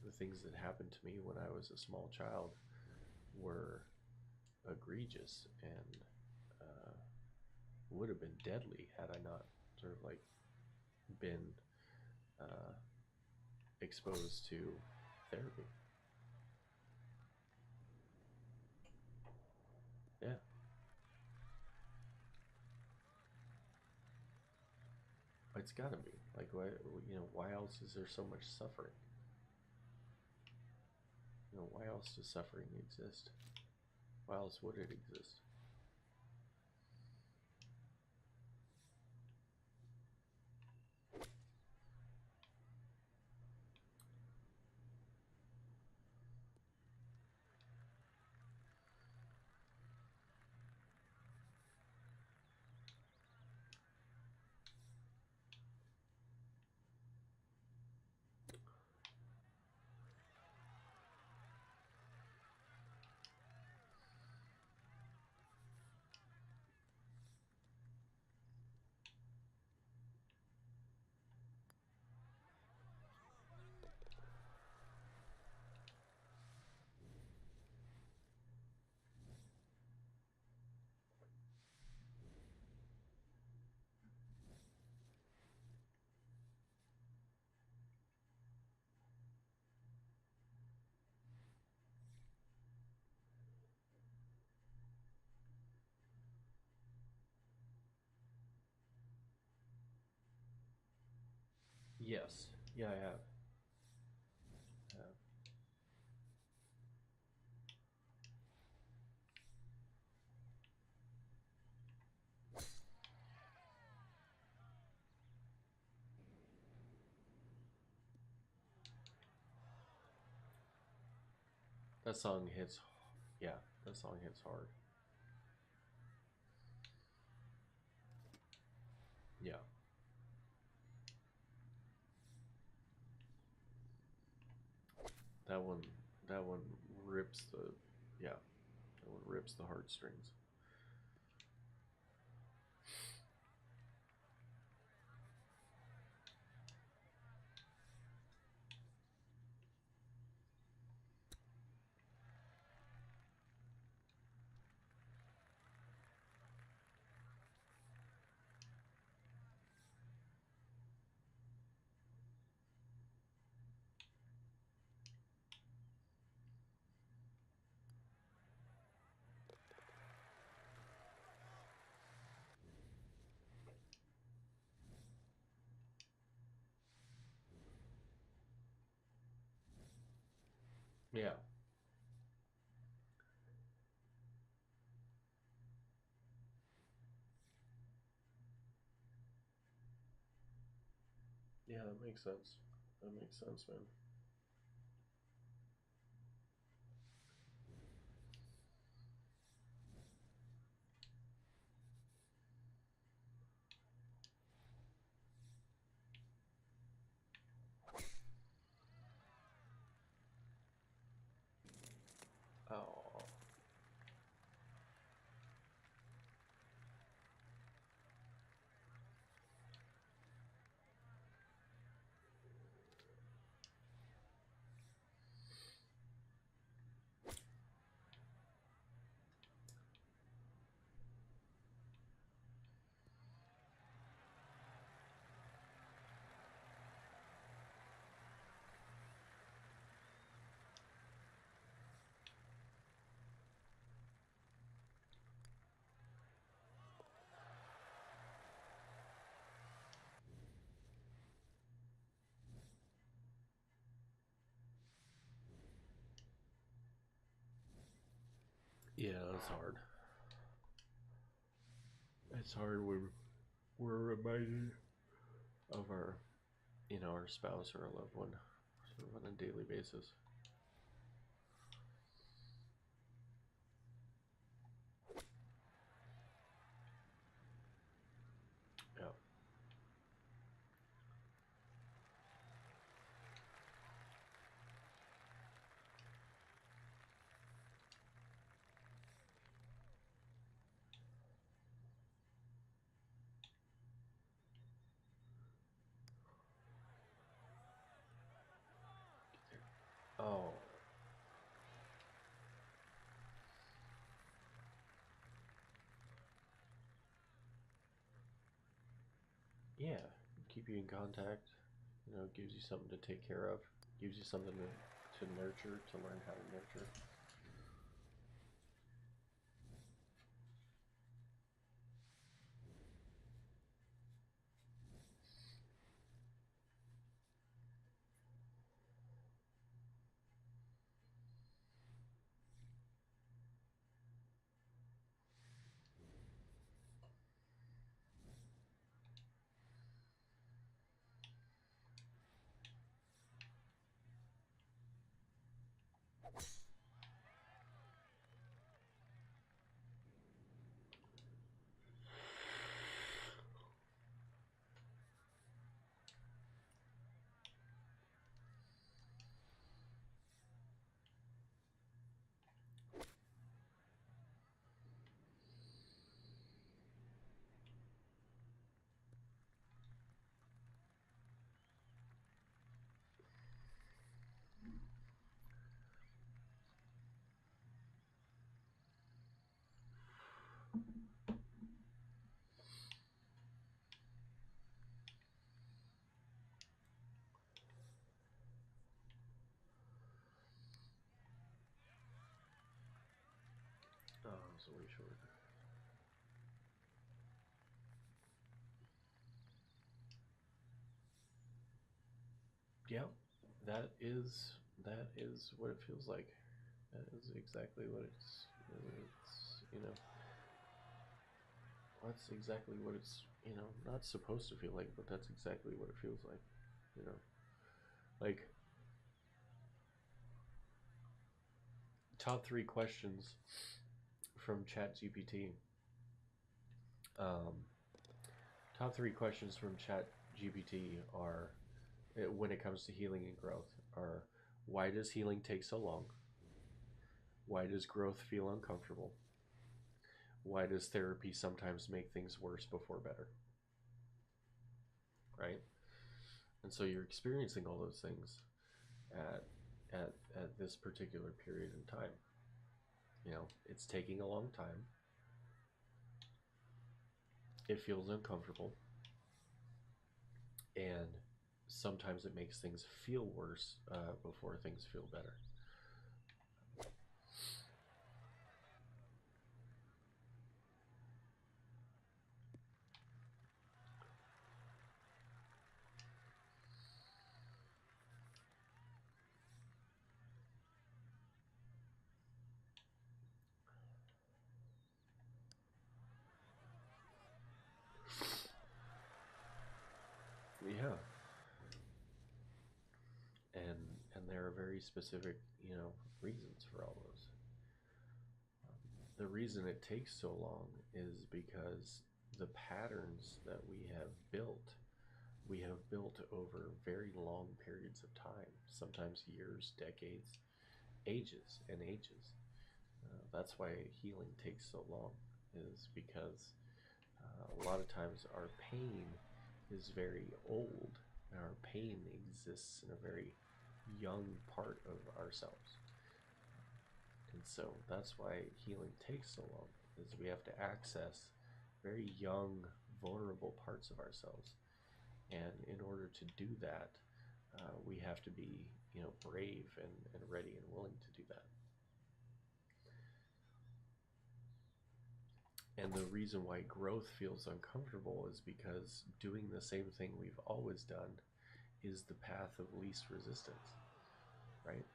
the things that happened to me when I was a small child were egregious, and uh, would have been deadly had I not sort of like been uh, exposed to therapy. Yeah, it's got to be like, why else is there so much suffering? Why else does suffering exist? Why else would it exist? Yes. Yeah, I have. That song hits. Yeah, that song hits hard. Yeah, that one. That one rips the. Yeah, that one rips the heartstrings. Yeah, yeah, that makes sense. That makes sense, man. Oh, yeah, that's hard. It's hard when we're reminded of our, our spouse or a loved one, sort of on a daily basis. Yeah. Oh, yeah. Keep you in contact. Gives you something to take care of. Gives you something to nurture, to learn how to nurture. Oh, it's way short. Yep, that is what it feels like. That is exactly what that's exactly what it's not supposed to feel like, but that's exactly what it feels like. You know, like top three questions from ChatGPT. Um, top three questions from ChatGPT are, when it comes to healing and growth, are: why does healing take so long? Why does growth feel uncomfortable? Why does therapy sometimes make things worse before better? Right? And so you're experiencing all those things at at this particular period in time. It's taking a long time. It feels uncomfortable, and sometimes it makes things feel worse before things feel better. Yeah, and there are very specific reasons for all those. The reason it takes so long is because the patterns that we have built over very long periods of time, sometimes years, decades, ages, and ages. That's why healing takes so long, is because a lot of times our pain is very old, and our pain exists in a very young part of ourselves. And so that's why healing takes so long, is we have to access very young, vulnerable parts of ourselves. And in order to do that, we have to be, brave and ready and willing to do that. And the reason why growth feels uncomfortable is because doing the same thing we've always done is the path of least resistance, right?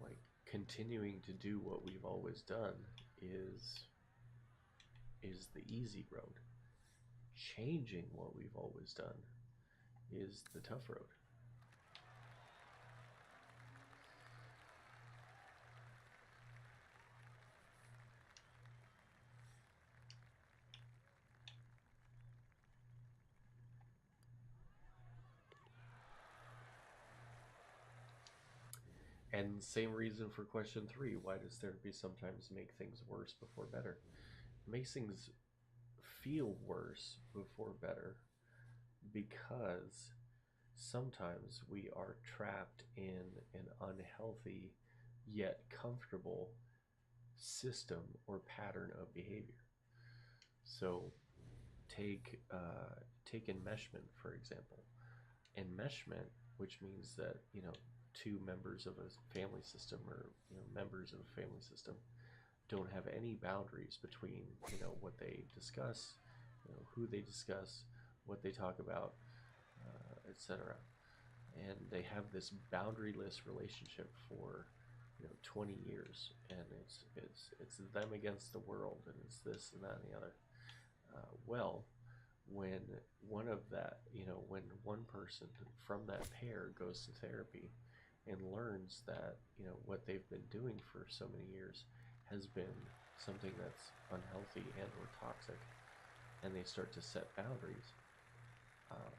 Like, continuing to do what we've always done is the easy road. Changing what we've always done is the tough road. And same reason for question three: why does therapy sometimes make things worse before better? It makes things feel worse before better because sometimes we are trapped in an unhealthy yet comfortable system or pattern of behavior. So take enmeshment, for example. Enmeshment, which means that two members of a family system, or members of a family system, don't have any boundaries between what they discuss, who they discuss, what they talk about, etc. And they have this boundaryless relationship for 20 years, and it's them against the world, and it's this and that and the other. Well, when when one person from that pair goes to therapy and learns that what they've been doing for so many years has been something that's unhealthy and or toxic, and they start to set boundaries, uh,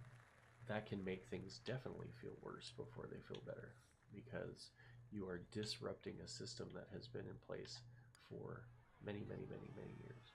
that can make things definitely feel worse before they feel better, because you are disrupting a system that has been in place for many, many, many, many years.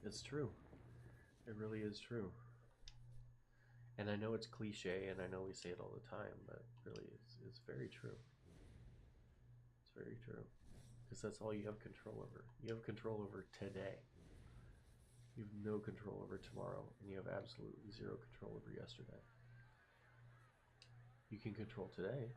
It's true. It really is true. And I know it's cliche, and I know we say it all the time, but really, it's very true. It's very true. Because that's all you have control over. You have control over today. You have no control over tomorrow, and you have absolutely zero control over yesterday. You can control today.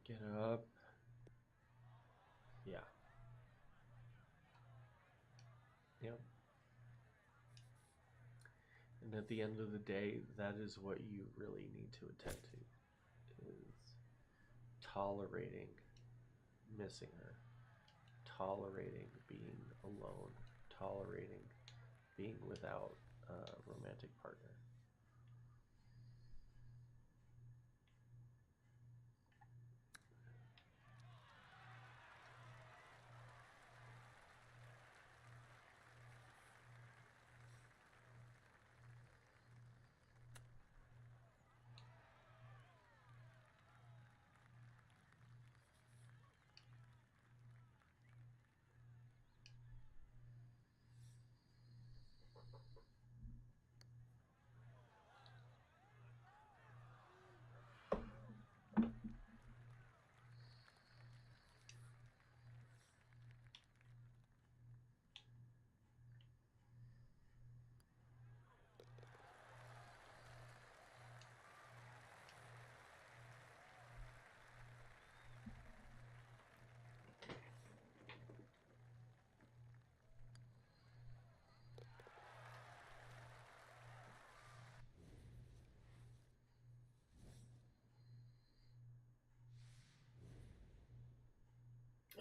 Get up. Yeah. Yep. And at the end of the day, that is what you really need to attend to, is tolerating missing her, tolerating being alone, tolerating being without a romantic partner.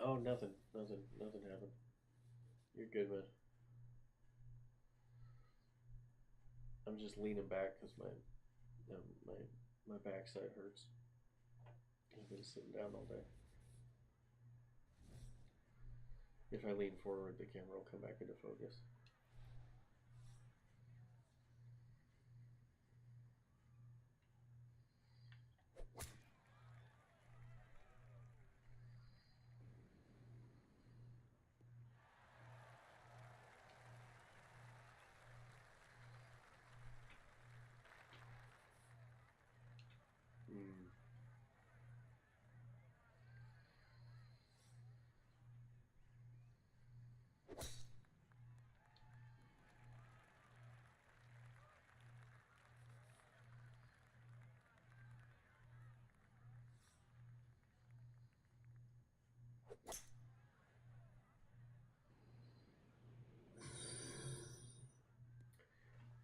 Oh, nothing happened. You're good, man. I'm just leaning back because my my backside hurts. I've been sitting down all day. If I lean forward, the camera will come back into focus. Mm.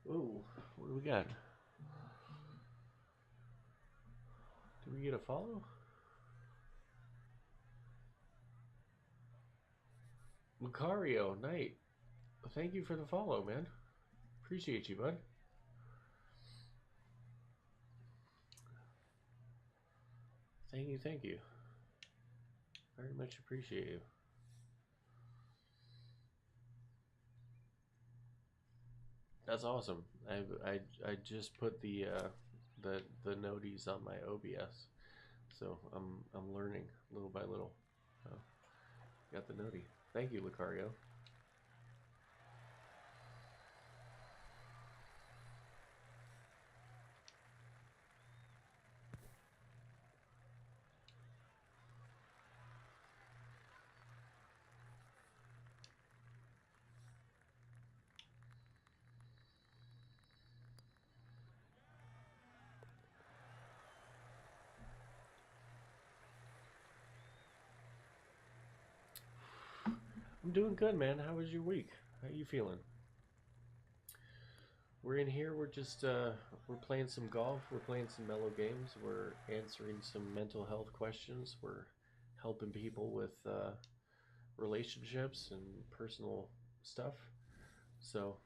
Ooh, what do we got? Did we get a follow? Lucario, Knight. Thank you for the follow, man. Appreciate you, bud. Thank you, thank you. Very much appreciate you. That's awesome. I just put the noties on my OBS, so I'm learning little by little. So got the noti. Thank you, Lucario. I'm doing good, man. How was your week? How you feeling? We're in here. We're just we're playing some golf. We're playing some mellow games. We're answering some mental health questions. We're helping people with relationships and personal stuff. So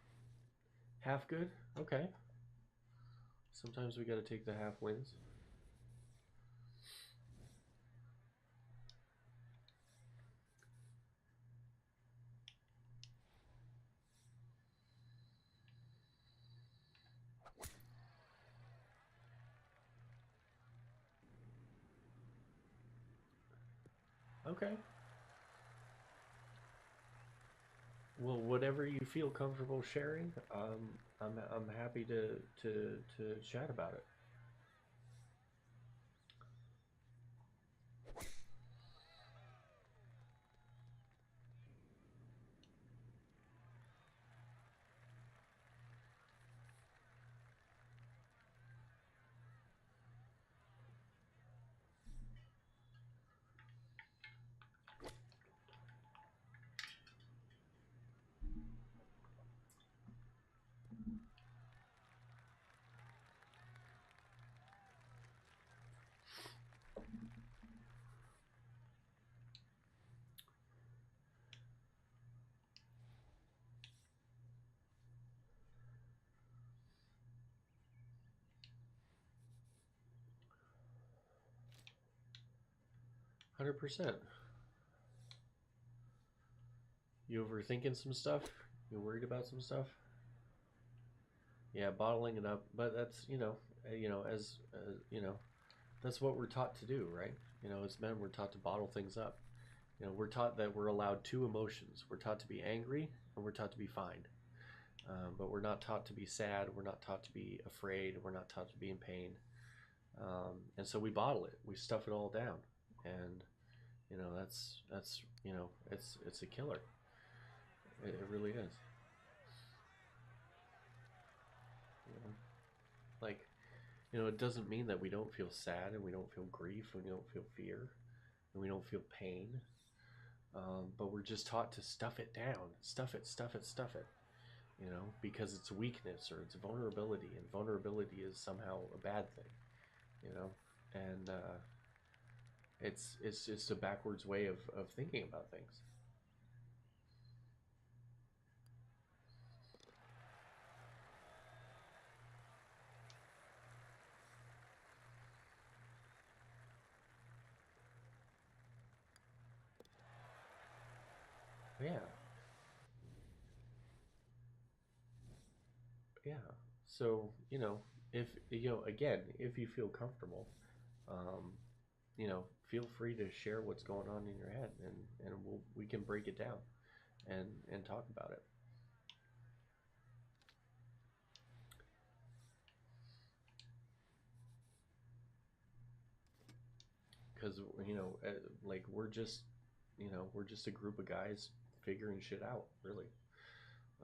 half good. Okay. Sometimes we got to take the half wins. Okay. Well, whatever you feel comfortable sharing, I'm happy to chat about it. 100%. You overthinking some stuff? You worried about some stuff? Yeah, bottling it up, but that's as that's what we're taught to do, right? As men, we're taught to bottle things up. We're taught that we're allowed two emotions. We're taught to be angry and we're taught to be fine. But we're not taught to be sad. We're not taught to be afraid. We're not taught to be in pain. And so we bottle it. We stuff it all down, and that's it's a killer. It really is. You know? Like it doesn't mean that we don't feel sad and we don't feel grief and we don't feel fear and we don't feel pain. But we're just taught to stuff it down, stuff it, stuff it, stuff it. Because it's weakness or it's vulnerability, and vulnerability is somehow a bad thing. You know, and it's just a backwards way of thinking about things. Yeah, yeah. So if again, if you feel comfortable, um, feel free to share what's going on in your head, and we can break it down and talk about it. Because like we're just a group of guys figuring shit out, really.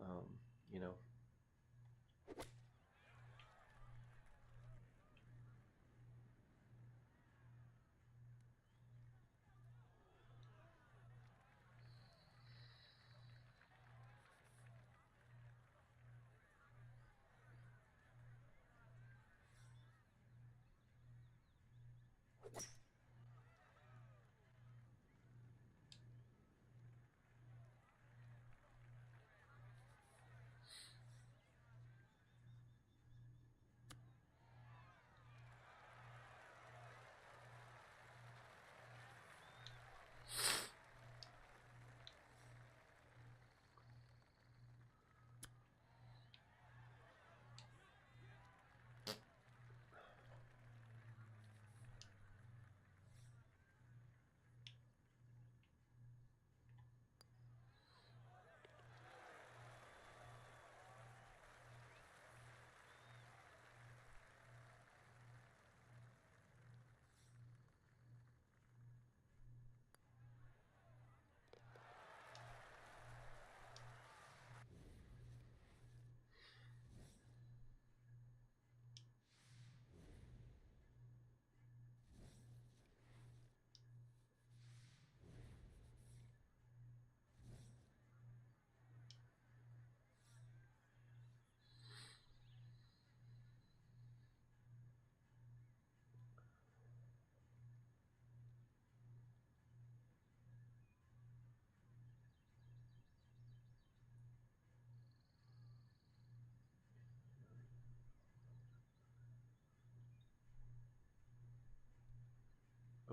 Um, you know,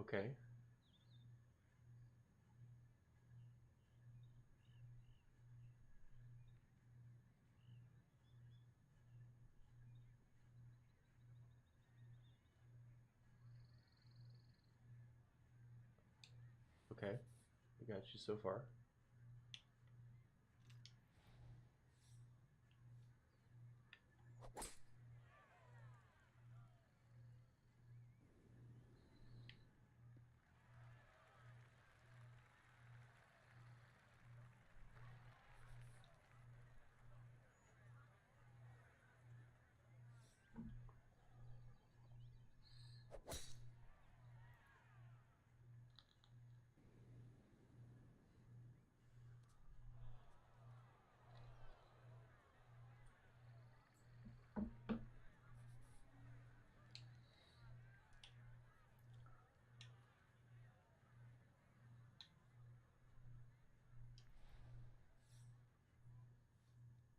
Okay. Okay. I got you so far.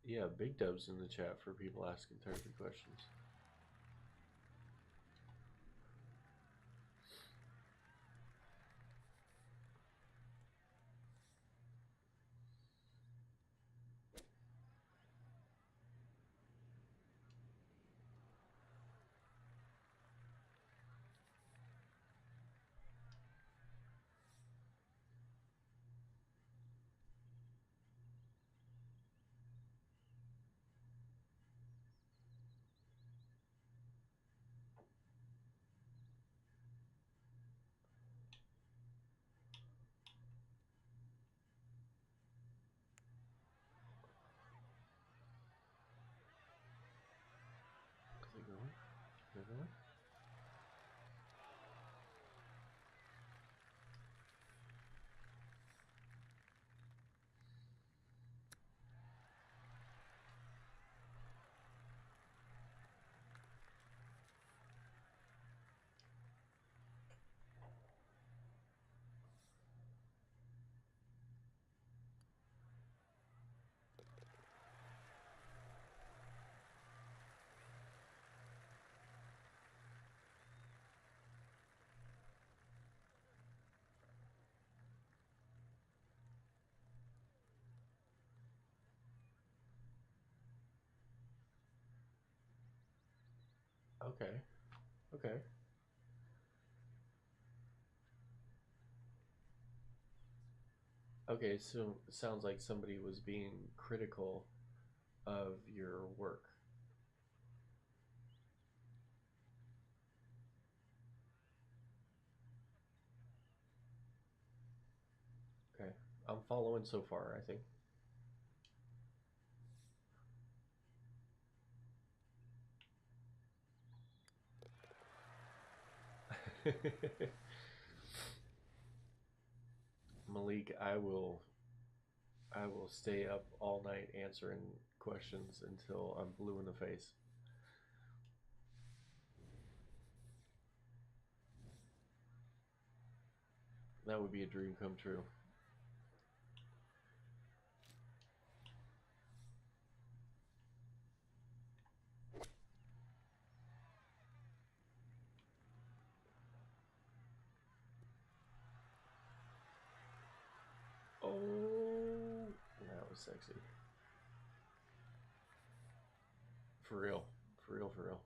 Yeah, big dubs in the chat for people asking therapy questions. Is it going? Is it going? Okay. Okay. Okay, so it sounds like somebody was being critical of your work. Okay. I'm following so far, I think. Malik, I will stay up all night answering questions until I'm blue in the face. That would be a dream come true. Oh, that was sexy. For real. For real, for real.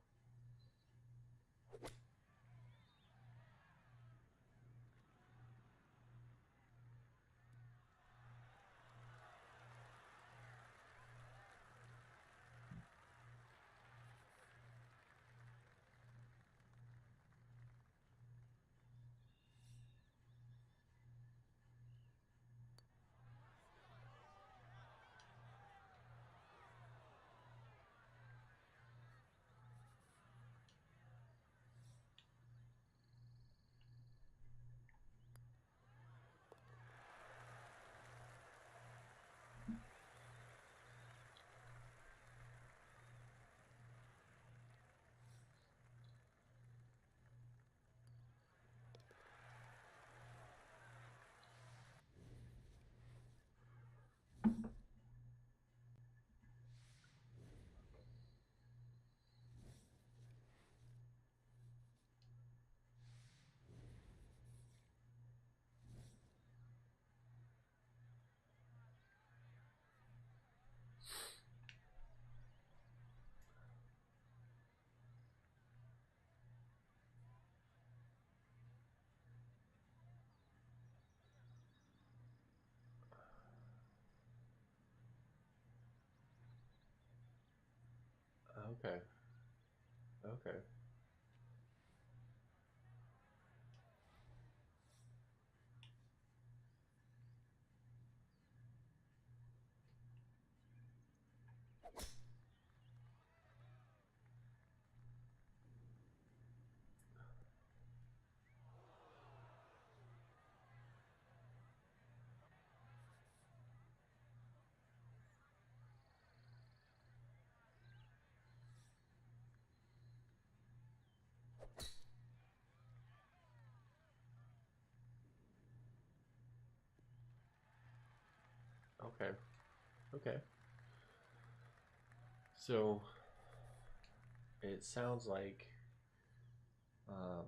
Okay. Okay. Okay. Okay. So it sounds like, um,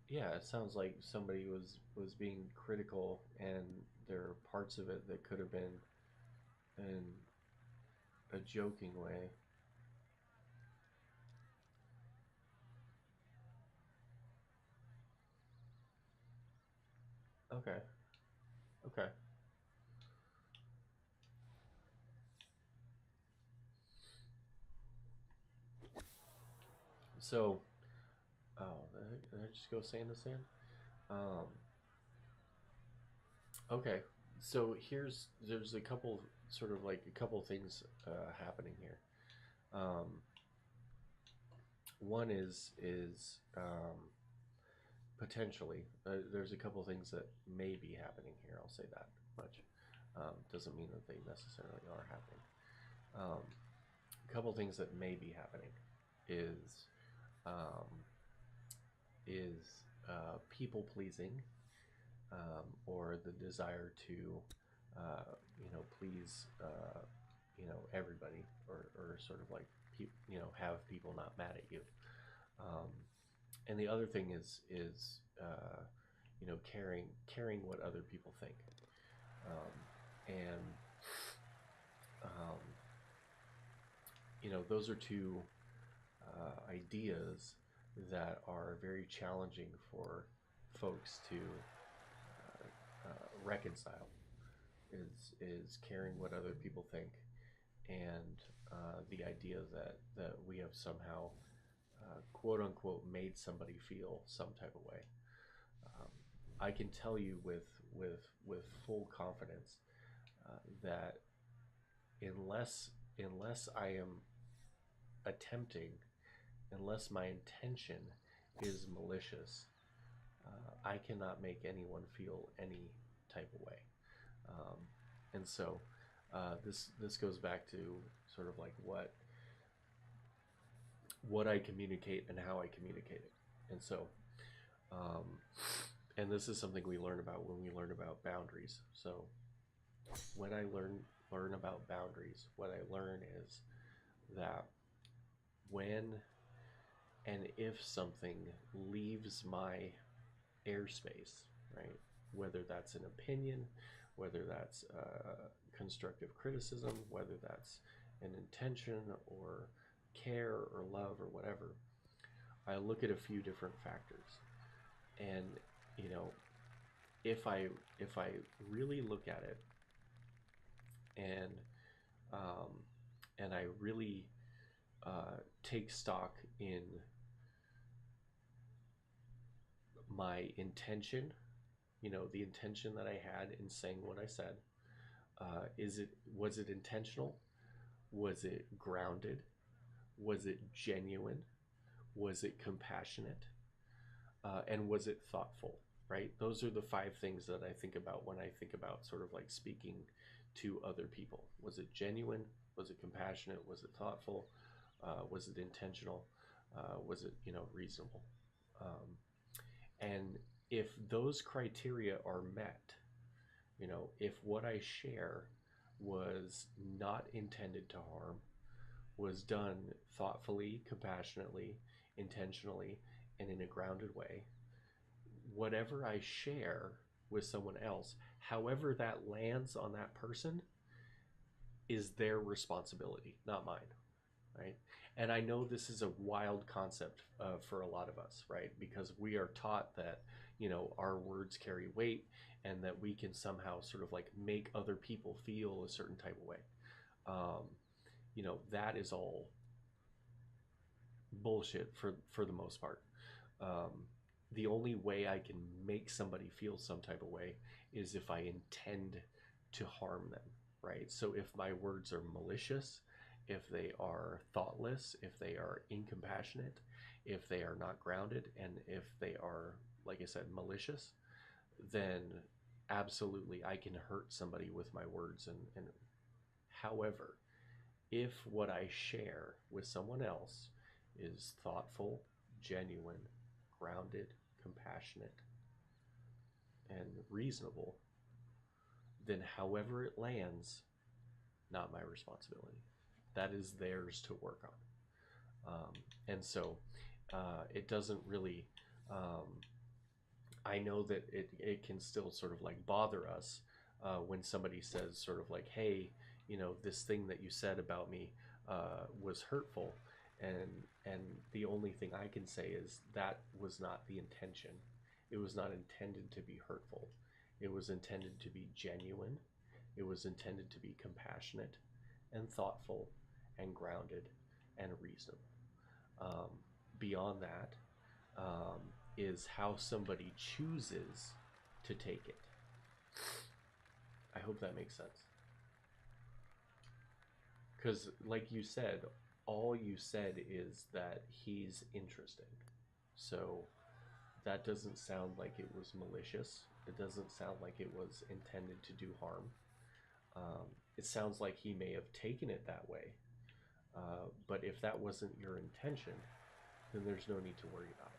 yeah, it sounds like somebody was being critical, and there are parts of it that could have been in a joking way. Okay. Okay. So, oh, did I just go saying this in? Um, okay. So there's a couple, sort of like a couple things happening here. Um, One is potentially, there's a couple things that may be happening here. I'll say that much. Doesn't mean that they necessarily are happening. Um, a couple things that may be happening is um, people pleasing, or the desire to please everybody, or sort of like have people not mad at you. Um, and the other thing is caring what other people think. And um, those are two ideas that are very challenging for folks to reconcile. Is caring what other people think, and the idea that we have somehow quote unquote made somebody feel some type of way. Um, I can tell you with full confidence that unless I am attempting, unless my intention is malicious, I cannot make anyone feel any type of way. Um, and so this goes back to sort of like what I communicate and how I communicate it. And so, um, and this is something we learn about when we learn about boundaries. So when I learn about boundaries, what I learn is that when and if something leaves my airspace, right? Whether that's an opinion, whether that's constructive criticism, whether that's an intention or care or love or whatever, I look at a few different factors. And you know, if I really look at it, and um, I really take stock in my intention, the intention that I had in saying what I said. Was it intentional? Was it grounded? Was it genuine? Was it compassionate? And was it thoughtful? Right? Those are the five things that I think about when I think about sort of like speaking to other people. Was it genuine? Was it compassionate? Was it thoughtful? Was it intentional? Was it reasonable? Um, and if those criteria are met, if what I share was not intended to harm, was done thoughtfully, compassionately, intentionally, and in a grounded way, whatever I share with someone else, however that lands on that person, is their responsibility, not mine. Right? And I know this is a wild concept for a lot of us, right? Because we are taught that, our words carry weight, and that we can somehow sort of like make other people feel a certain type of way. Um, that is all bullshit for the most part. Um, the only way I can make somebody feel some type of way is if I intend to harm them, right? So if my words are malicious, if they are thoughtless, if they are incompassionate, if they are not grounded, and if they are, like I said, malicious, then absolutely I can hurt somebody with my words. And however, if what I share with someone else is thoughtful, genuine, grounded, compassionate, and reasonable, then however it lands, not my responsibility. That is theirs to work on. And so it doesn't really, um, I know that it can still sort of like bother us when somebody says, sort of like, hey, this thing that you said about me was hurtful. And the only thing I can say is that was not the intention. It was not intended to be hurtful. It was intended to be genuine. It was intended to be compassionate and thoughtful and grounded and reasonable. Um, Beyond that, um, is how somebody chooses to take it. I hope that makes sense. Because, like you said, all you said is that he's interesting. So that doesn't sound like it was malicious. It doesn't sound like it was intended to do harm. It sounds like he may have taken it that way. But if that wasn't your intention, then there's no need to worry about it.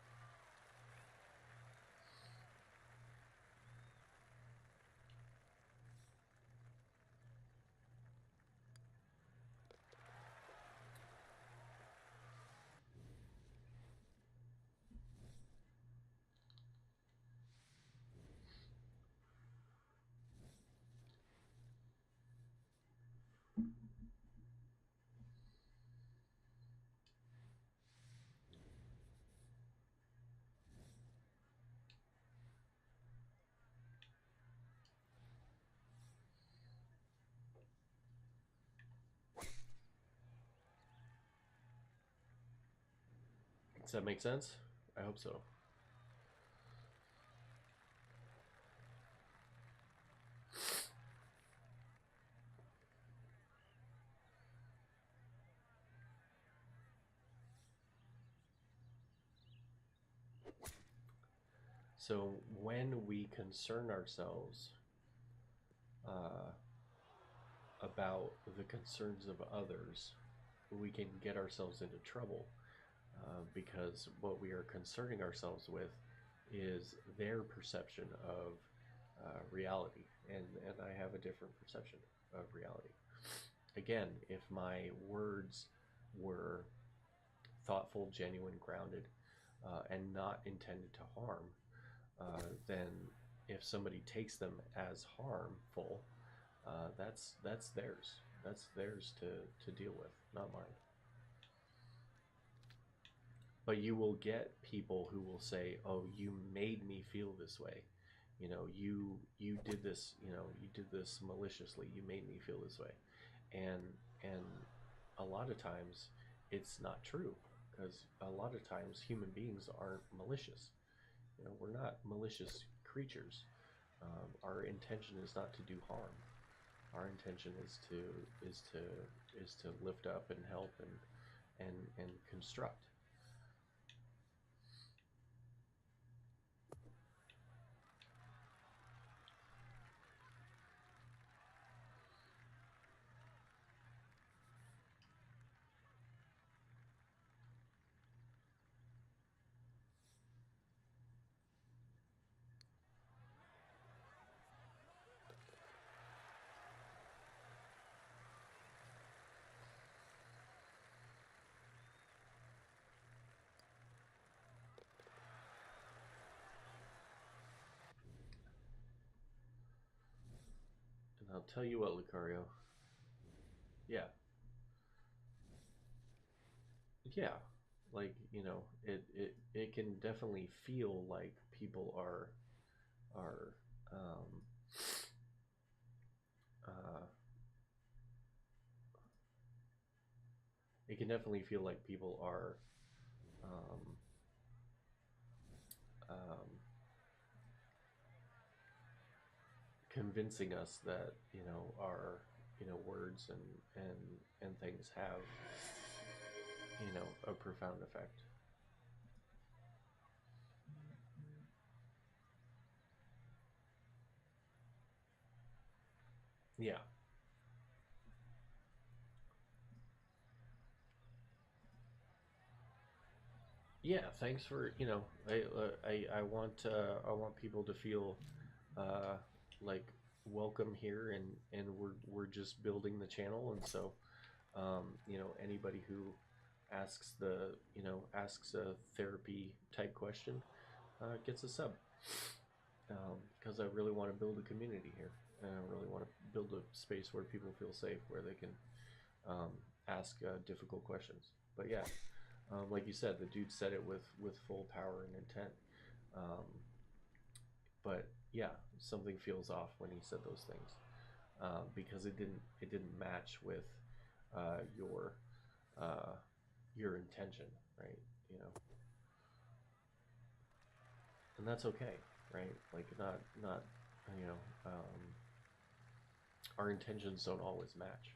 Does that make sense? I hope so. So when we concern ourselves uh, about the concerns of others, we can get ourselves into trouble because what we are concerning ourselves with is their perception of reality, and I have a different perception of reality. Again, if my words were thoughtful, genuine, grounded, and not intended to harm, then if somebody takes them as harmful, that's theirs. That's theirs to deal with, not mine. But you will get people who will say, "Oh, you made me feel this way. You did this. You did this maliciously. You made me feel this way." And a lot of times, it's not true, because a lot of times human beings aren't malicious. We're not malicious creatures. Our intention is not to do harm. Our intention is to lift up and help and construct. And I'll tell you what, Lucario. Yeah, yeah. Like, it can definitely feel like people are uh, it can definitely feel like people are um, um, convincing us that our words and things have a profound effect. Yeah, yeah. Thanks for I want people to feel uh, like welcome here, and we're just building the channel, and so anybody who asks a therapy type question gets a sub, because I really want to build a community here, and I really want to build a space where people feel safe, where they can um, ask difficult questions. But yeah, like you said, the dude said it with full power and intent. Um, but yeah, something feels off when he said those things, because it didn't match with uh, your uh, your intention, right? You know, and that's okay, right? Like not you know our intentions don't always match.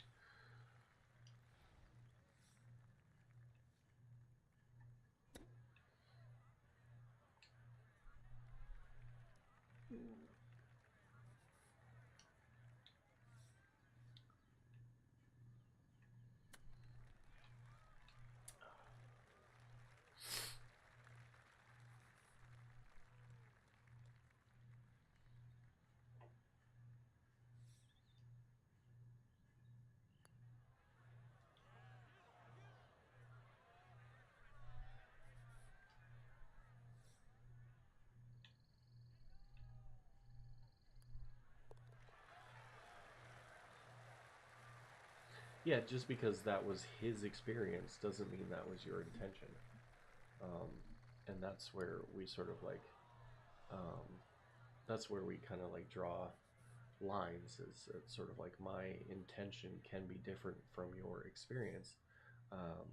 Yeah, just because that was his experience doesn't mean that was your intention. Um, and that's where we sort of like, um, that's where we kind of like draw lines. Is it's sort of like my intention can be different from your experience. Um,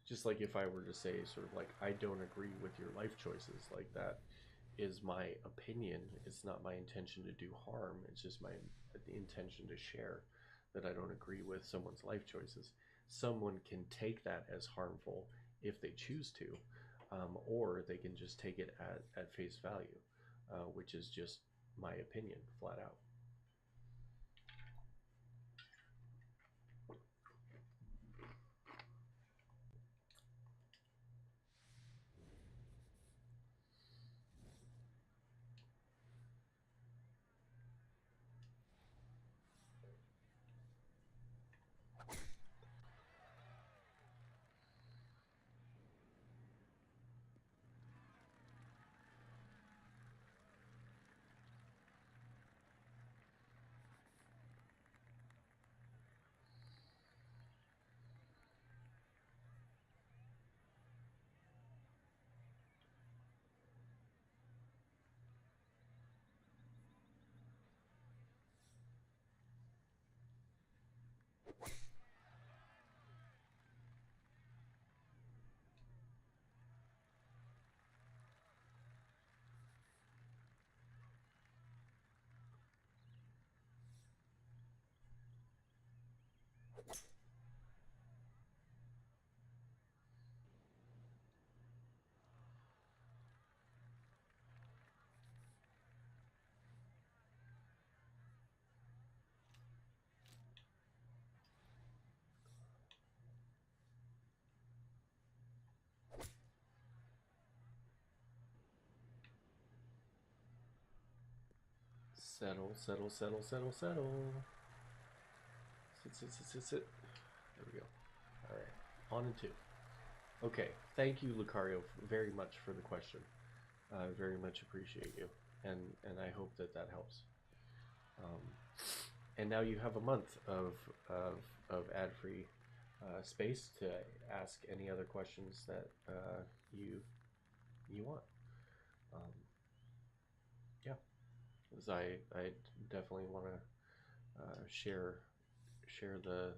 just like if I were to say, sort of like, I don't agree with your life choices, like that is my opinion. It's not my intention to do harm. It's just my intention to share that I don't agree with someone's life choices. Someone can take that as harmful if they choose to, or they can just take it at face value, which is just my opinion, flat out. Settle, settle, settle, settle, settle. Sit, sit, sit, sit, sit. There we go. All right, on and two. Okay, thank you, Lucario, very much for the question. I very much appreciate you, and I hope that that helps. Um, and now you have a month of ad free space to ask any other questions that you want. Um, yeah, because I definitely want to share the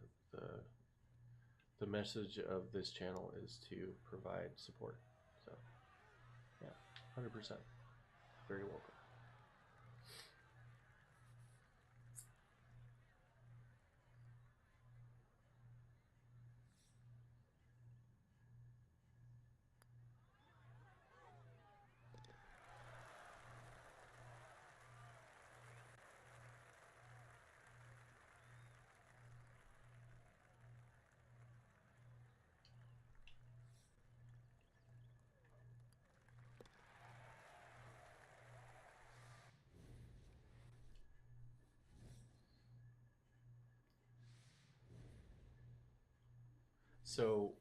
the message of this channel is to provide support. So, yeah, 100%. Very welcome. So,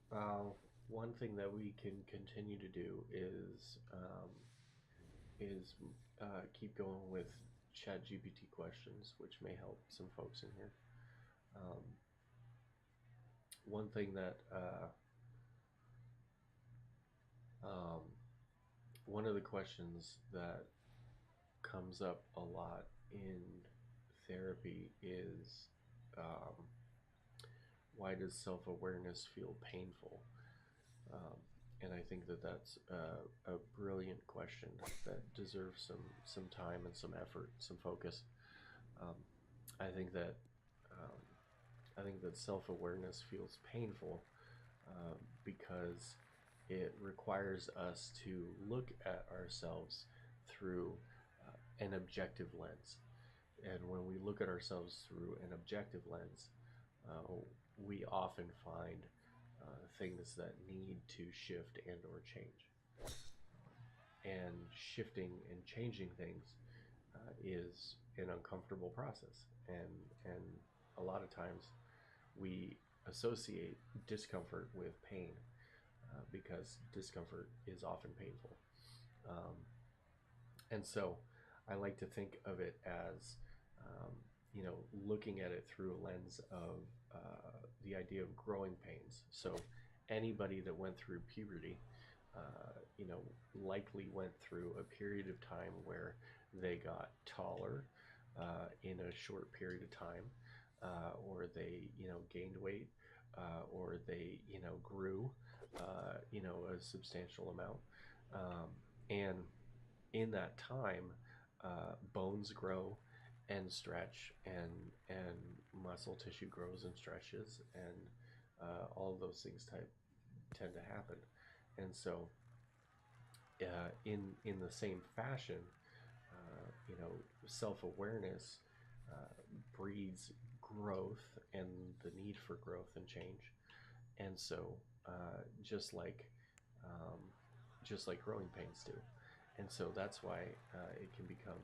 one thing that we can continue to do is keep going with Chat GPT questions, which may help some folks in here. Um, one thing that um, one of the questions that comes up a lot in therapy is um, why does self-awareness feel painful? Um, and I think that that's a brilliant question that deserves some time and some effort, some focus. Um, I think that um, I think that self-awareness feels painful because it requires us to look at ourselves through an objective lens. And when we look at ourselves through an objective lens, uh, we often find things that need to shift and or change. And shifting and changing things is an uncomfortable process. And a lot of times we associate discomfort with pain because discomfort is often painful. Um, and so I like to think of it as, um, looking at it through a lens of the idea of growing pains. So anybody that went through puberty, likely went through a period of time where they got taller in a short period of time, or they, gained weight, or they, grew, a substantial amount. And in that time, bones grow and stretch, and muscle tissue grows and stretches, and all of those things tend to happen. And so, in the same fashion, self-awareness breeds growth and the need for growth and change. And so, just like um, just like growing pains do. And so that's why it can become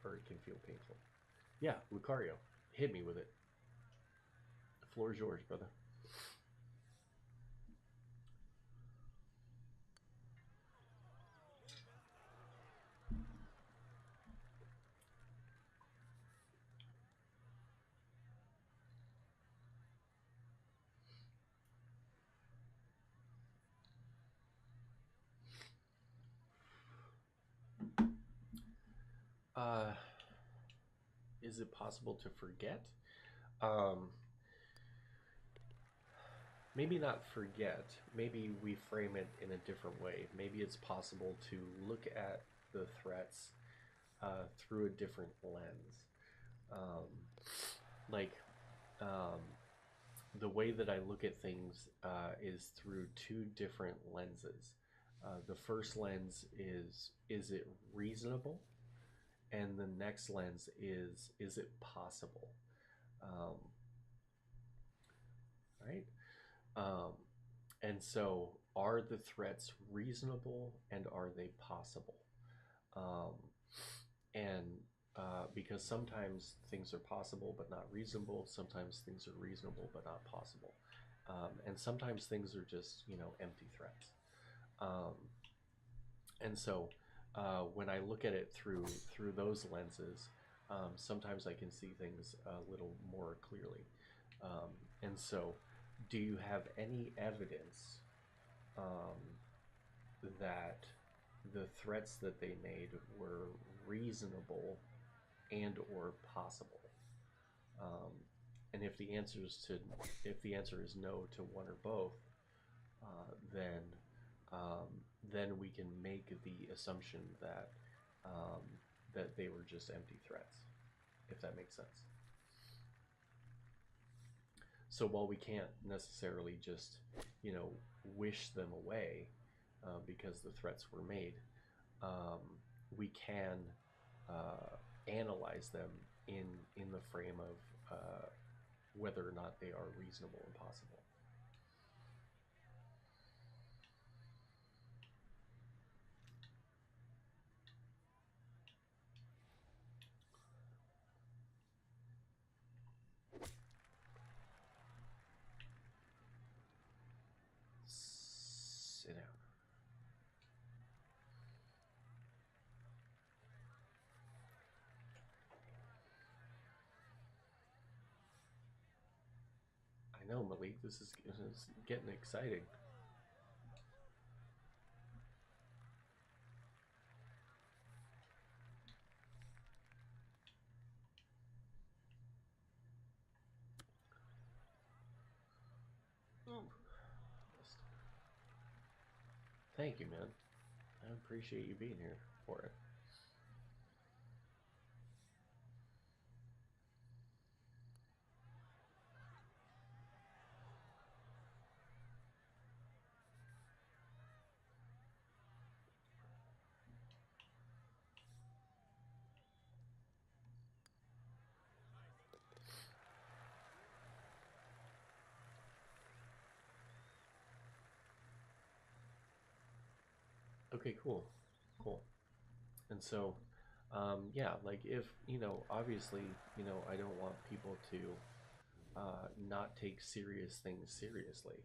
or it can feel painful. Yeah, Lucario, hit me with it. The floor is yours, brother. Uh, is it possible to forget? Um, Maybe not forget. Maybe we frame it in a different way. Maybe it's possible to look at the threats through a different lens. Um, like um, the way that I look at things is through two different lenses. The first lens is it reasonable? And the next lens is it possible? Um, right? Um, and so, are the threats reasonable and are they possible? Um, and because sometimes things are possible but not reasonable, sometimes things are reasonable but not possible, and sometimes things are just empty threats. Um, and so, when I look at it through those lenses, sometimes I can see things a little more clearly. And so, do you have any evidence um, that the threats that they made were reasonable and or possible? Um, And if the answer is no to one or both, uh, then um, then we can make the assumption that um, that they were just empty threats, if that makes sense. So while we can't necessarily just, you know, wish them away because the threats were made, um, we can analyze them in the frame of whether or not they are reasonable and possible. Sit down. I know, Malik. This is getting exciting. Ooh. Thank you, man. I appreciate you being here for it. Okay, cool, cool. And so, yeah, like if obviously, I don't want people to not take serious things seriously.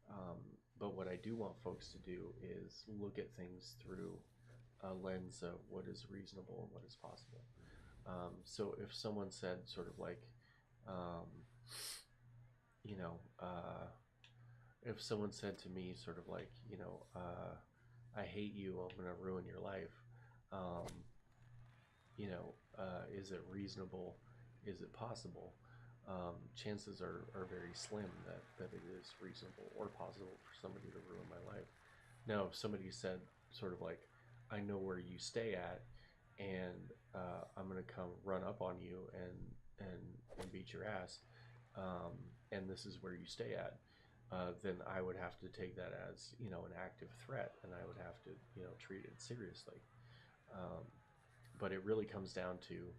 Um, but what I do want folks to do is look at things through a lens of what is reasonable and what is possible. So if someone said sort of like, um, you know, if someone said to me sort of like, I hate you, I'm gonna ruin your life. Um, is it reasonable? Is it possible? Chances are very slim that it is reasonable or possible for somebody to ruin my life. Now, if somebody said sort of like, I know where you stay at, and I'm gonna come run up on you and beat your ass, um, and this is where you stay at, then I would have to take that as an active threat, and I would have to treat it seriously. Um, but it really comes down to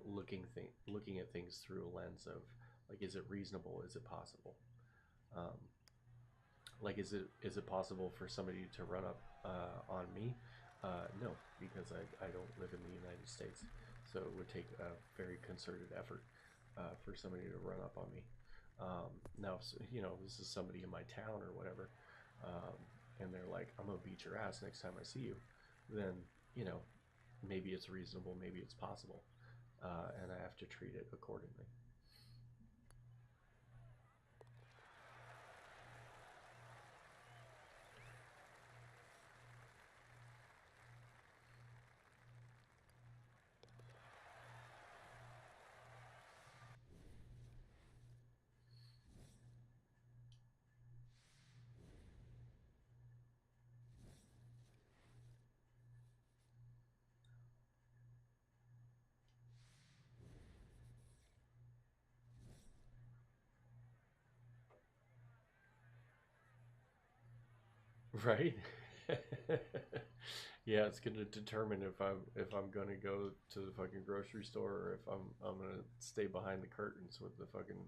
looking at things through a lens of like, is it reasonable? Is it possible? Um, like, is it possible for somebody to run up on me? No, because I don't live in the United States, so it would take a very concerted effort for somebody to run up on me. Now, this is somebody in my town or whatever, um, and they're like, "I'm gonna beat your ass next time I see you," then you know maybe it's reasonable, maybe it's possible, and I have to treat it accordingly. Right? Yeah, it's gonna determine if I'm gonna go to the fucking grocery store or if I'm gonna stay behind the curtains with the fucking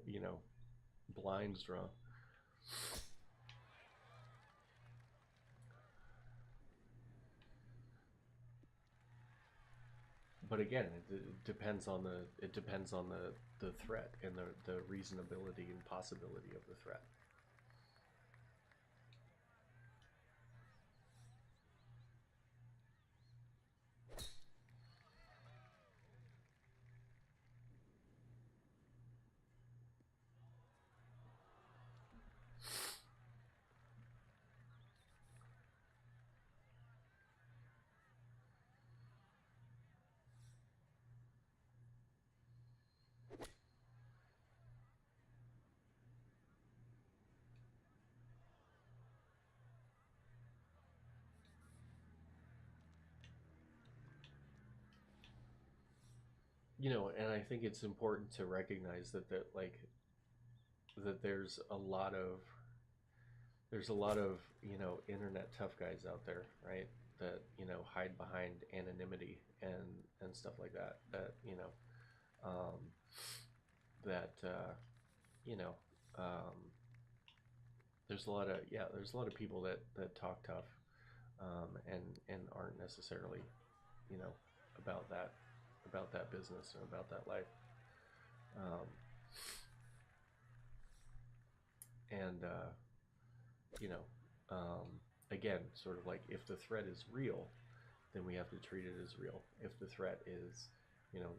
you know blinds drawn. But again, it depends on the threat and the reasonability and possibility of the threat. and I think it's important to recognize that like that there's a lot of internet tough guys out there, right? That hide behind anonymity and stuff like that. Um, that you know um, there's a lot of people that talk tough, and aren't necessarily you know about that business and about that life. Um, and you know again, sort of like, if the threat is real, then we have to treat it as real. If the threat is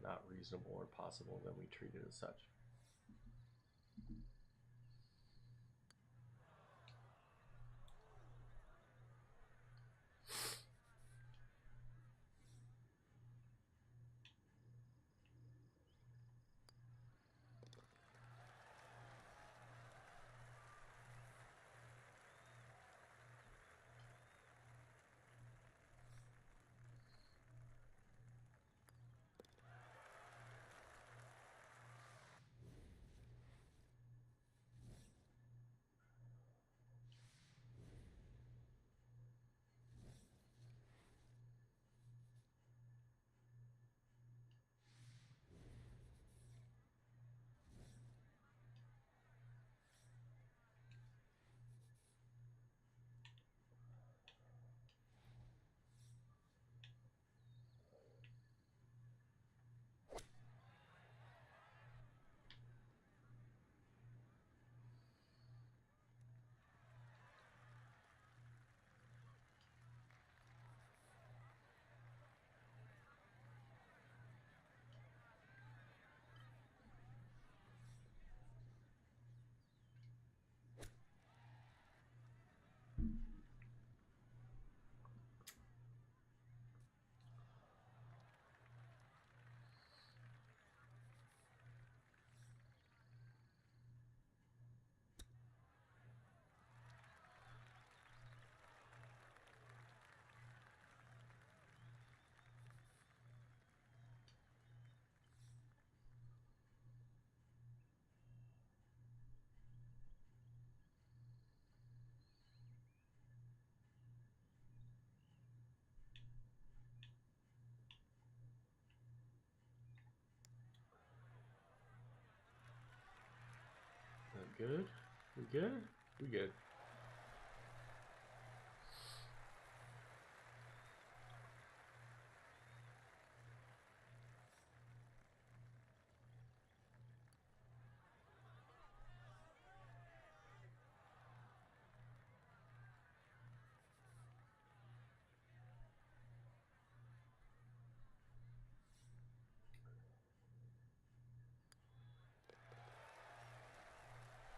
not reasonable or possible, then we treat it as such. Good. We good. We good.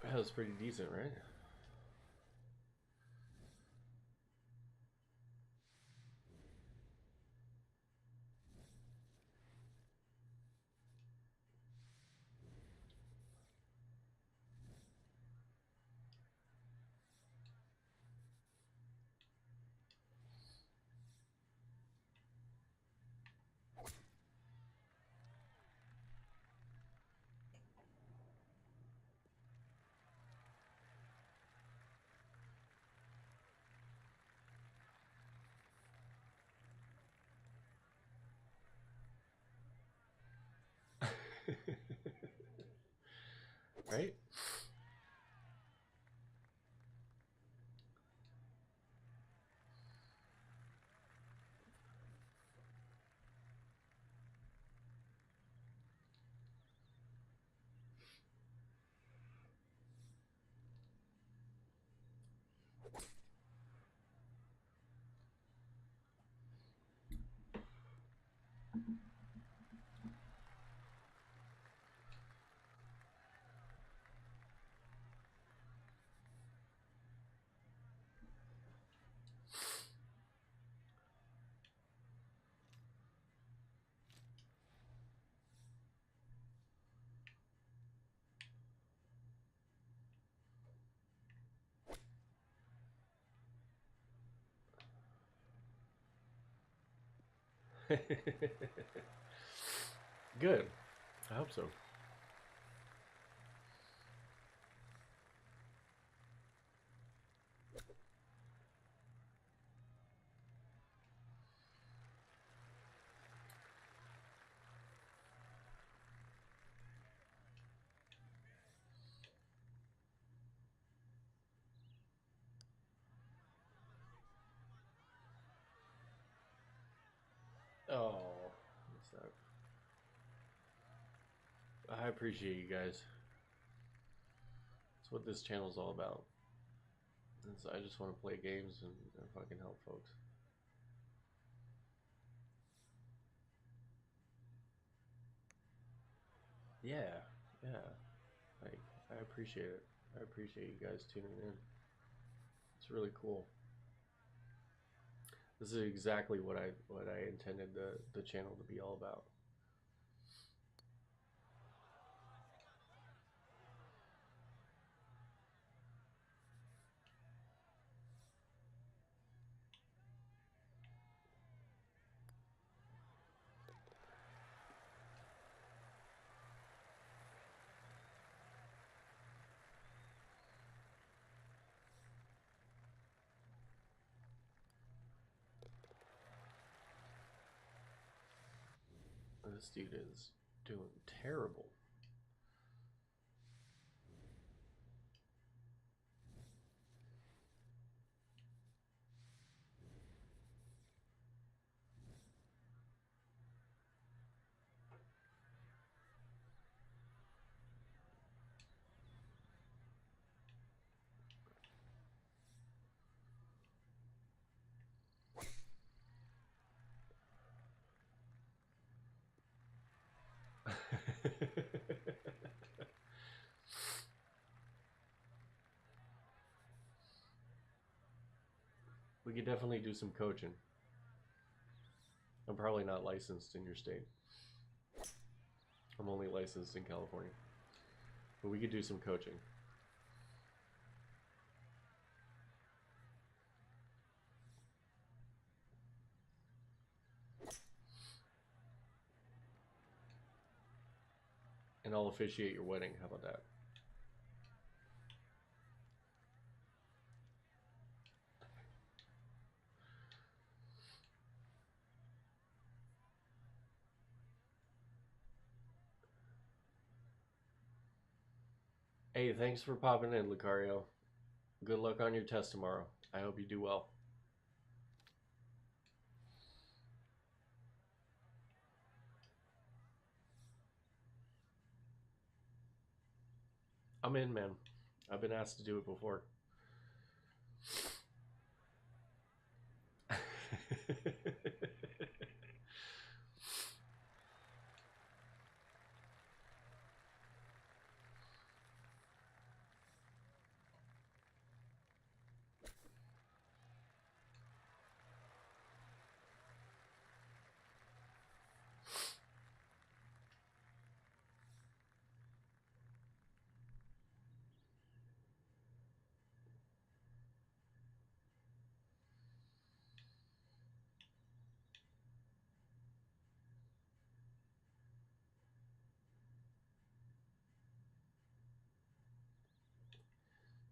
That was pretty decent, right? Right? Good. I hope so. Oh, that's not... I appreciate you guys. That's what this channel's all about. I just want to play games and fucking help folks. Yeah, yeah. Like, I appreciate it. I appreciate you guys tuning in. It's really cool. This is exactly what I intended the channel to be all about. This dude is doing terrible. We could definitely do some coaching. I'm probably not licensed in your state. I'm only licensed in California. But we could do some coaching. And I'll officiate your wedding. How about that? Hey, thanks for popping in, Lucario. Good luck on your test tomorrow. I hope you do well. I'm in, man. I've been asked to do it before.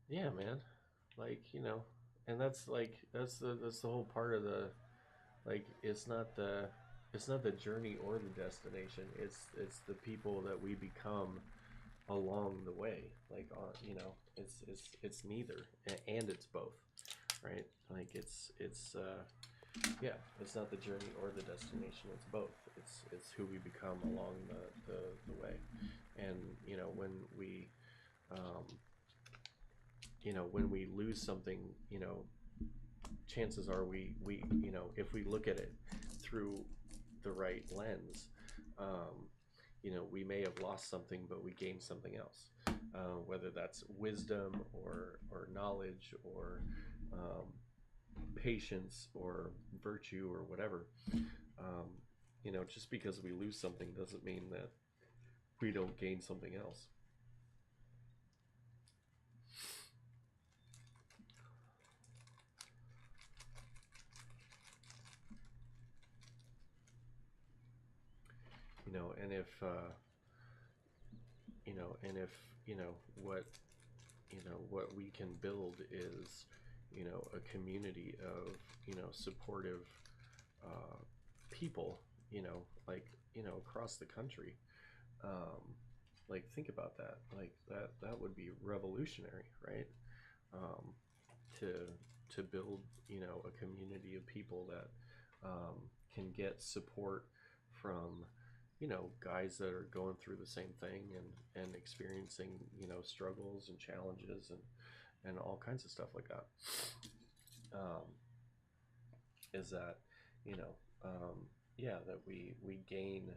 Yeah, man. Like, you know, and that's like that's the whole part of the, like, it's not the journey or the destination. It's the people that we become along the way. Like, you know, it's neither, and it's both, right? Like, it's yeah, it's not the journey or the destination. It's both. It's who we become along the way. And you know, um, when we lose something, you know, chances are we you know, if we look at it through the right lens, um, you know, we may have lost something, but we gained something else. Whether that's wisdom or knowledge or patience or virtue or whatever. Um, you know, just because we lose something doesn't mean that we don't gain something else. You and if and if what what we can build is a community of supportive uh, people, like across the country. um, like think about that, like that would be revolutionary, right? um, to build a community of people that can get support from guys that are going through the same thing and experiencing struggles and challenges and all kinds of stuff like that. um, is that you know yeah, that we gain.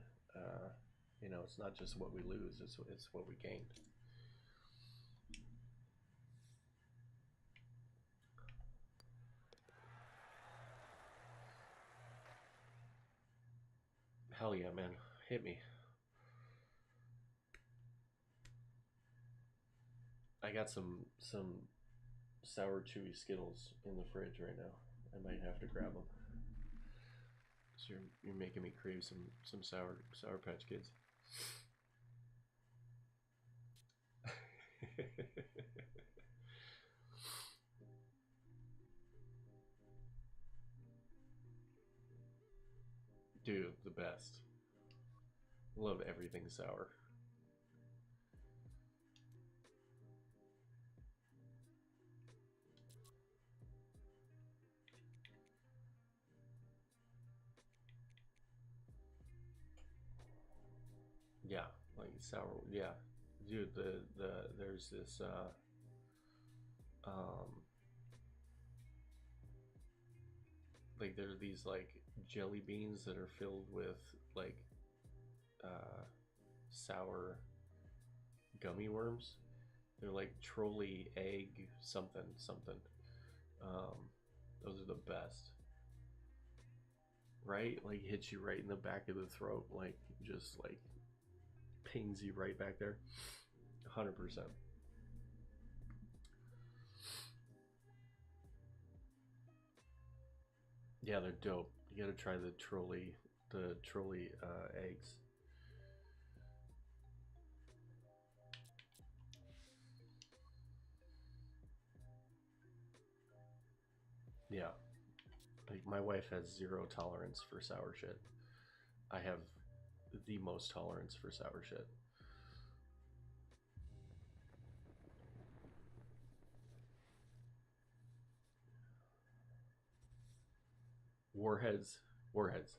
It's not just what we lose, it's what we gain. Hell yeah, man, hit me. I got some sour chewy Skittles in the fridge right now. I might have to grab them. So you're making me crave some sour Patch Kids. Dude, the best. Love everything sour. Yeah, like sour. Yeah, dude. There's this um like there are these like jelly beans that are filled with like uh sour gummy worms. They're like trolley egg something something. Um, those are the best, right? Like hits you right in the back of the throat, like just like pings you right back there. 100%. Yeah, they're dope. You gotta try the trolley eggs. Yeah, like my wife has zero tolerance for sour shit. I have the most tolerance for sour shit. Warheads, warheads.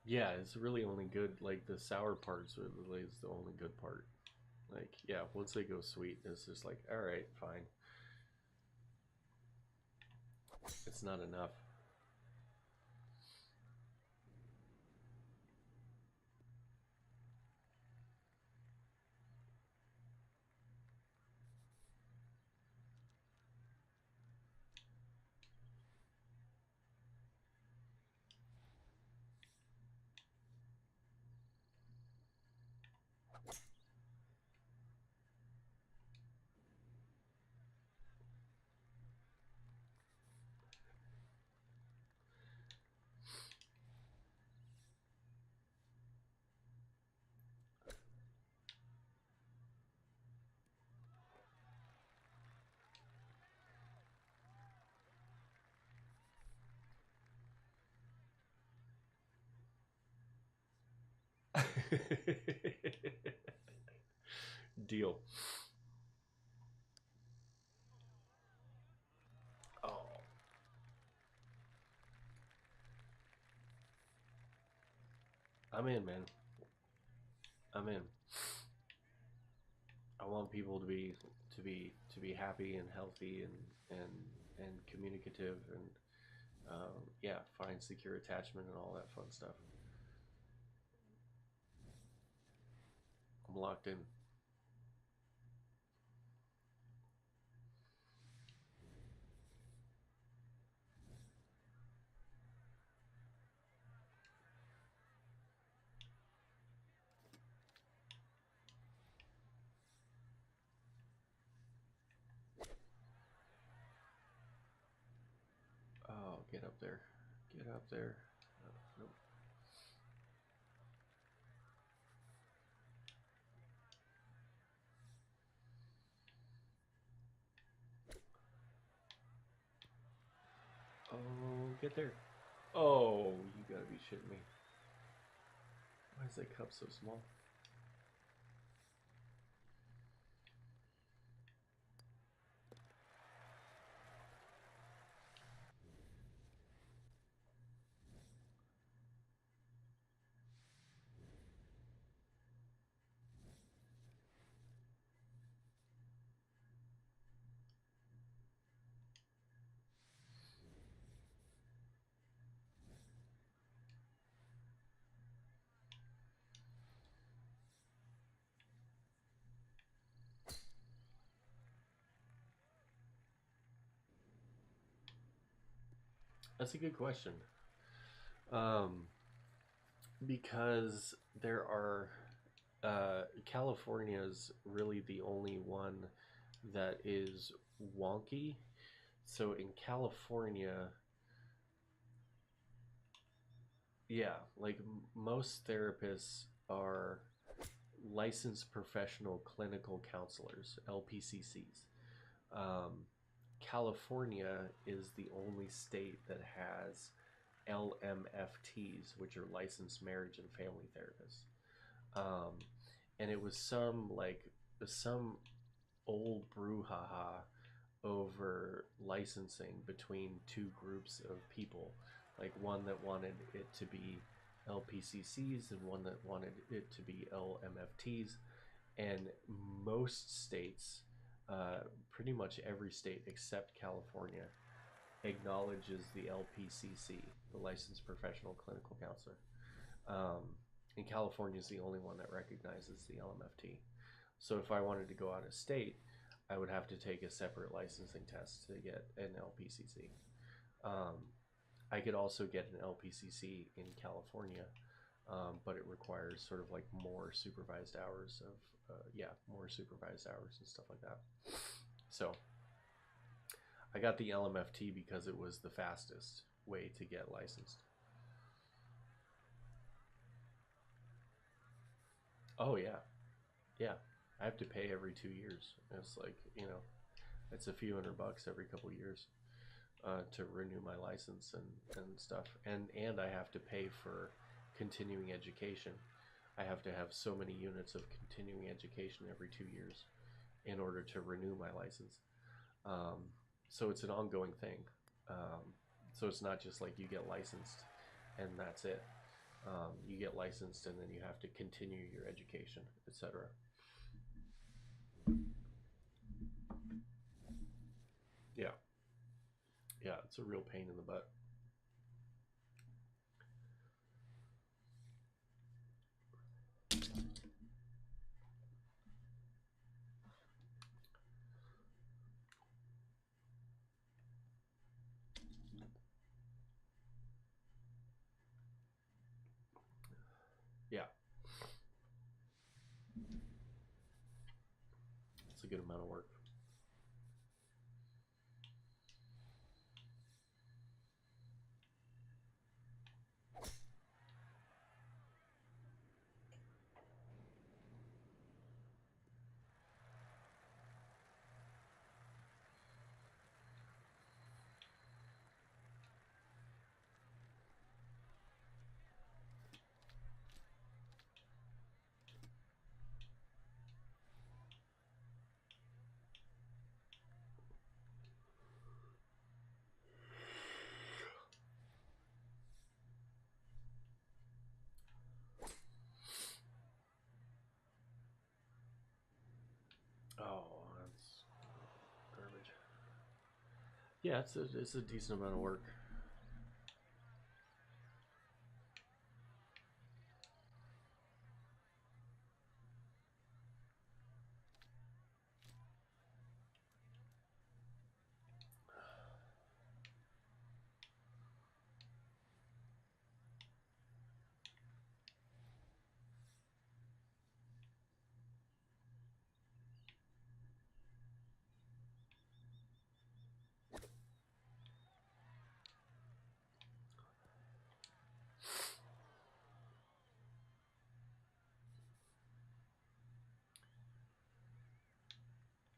Yeah, it's really only good. Like the sour parts really is the only good part. Like yeah, once they go sweet, it's just like all right, fine. It's not enough. Deal. Oh, I'm in, man. I'm in. I want people to be happy and healthy and communicative and yeah, find secure attachment and all that fun stuff. I'm locked in. Oh, get up there. Get up there. Nope. Oh, get there. Oh, you gotta be shitting me. Why is that cup so small? That's a good question. Um, because there are California's really the only one that is wonky. So in California, yeah, like most therapists are licensed professional clinical counselors, LPCCs. Um, California is the only state that has LMFTs, which are licensed marriage and family therapists. Um, and it was some old brouhaha over licensing between two groups of people, like one that wanted it to be LPCCs and one that wanted it to be LMFTs. And most states, pretty much every state except California, acknowledges the LPCC, the Licensed Professional Clinical Counselor. Um, and California is the only one that recognizes the LMFT. So if I wanted to go out of state, I would have to take a separate licensing test to get an LPCC. Um, I could also get an LPCC in California, but it requires sort of like more supervised hours of, more supervised hours and stuff like that. So I got the LMFT because it was the fastest way to get licensed. Oh yeah, yeah. I have to pay every 2 years. It's like, it's a few $100 every couple years to renew my license and stuff. And I have to pay for continuing education. I have to have so many units of continuing education every 2 years in order to renew my license. Um, so it's an ongoing thing. Um, so it's not just like you get licensed and that's it. You get licensed and then you have to continue your education, etc. Yeah, yeah, it's a real pain in the butt. Yeah, it's a good amount of work. Oh, that's garbage. Yeah, it's a decent amount of work.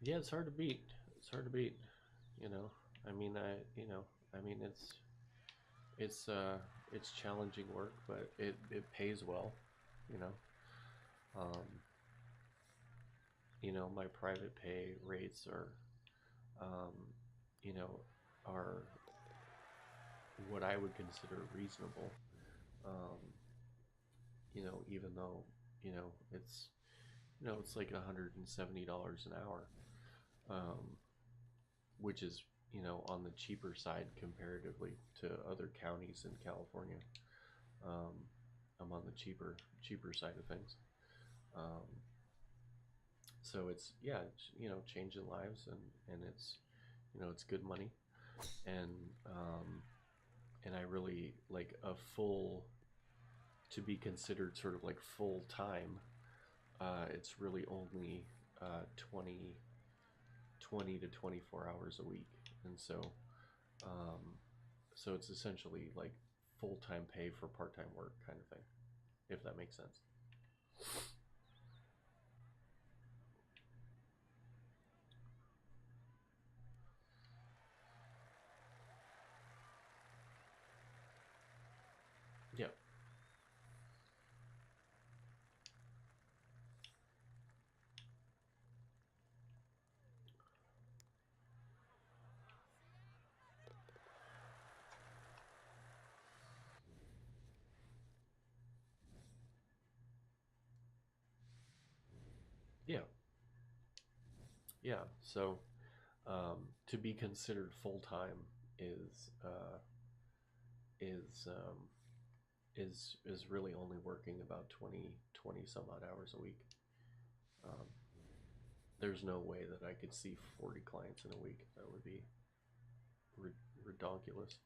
Yeah, it's hard to beat. It's hard to beat. You know, I mean, I mean, it's uh, it's challenging work, but it pays well. You know, um, my private pay rates um, you know, are what I would consider reasonable. Um, even though you know it's it's like $170 an hour, um, which is on the cheaper side comparatively to other counties in California. Um, I'm on the cheaper side of things. Um, so it's it's, changing lives, and it's it's good money, and I really like a full to be considered sort of like full time. It's really only 20 to 24 hours a week, and um, so it's essentially like full time pay for part time work kind of thing, if that makes sense. Yeah, yeah, yeah. So to be considered full time is is um, is really only working about 20 some odd hours a week. Um, there's no way that I could see 40 clients in a week. That would be redonkulous.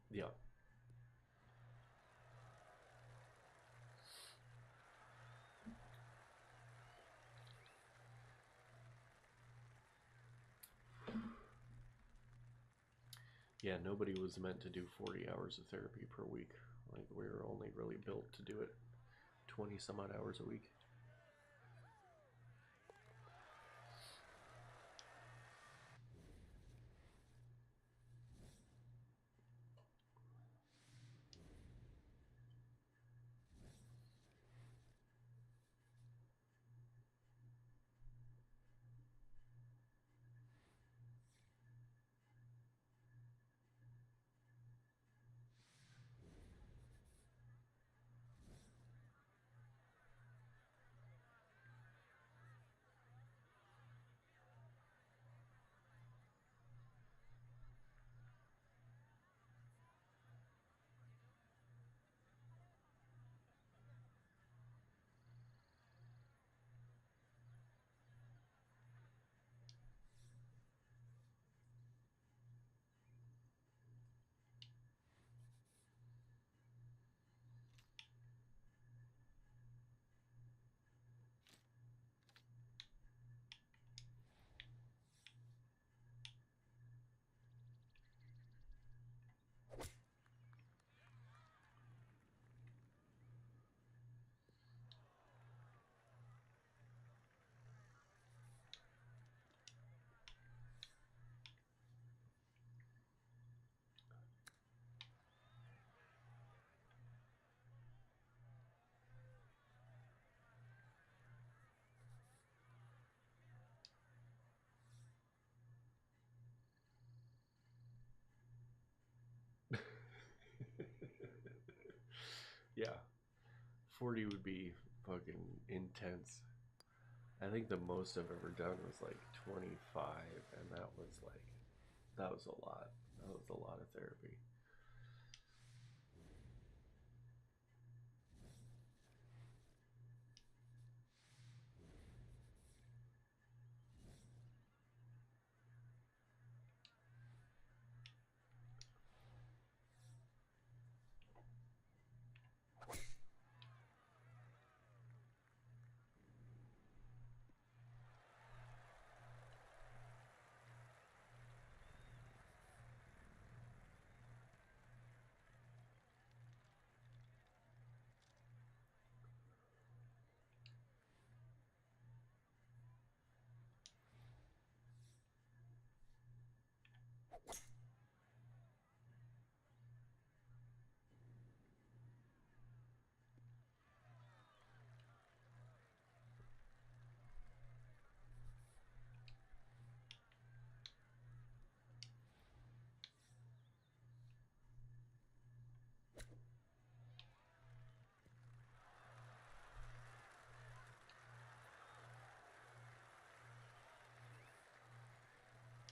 Yeah, yeah. Nobody was meant to do 40 hours of therapy per week. Like we were only really built to do it 20 some odd hours a week. Yeah, 40 would be fucking intense. I think the most I've ever done was like 25, and that was a lot. That was a lot of therapy.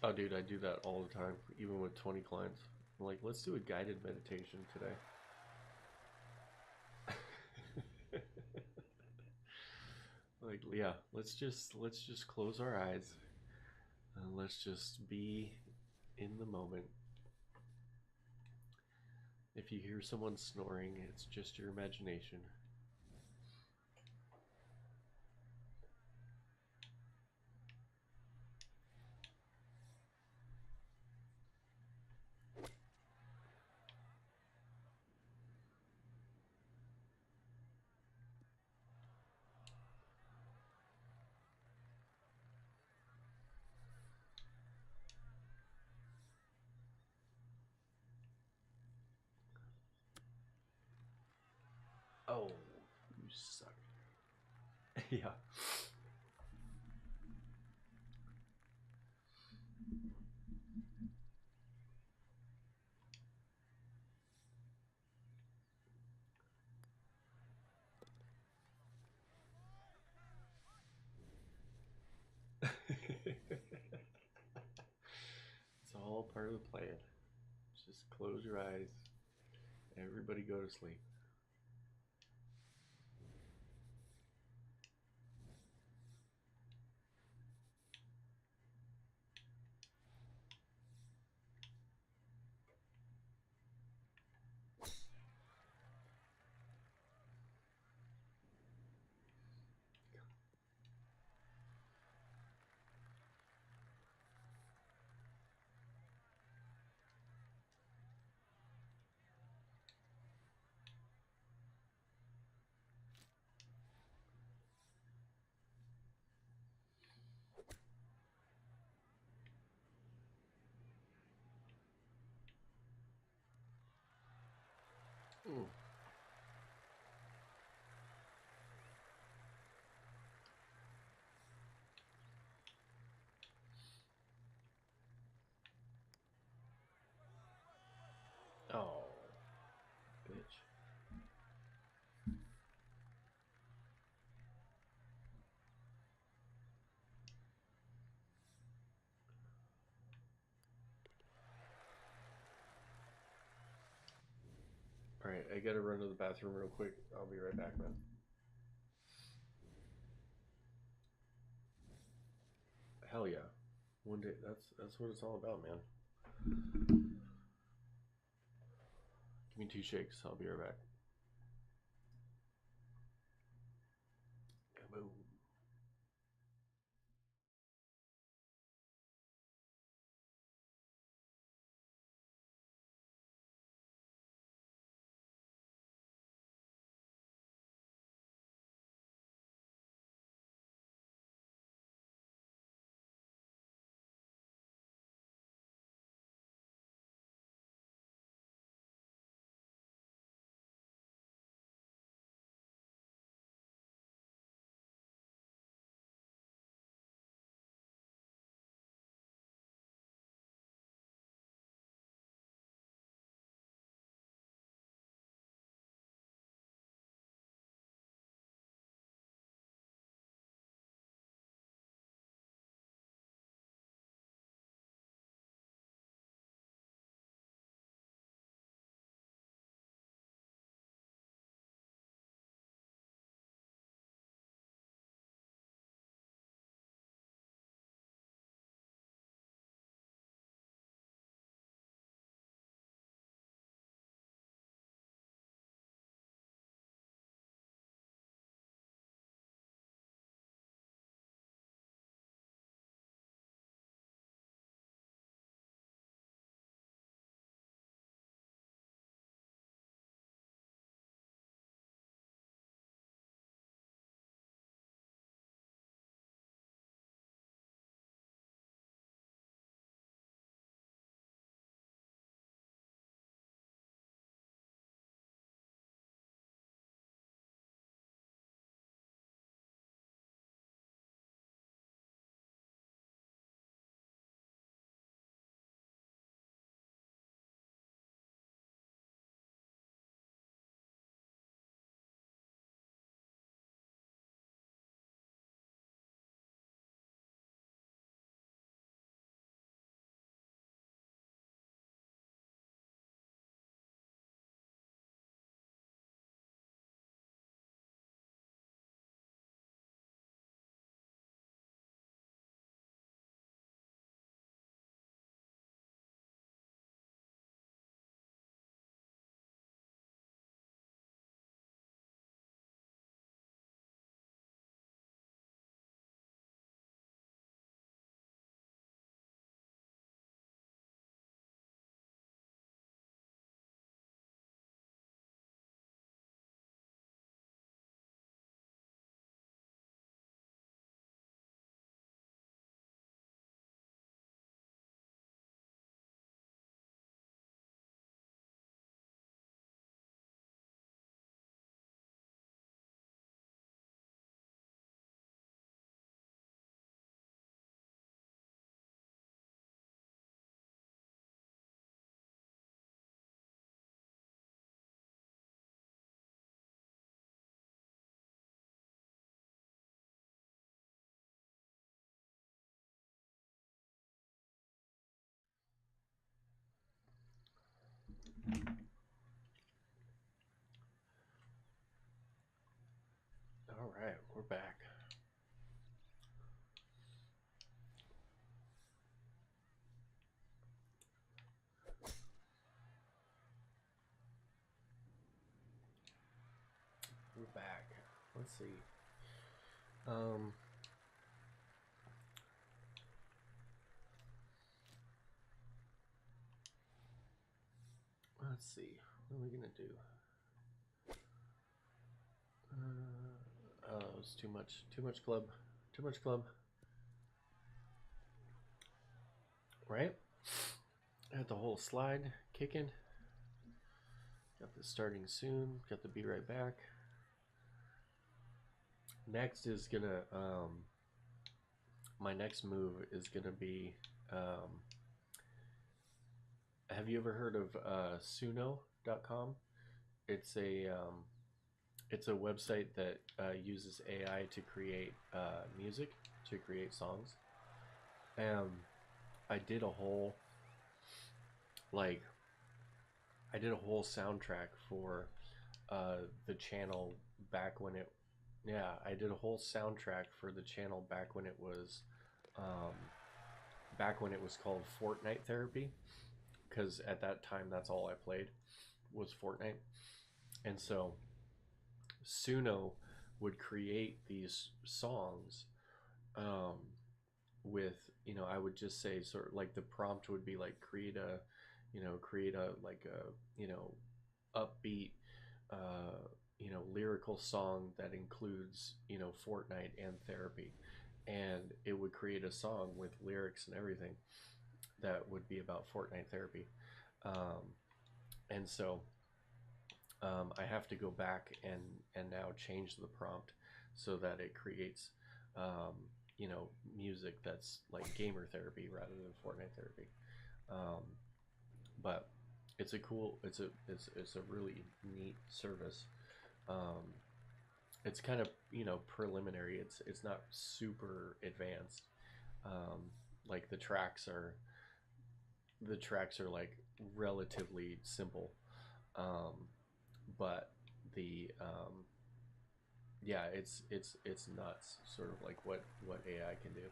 Oh, dude, I do that all the time, even with 20 clients. I'm like, let's do a guided meditation today. Like, yeah, let's just close our eyes and let's just be in the moment. If you hear someone snoring, it's just your imagination. Oh, you suck. Yeah. It's all part of the plan. Just close your eyes. Everybody go to sleep. Ooh. Oh, bitch. All right, I gotta run to the bathroom real quick. I'll be right back, man. Hell yeah. One day. That's what it's all about, man. Give me 2 shakes. I'll be right back. Kaboom. right, we're back. We're back. Let's see. Let's see. What are we gonna do? Oh, it's too much. Too much club. Too much club. Right? Got the whole slide kicking. Got this starting soon. Got the be right back. Next is gonna my next move is gonna be have you ever heard of suno.com? It's a website that uses AI to create music, to create songs. I did a whole like I did a whole soundtrack for the channel back when it I did a whole soundtrack for the channel back when it was um, called Fortnite Therapy, because at that time that's all I played was Fortnite. And so Suno would create these songs um, with, I would just say sort of like the prompt would be like create a like a upbeat lyrical song that includes Fortnite and therapy, and it would create a song with lyrics and everything that would be about Fortnite therapy. And so I have to go back and now change the prompt so that it creates music that's like gamer therapy rather than Fortnite therapy. Um, but it's a really neat service. Um, it's kind of preliminary. It's not super advanced. Like the tracks are like relatively simple, um, but the yeah, it's nuts. Sort of like what AI can do.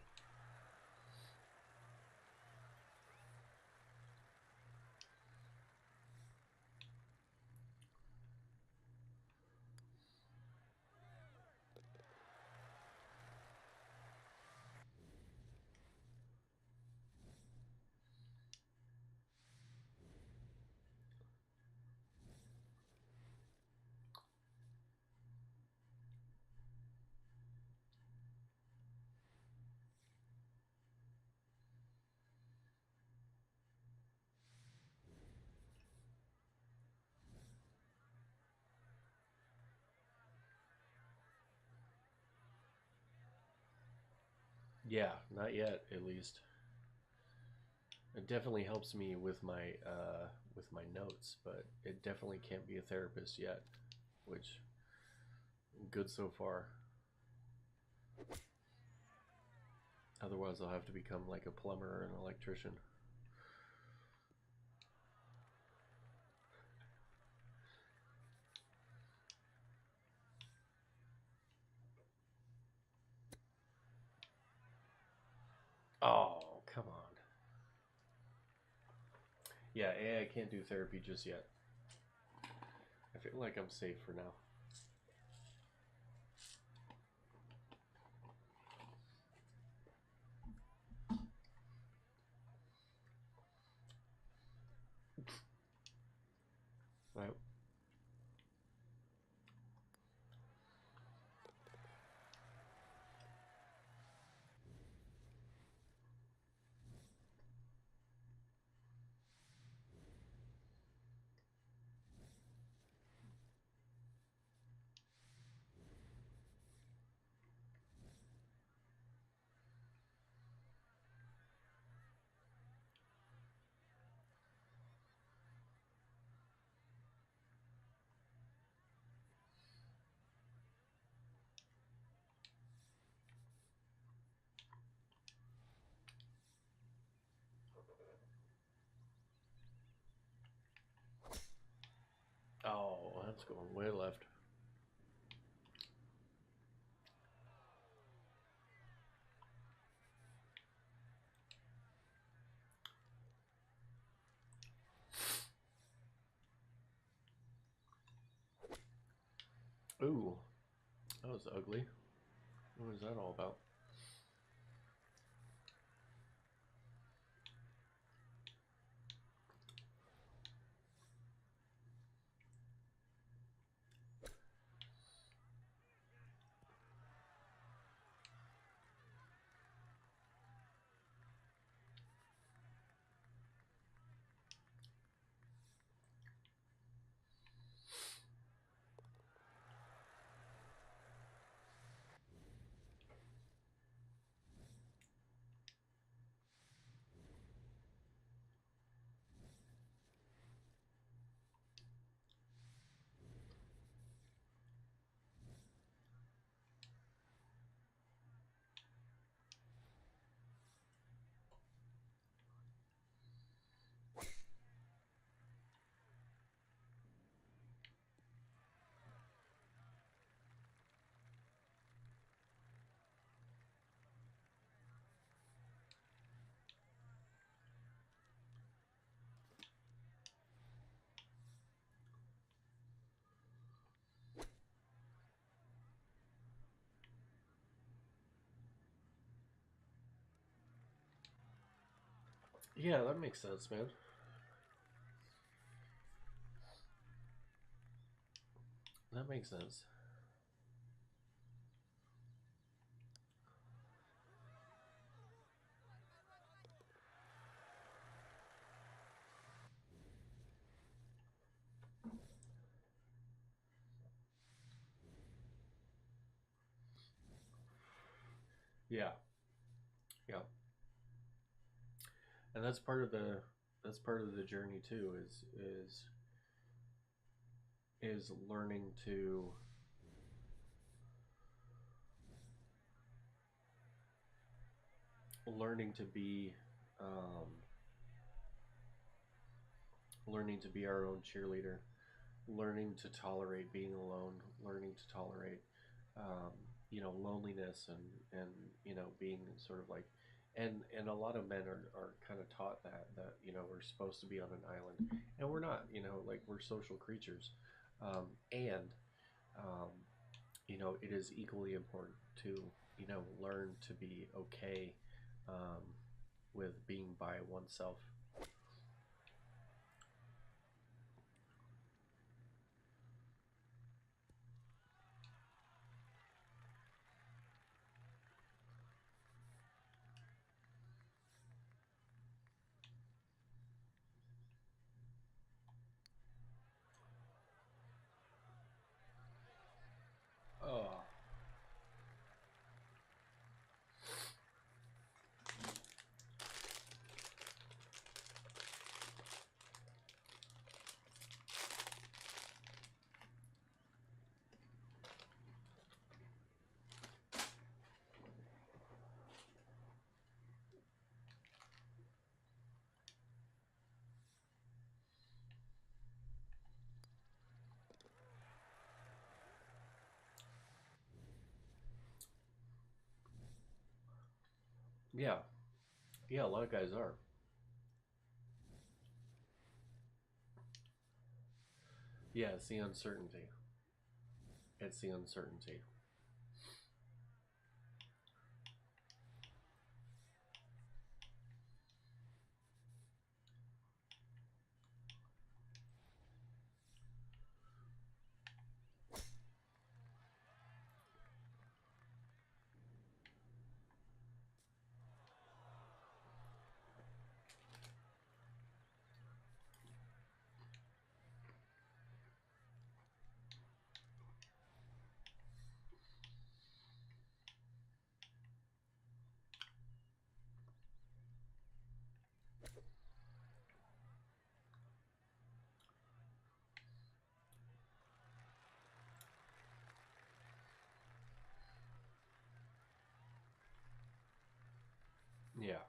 Yeah, not yet, at least. It definitely helps me with my notes, but it definitely can't be a therapist yet, which good so far. Otherwise, I'll have to become like a plumber or an electrician. Oh, come on. Yeah, AI can't do therapy just yet. I feel like I'm safe for now. Right. Oh, that's going way left. Ooh, that was ugly. What was that all about? Yeah, that makes sense, man. That makes sense. Yeah, yeah, and that's part of the journey too. Is learning to be um, learning to be our own cheerleader, learning to tolerate being alone, learning to tolerate um, loneliness and being sort of like and a lot of men are kind of taught that we're supposed to be on an island, and we're not. Like, we're social creatures, and um, it is equally important to learn to be okay um, with being by oneself. Oh, yeah, yeah. A lot of guys are. Yeah, it's the uncertainty. It's the uncertainty. Yeah,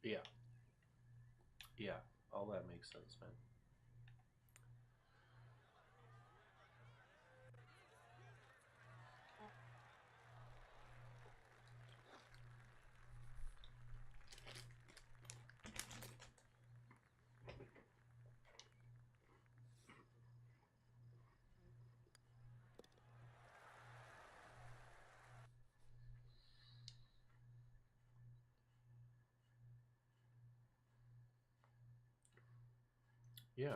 yeah, yeah. All that makes sense, man. Yeah.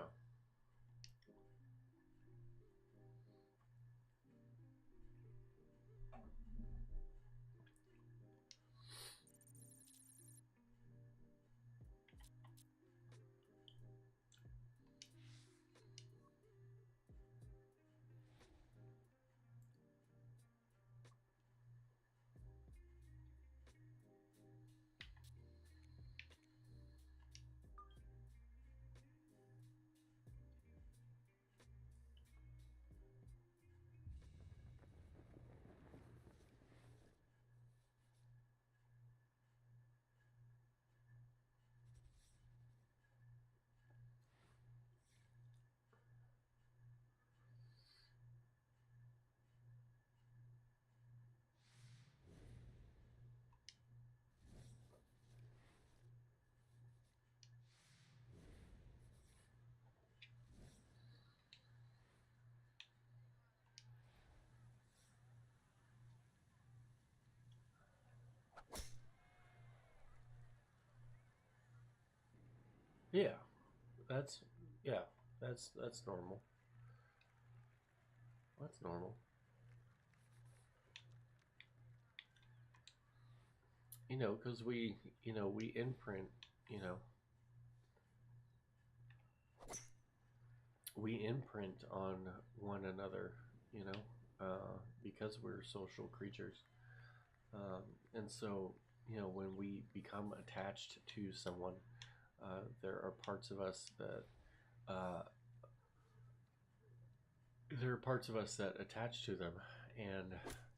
Yeah. That's yeah. That's normal. That's normal. Because we imprint. You know, we imprint on one another. You know, because we're social creatures. Um, and so, when we become attached to someone, there are parts of us that uh, attach to them, and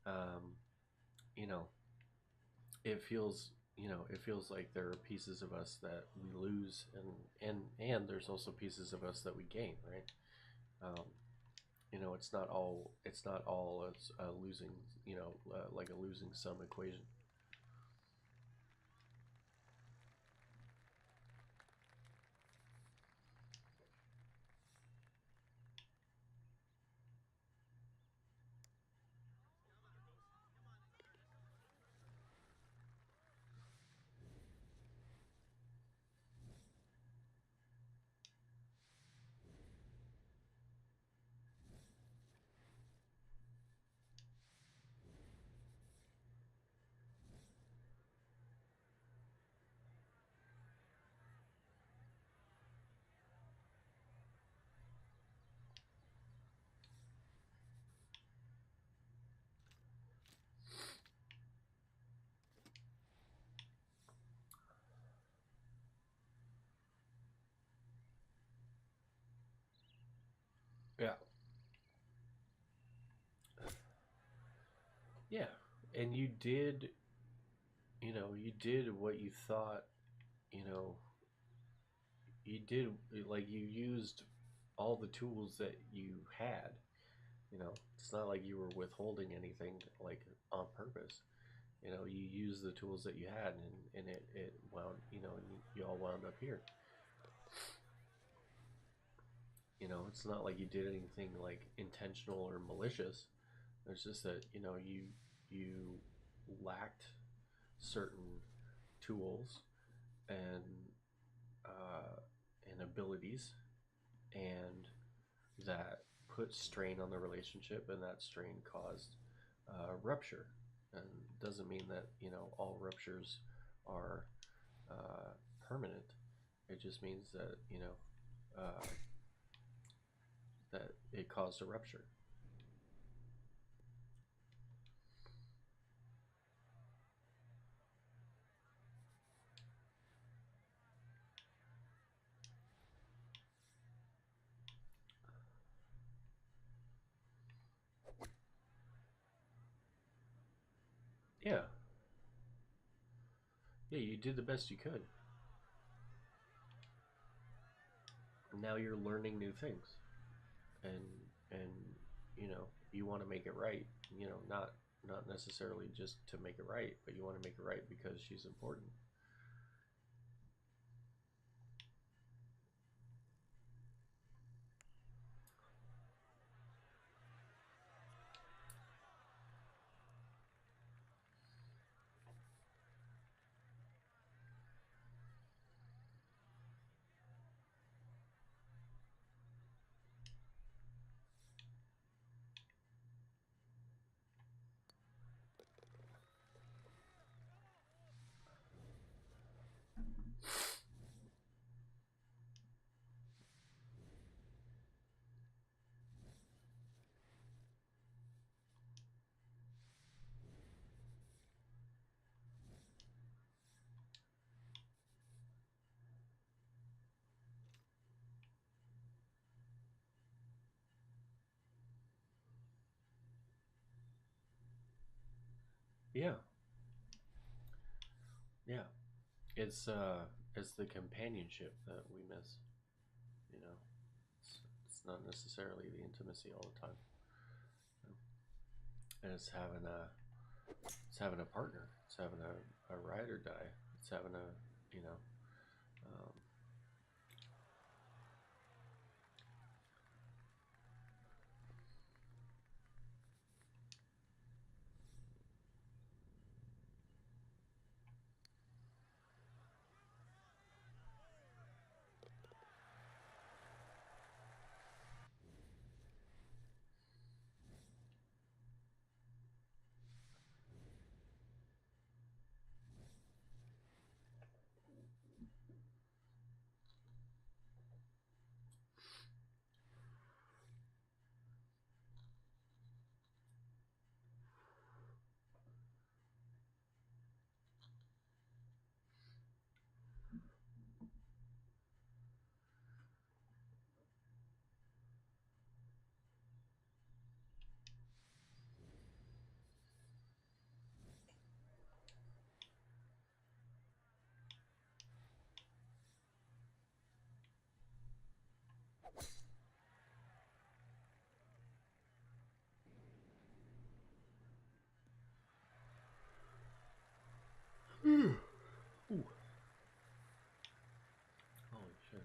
um, you know, it feels like there are pieces of us that we lose, and there's also pieces of us that we gain, right? Um, it's not all as losing, like a losing sum equation. Yeah, yeah, and you did what you thought, you know, you did, like, you used all the tools that you had. It's not like you were withholding anything, like, on purpose. You used the tools that you had, and it wound, and you all wound up here. It's not like you did anything like intentional or malicious. It's just that you lacked certain tools and uh, and abilities, and that put strain on the relationship, and that strain caused rupture. And doesn't mean that all ruptures are uh, permanent. It just means that that it caused a rupture. Yeah, yeah, you did the best you could. Now you're learning new things, and and you want to make it right. Not necessarily just to make it right, but you want to make it right because she's important. Yeah, yeah. It's it's the companionship that we miss. You know, it's not necessarily the intimacy all the time. You know? And it's having a partner. It's having a ride or die. It's having a you know um, Ooh, holy shit.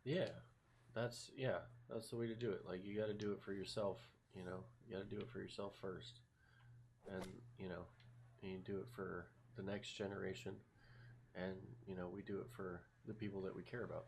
Yeah, yeah, that's the way to do it. Like you got to do it for yourself. You know, you got to do it for yourself first, and you know, and you do it for the next generation, and you know, we do it for the people that we care about.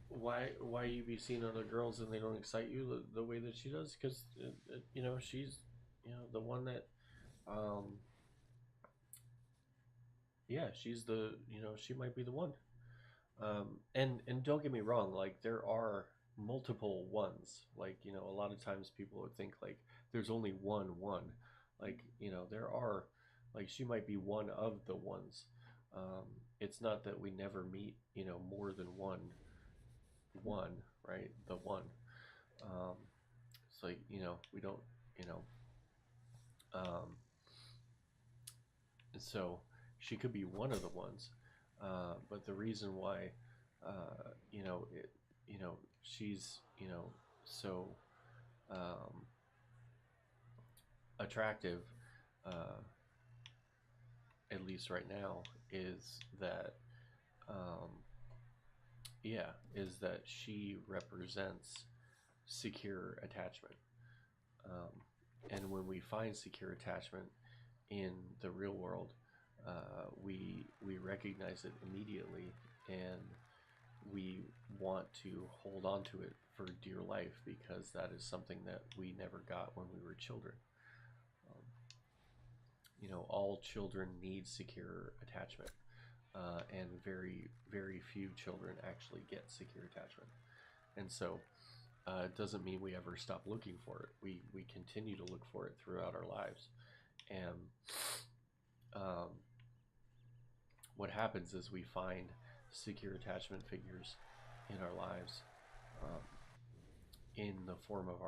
Why you be seeing other girls and they don't excite you the way that she does? Because you know she's you know the one that um yeah she's the you know she might be the one. And don't get me wrong, like there are multiple ones. Like you know, a lot of times people would think like there's only one. Like you know, there are like she might be one of the ones. Um, it's not that we never meet you know more than one, right? The one. Um, it's like you know we don't you know um, and so she could be one of the ones. But the reason why you know you know she's you know so um, attractive uh, at least right now is that um, yeah is that she represents secure attachment, um, and when we find secure attachment in the real world, we recognize it immediately, and we want to hold on to it for dear life because that is something that we never got when we were children. Um, all children need secure attachment, and very few children actually get secure attachment. And so it doesn't mean we ever stop looking for it. We continue to look for it throughout our lives. And um, what happens is we find secure attachment figures in our lives, um, in the form of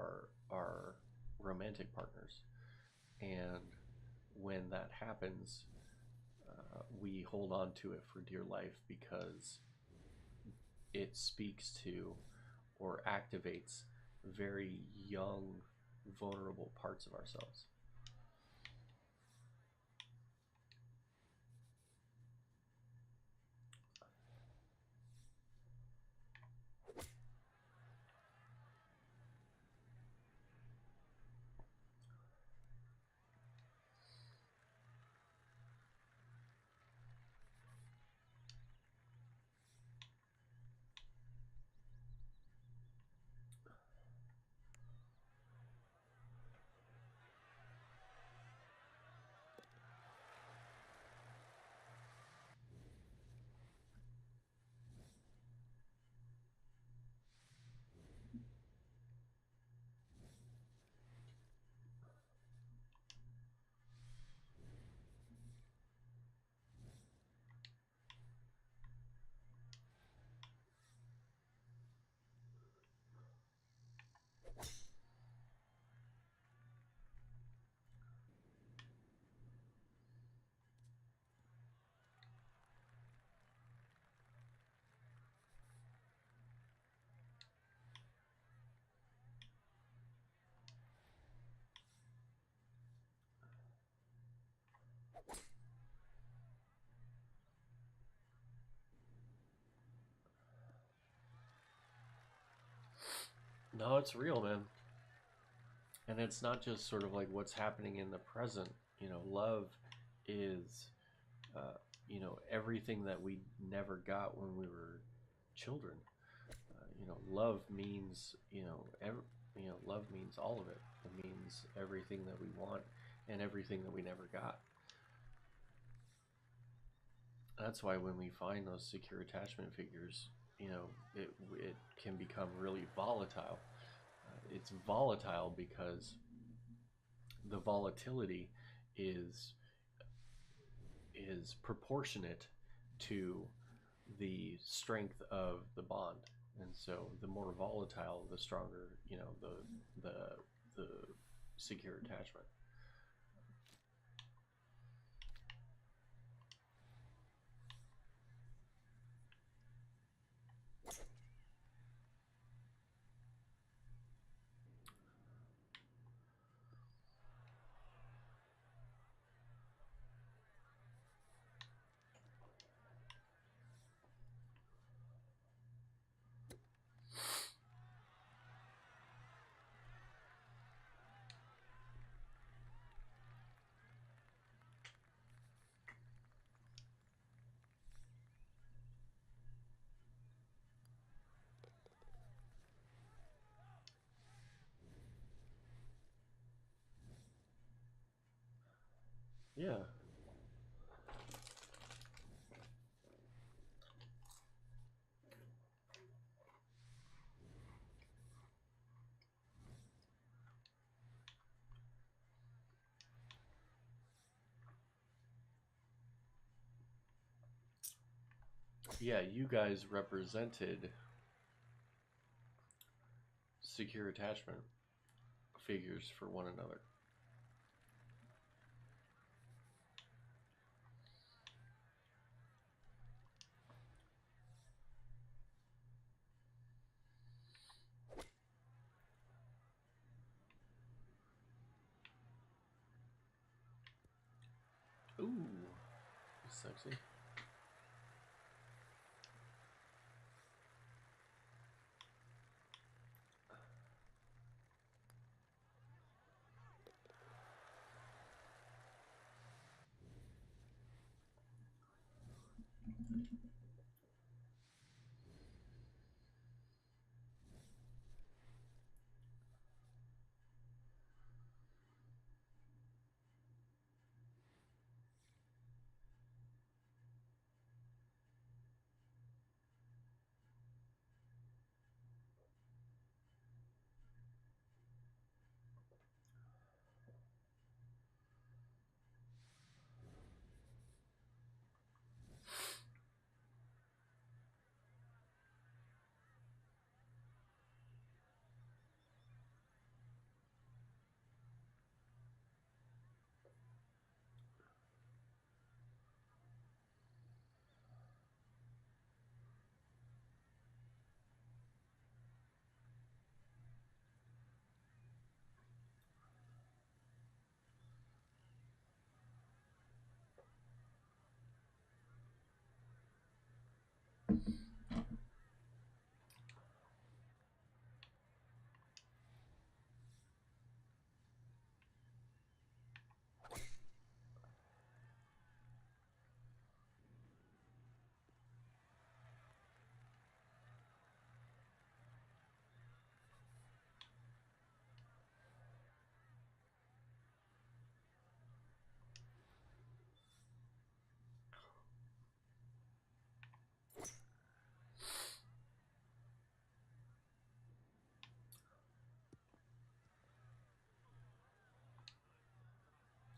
our romantic partners. And when that happens, we hold on to it for dear life because it speaks to or activates very young, vulnerable parts of ourselves. No, it's real, man. And it's not just sort of like what's happening in the present. Love is, everything that we never got when we were children. Love means, love means all of it. It means everything that we want and everything that we never got. That's why when we find those secure attachment figures, it can become really volatile. It's volatile because the volatility is is proportionate to the strength of the bond. And so the more volatile, the stronger, the secure attachment. Yeah. Yeah, you guys represented secure attachment figures for one another. Ooh, sexy.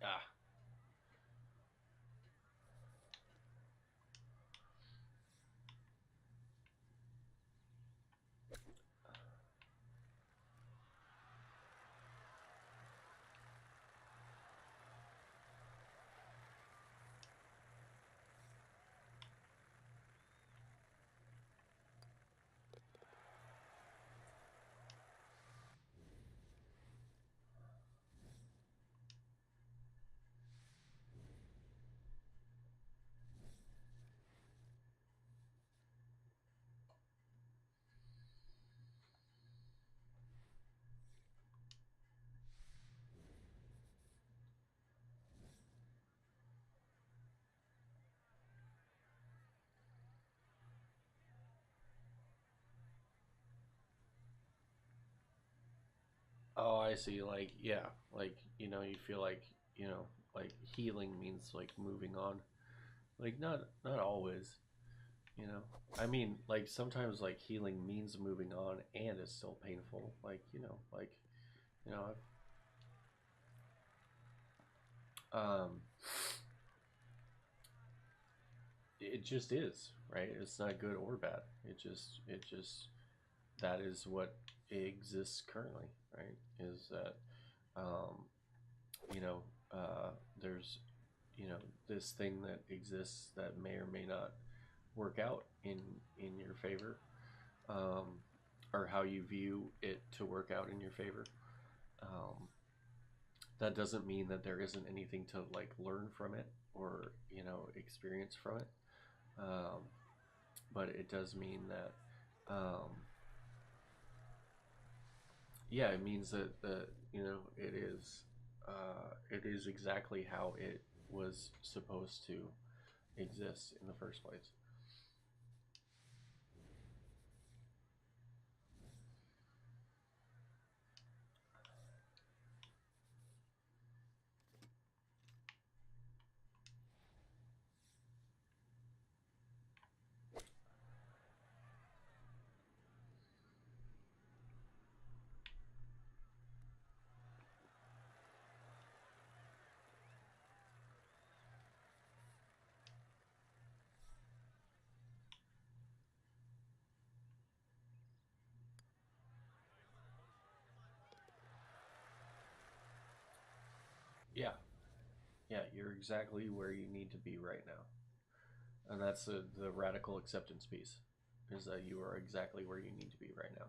Ah. Oh, I see. Like, yeah, like you feel like like healing means like moving on. Like, not always. You know, I mean, like sometimes like healing means moving on, and it's still painful. Like, you know, um, it just is, right? It's not good or bad. It just that is what exists currently, right? Is that um, you know, there's this thing that exists that may or may not work out in your favor, um, or how you view it to work out in your favor. Um, that doesn't mean that there isn't anything to like learn from it or experience from it. Um, but it does mean that yeah, it means that it is exactly how it was supposed to exist in the first place. Yeah, yeah, you're exactly where you need to be right now, and that's the radical acceptance piece, is that you are exactly where you need to be right now.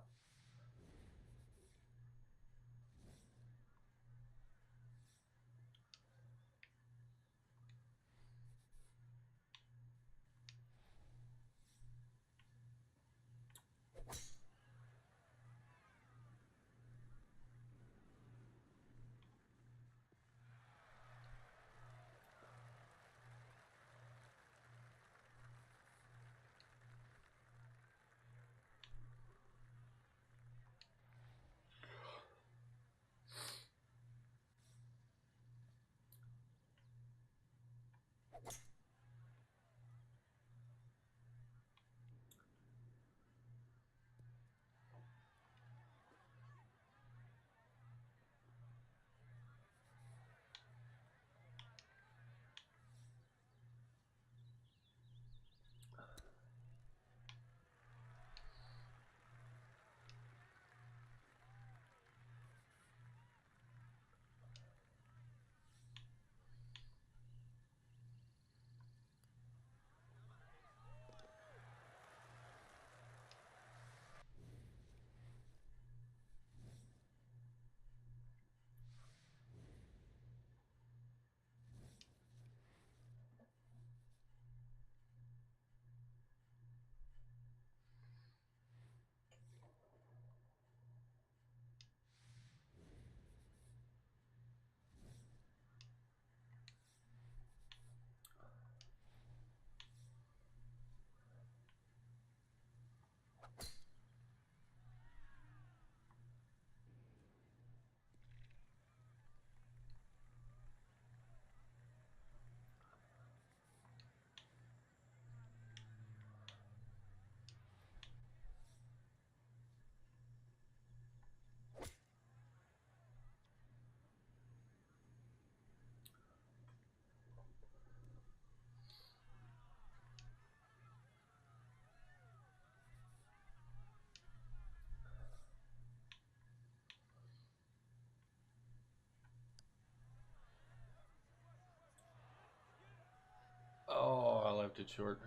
left it short.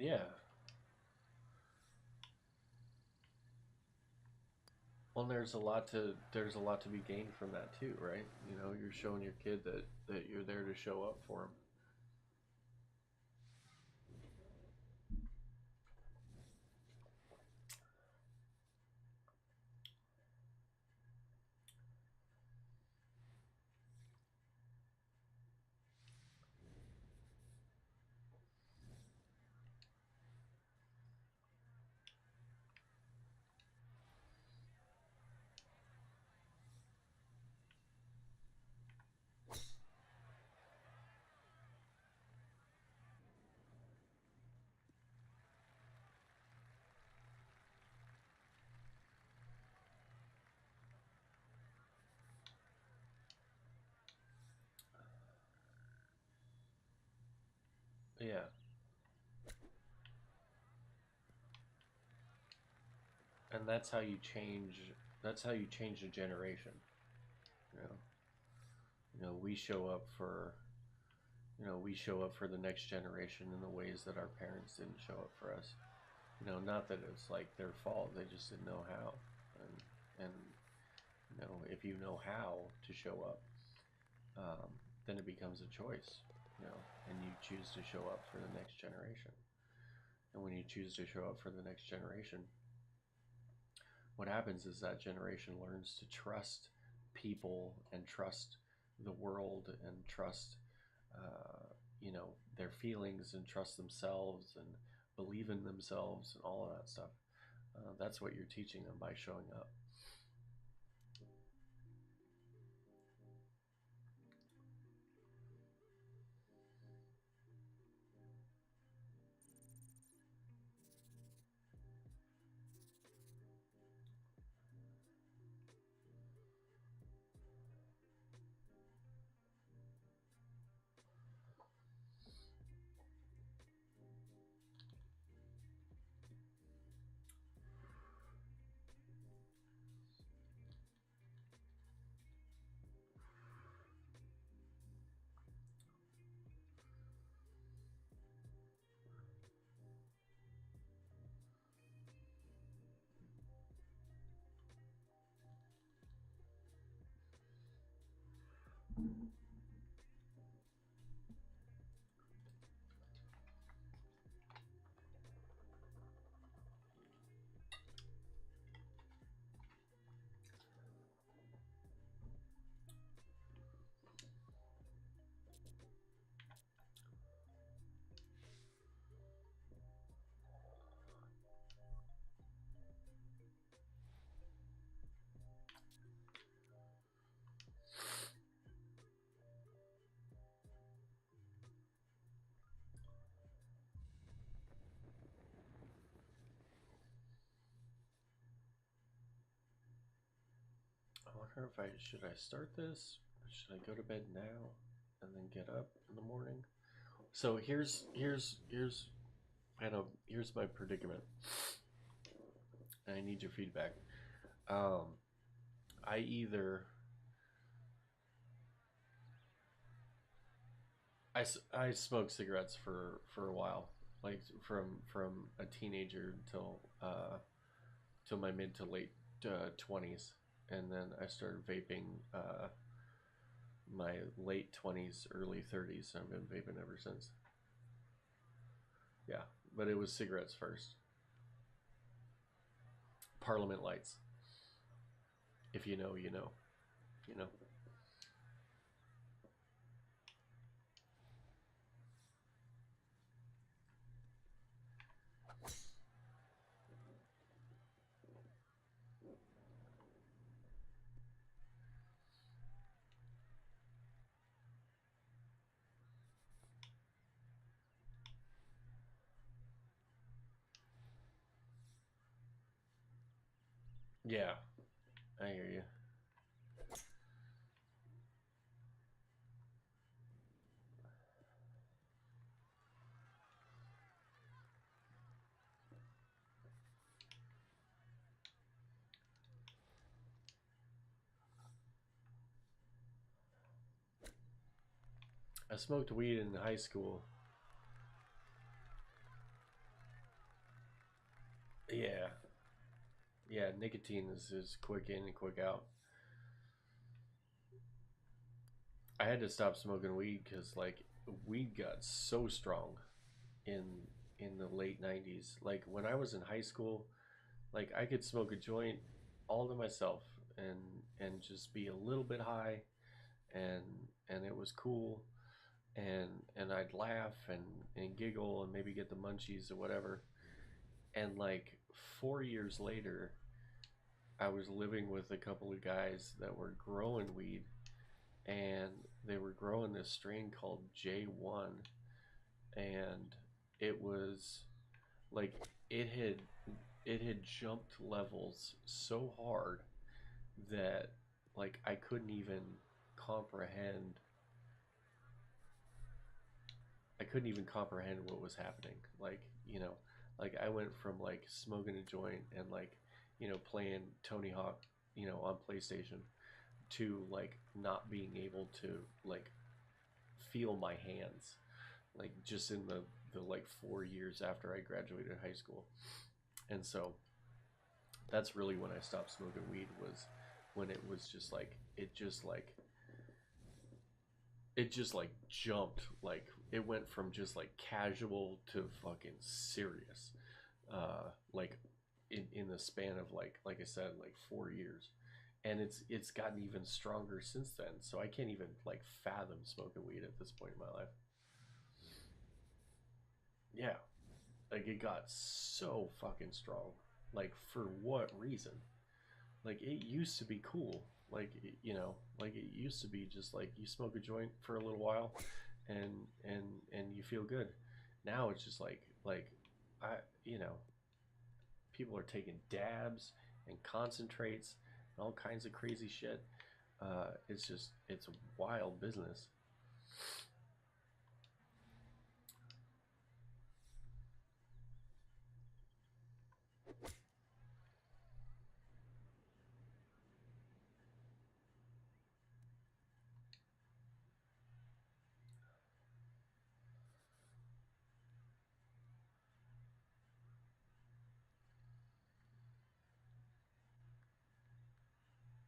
Yeah. Well, there's a lot to be gained from that too, right? You know, you're showing your kid that you're there to show up for him. Yeah, and that's how you change. That's how you change a generation. You know, we show up for we show up for the next generation in the ways that our parents didn't show up for us. Not that it's like their fault; they just didn't know how. And if you know how to show up, um, then it becomes a choice. And you choose to show up for the next generation. And when you choose to show up for the next generation, what happens is that generation learns to trust people and trust the world and trust their feelings and trust themselves and believe in themselves and all of that stuff. That's what you're teaching them by showing up. I wonder if I start this or should I go to bed now and then get up in the morning? So here's my predicament. And I need your feedback. Um, I either I smoked cigarettes for a while, like from a teenager till my mid to late 20s, and then I started vaping my late 20s, early 30s. So I've been vaping ever since. Yeah, but it was cigarettes first. Parliament lights. If you know, you know. You know. Yeah, I hear you. I smoked weed in high school. Yeah, yeah. Nicotine is quick in and quick out. I had to stop smoking weed because like weed got so strong in in the late '90s. Like when I was in high school, like I could smoke a joint all to myself and just be a little bit high and it was cool and I'd laugh and giggle and maybe get the munchies or whatever. And like 4 years later, I was living with a couple of guys that were growing weed, and they were growing this strain called J1, and it was like it had jumped levels so hard that like I couldn't even comprehend what was happening. Like, like I went from like smoking a joint and like, playing Tony Hawk, on PlayStation to like not being able to like feel my hands like just in the like 4 years after I graduated high school. And so that's really when I stopped smoking weed, was when it was just like it just like jumped, like it went from just like casual to fucking serious, like in the span of like I said, like 4 years. And it's gotten even stronger since then, so I can't even like fathom smoking weed at this point in my life. Yeah, like it got so fucking strong. Like for what reason? Like it used to be cool. Like like it used to be just like you smoke a joint for a little while, and you feel good. Now it's just like I people are taking dabs and concentrates and all kinds of crazy shit. It's wild business.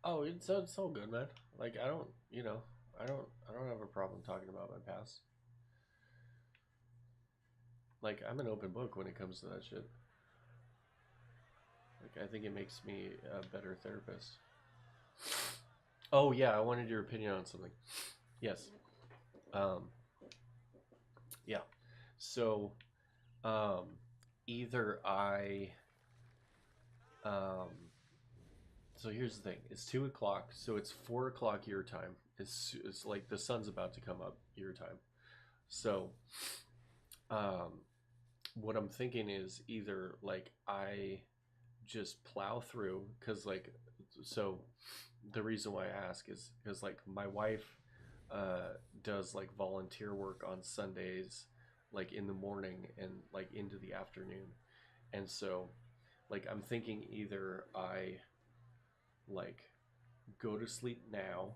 Oh, it's all good, man. Like I don't, I don't have a problem talking about my past. Like I'm an open book when it comes to that shit. Like I think it makes me a better therapist. Oh yeah, I wanted your opinion on something. Yes. Um, yeah. So, um, either um, so here's the thing. It's 2 o'clock, so it's 4 o'clock your time. It's like the sun's about to come up your time. So, um, what I'm thinking is either like I just plow through, because like, so the reason why I ask is because like my wife does like volunteer work on Sundays, like in the morning and like into the afternoon. And so like I'm thinking either I like go to sleep now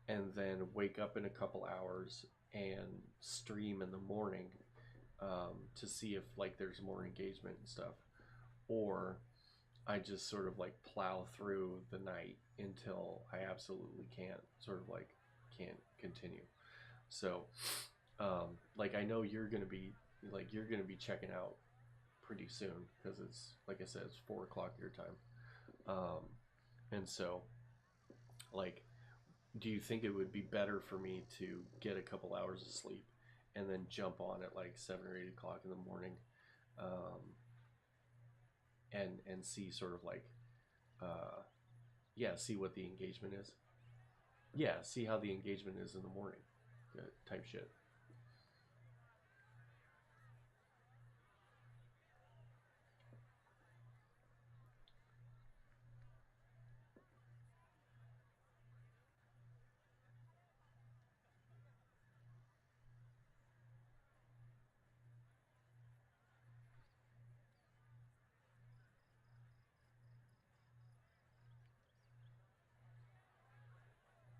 and then wake up in a couple hours and stream in the morning, to see if like there's more engagement and stuff, or I just sort of like plow through the night until I absolutely can't sort of like can't continue. So like I know you're gonna be checking out pretty soon because it's like I said, it's 4 o'clock your time. And so like, do you think it would be better for me to get a couple hours of sleep and then jump on at like 7 or 8 o'clock in the morning, um, and see sort of like uh, yeah, see what the engagement is. Yeah, see how the engagement is in the morning, type shit.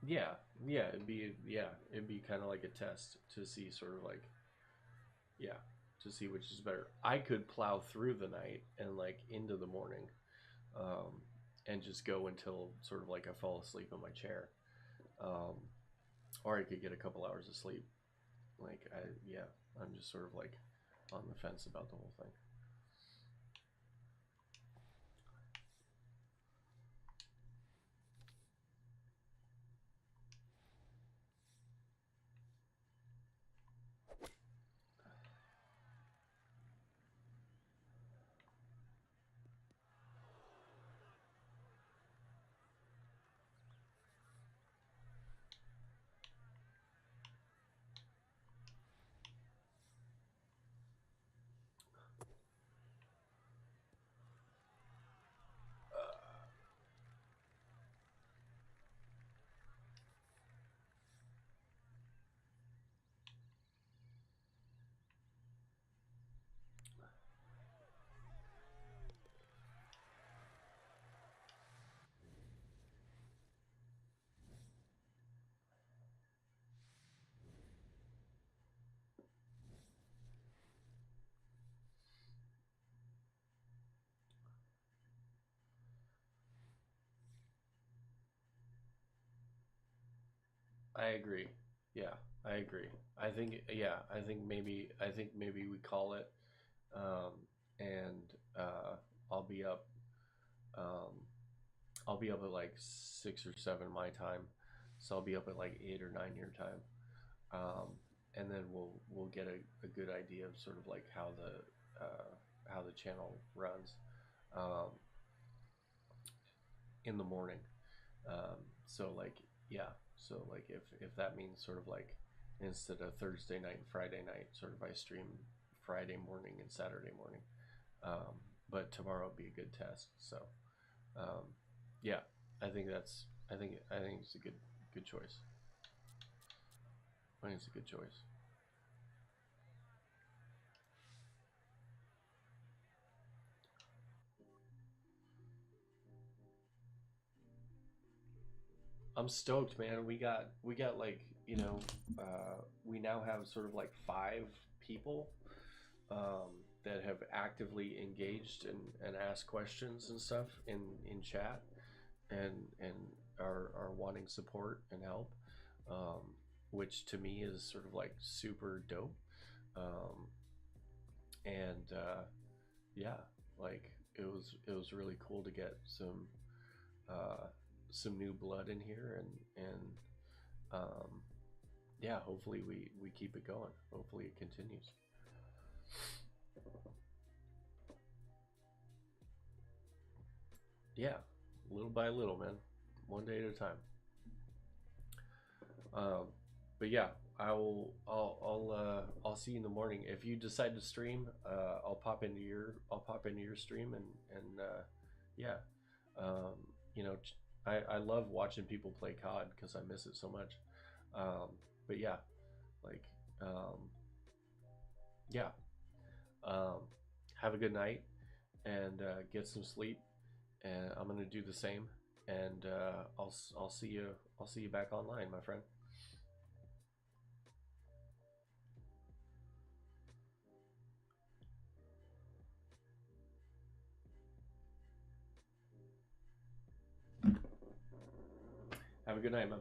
Yeah, it'd be kind of like a test to see sort of like yeah, to see which is better. I could plow through the night and like into the morning, um, and just go until sort of like I fall asleep in my chair, um, or I could get a couple hours of sleep. Like I yeah, I'm just sort of like on the fence about the whole thing. I agree. Yeah, I agree. I think yeah, I think maybe we call it, um, and I'll be up. Um, I'll be up at like 6 or 7 my time, so I'll be up at like 8 or 9 your time, um, and then we'll get a good idea of sort of like how the channel runs, um, in the morning. So like yeah, so like if that means sort of like instead of Thursday night and Friday night, sort of I stream Friday morning and Saturday morning. But tomorrow would be a good test. So um, yeah, I think it's a good choice. I think it's a good choice. I'm stoked, man. We got like we now have sort of like 5 people, um, that have actively engaged and asked questions and stuff in chat, and are wanting support and help, um, which to me is sort of like super dope. Um, and yeah, like it was really cool to get uh, some new blood in here, and yeah, hopefully we keep it going. Hopefully it continues. Yeah, little by little, man, one day at a time. Um, but yeah, I'll see you in the morning. If you decide to stream, I'll pop into your stream, and yeah, um, you know, I love watching people play COD because I miss it so much. Um, but yeah, like um, yeah, um, have a good night and get some sleep. And I'm gonna do the same. And I'll see you. I'll see you back online, my friend. Have a good night, man.